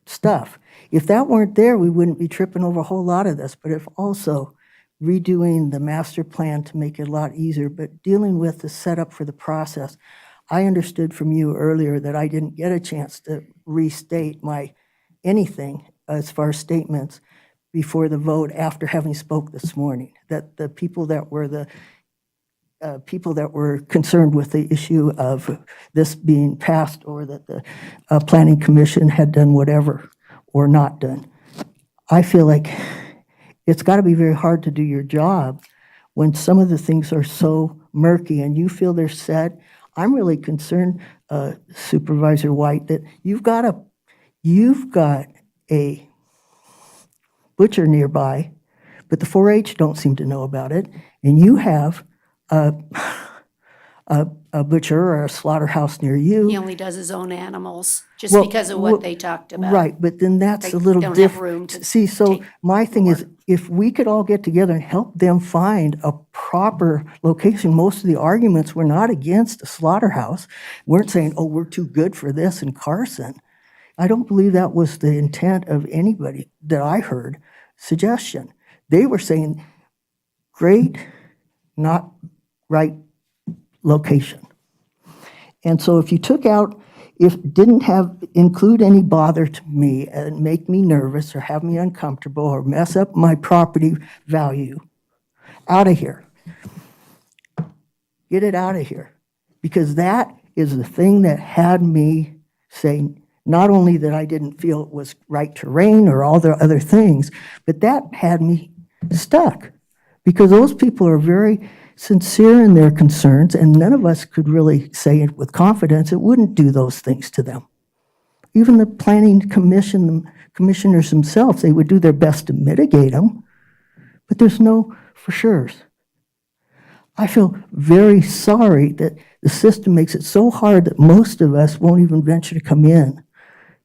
stuff. If that weren't there, we wouldn't be tripping over a whole lot of this. But if also redoing the master plan to make it a lot easier, but dealing with the setup for the process. I understood from you earlier that I didn't get a chance to restate anything as far as statements before the vote after having spoke this morning, that the people that were concerned with the issue of this being passed, or that the planning commission had done whatever or not done. I feel like it's got to be very hard to do your job when some of the things are so murky and you feel they're set. I'm really concerned, Supervisor White, that you've got a butcher nearby, but the 4-H don't seem to know about it, and you have a butcher or a slaughterhouse near you. He only does his own animals, just Well, because of well, what they talked about. Right, but then that's They a little don't have room different. to See, so take my thing is, if we could all get together and help them find a proper location, most of the arguments were not against a slaughterhouse, weren't saying, oh, we're too good for this in Carson. I don't believe that was the intent of anybody that I heard suggestion. They were saying, great, not right location. And so if you took out, if didn't include any bother to me and make me nervous or have me uncomfortable or mess up my property value, out of here. Get it out of here. Because that is the thing that had me saying, not only that I didn't feel it was right terrain or all the other things, but that had me stuck. Because those people are very sincere in their concerns, and none of us could really say it with confidence it wouldn't do those things to them. Even the planning commission, commissioners themselves, they would do their best to mitigate them, but there's no for sure's. I feel very sorry that the system makes it so hard that most of us won't even venture to come in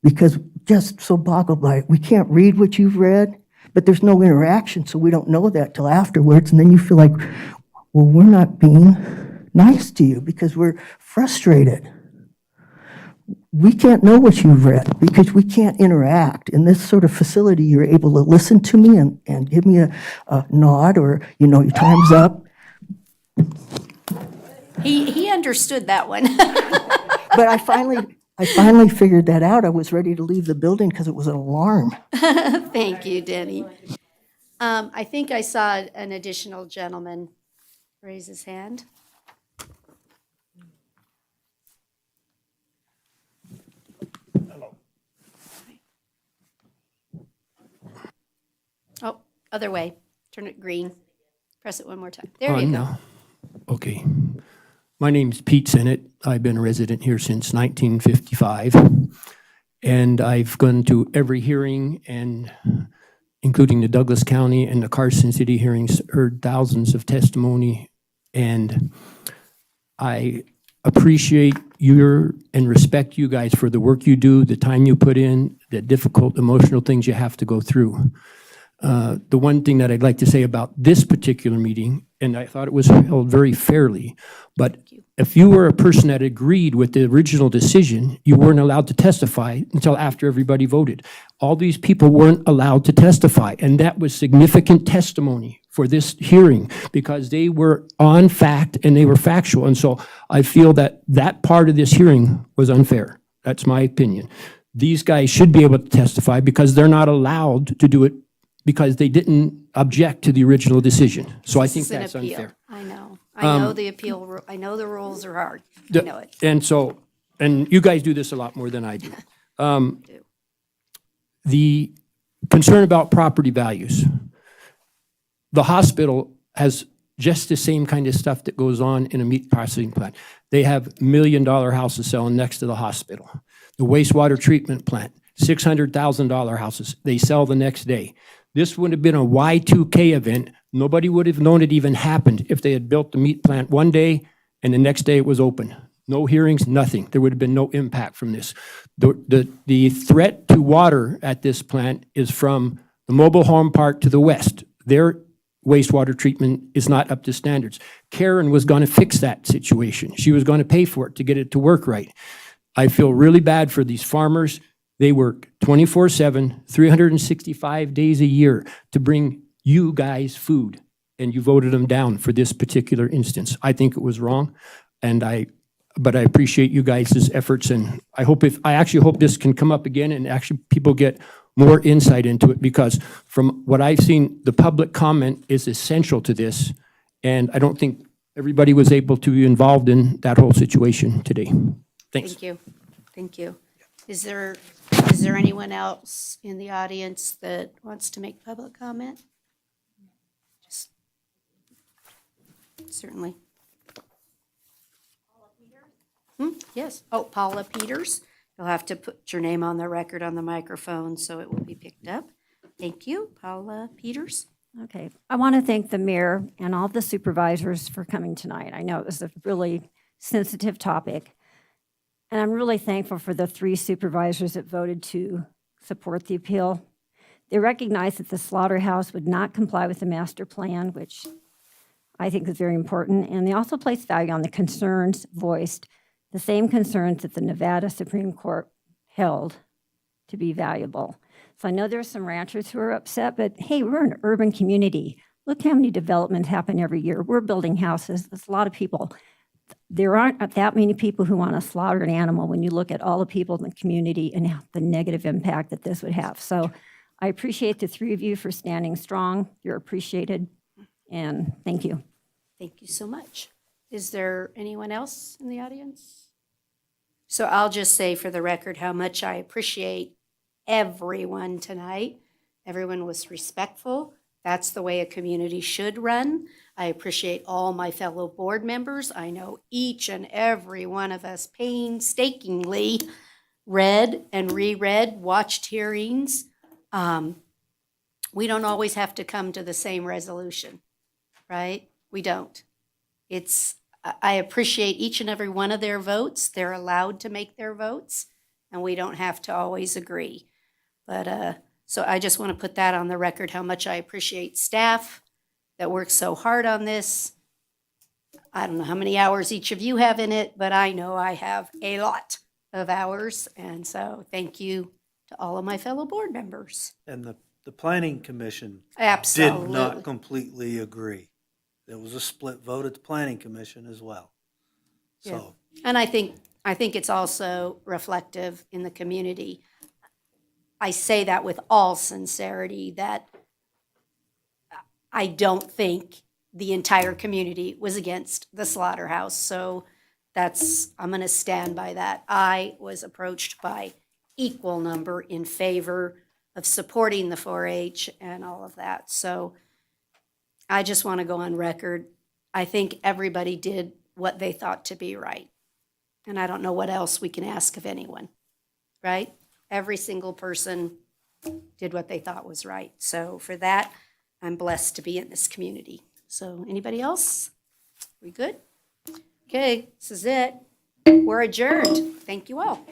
because just so boggled by it. We can't read what you've read, but there's no interaction, so we don't know that till afterwards, and then you feel like, well, we're not being nice to you because we're frustrated. We can't know what you've read because we can't interact. In this sort of facility, you're able to listen to me and give me a nod or, your time's up. He understood that one. But I finally figured that out. I was ready to leave the building because it was an alarm. Thank you, Denny. I think I saw an additional gentleman raise his hand. Oh, other way. Turn it green. Press it one more time. There you go. Okay. My name's Pete Sinnott. I've been a resident here since 1955. And I've gone to every hearing, and including the Douglas County and the Carson City hearings, heard thousands of testimony. And I appreciate and respect you guys for the work you do, the time you put in, the difficult emotional things you have to go through. The one thing that I'd like to say about this particular meeting, and I thought it was held very fairly, but if you were a person that agreed with the original decision, you weren't allowed to testify until after everybody voted. All these people weren't allowed to testify, and that was significant testimony for this hearing because they were on fact and they were factual. And so I feel that that part of this hearing was unfair. That's my opinion. These guys should be able to testify because they're not allowed to do it because they didn't object to the original decision. So I think This is an that's appeal. unfair. I know. I know the appeal. I know the rules are hard. I know it. And so, and you guys do this a lot more than I do. The concern about property values. The hospital has just the same kind of stuff that goes on in a meat processing plant. They have $1 million houses selling next to the hospital. The wastewater treatment plant, $600,000 houses, they sell the next day. This would have been a Y2K event. Nobody would have known it even happened if they had built the meat plant one day and the next day it was open. No hearings, nothing. There would have been no impact from this. The threat to water at this plant is from the mobile home park to the west. Their wastewater treatment is not up to standards. Karen was going to fix that situation. She was going to pay for it to get it to work right. I feel really bad for these farmers. They work 24/7, 365 days a year to bring you guys food, and you voted them down for this particular instance. I think it was wrong, but I appreciate you guys' efforts, and I actually hope this can come up again and actually people get more insight into it, because from what I've seen, the public comment is essential to this, and I don't think everybody was able to be involved in that whole situation today. Thanks. Thank you. Thank you. Is there anyone else in the audience that wants to make public comment? Just certainly. Yes. Oh, Paula Peters. You'll have to put your name on the record on the microphone so it will be picked up. Thank you. Paula Peters? Okay, I want to thank the mayor and all the supervisors for coming tonight. I know it was a really sensitive topic. And I'm really thankful for the 3 supervisors that voted to support the appeal. They recognized that the slaughterhouse would not comply with the master plan, which I think is very important. And they also placed value on the concerns voiced, the same concerns that the Nevada Supreme Court held to be valuable. So I know there's some ranchers who are upset, but hey, we're an urban community. Look how many developments happen every year. We're building houses. There's a lot of people. There aren't that many people who want to slaughter an animal when you look at all the people in the community and the negative impact that this would have. So I appreciate the 3 of you for standing strong. You're appreciated. And thank you. Thank you so much. Is there anyone else in the audience? So I'll just say for the record how much I appreciate everyone tonight. Everyone was respectful. That's the way a community should run. I appreciate all my fellow board members. I know each and every one of us painstakingly read and reread, watched hearings. We don't always have to come to the same resolution, right? We don't. I appreciate each and every one of their votes. They're allowed to make their votes, and we don't have to always agree. But so I just want to put that on the record, how much I appreciate staff that works so hard on this. I don't know how many hours each of you have in it, but I know I have a lot of hours. And so thank you to all of my fellow board members. And the planning commission Absolutely. did not completely agree. There was a split vote at the planning commission as well. So, And I think it's also reflective in the community. I say that with all sincerity, that I don't think the entire community was against the slaughterhouse. So I'm going to stand by that. I was approached by equal number in favor of supporting the 4-H and all of that. So I just want to go on record. I think everybody did what they thought to be right. And I don't know what else we can ask of anyone, right? Every single person did what they thought was right. So for that, I'm blessed to be in this community. So anybody else? We good? Okay, this is it. We're adjourned. Thank you all.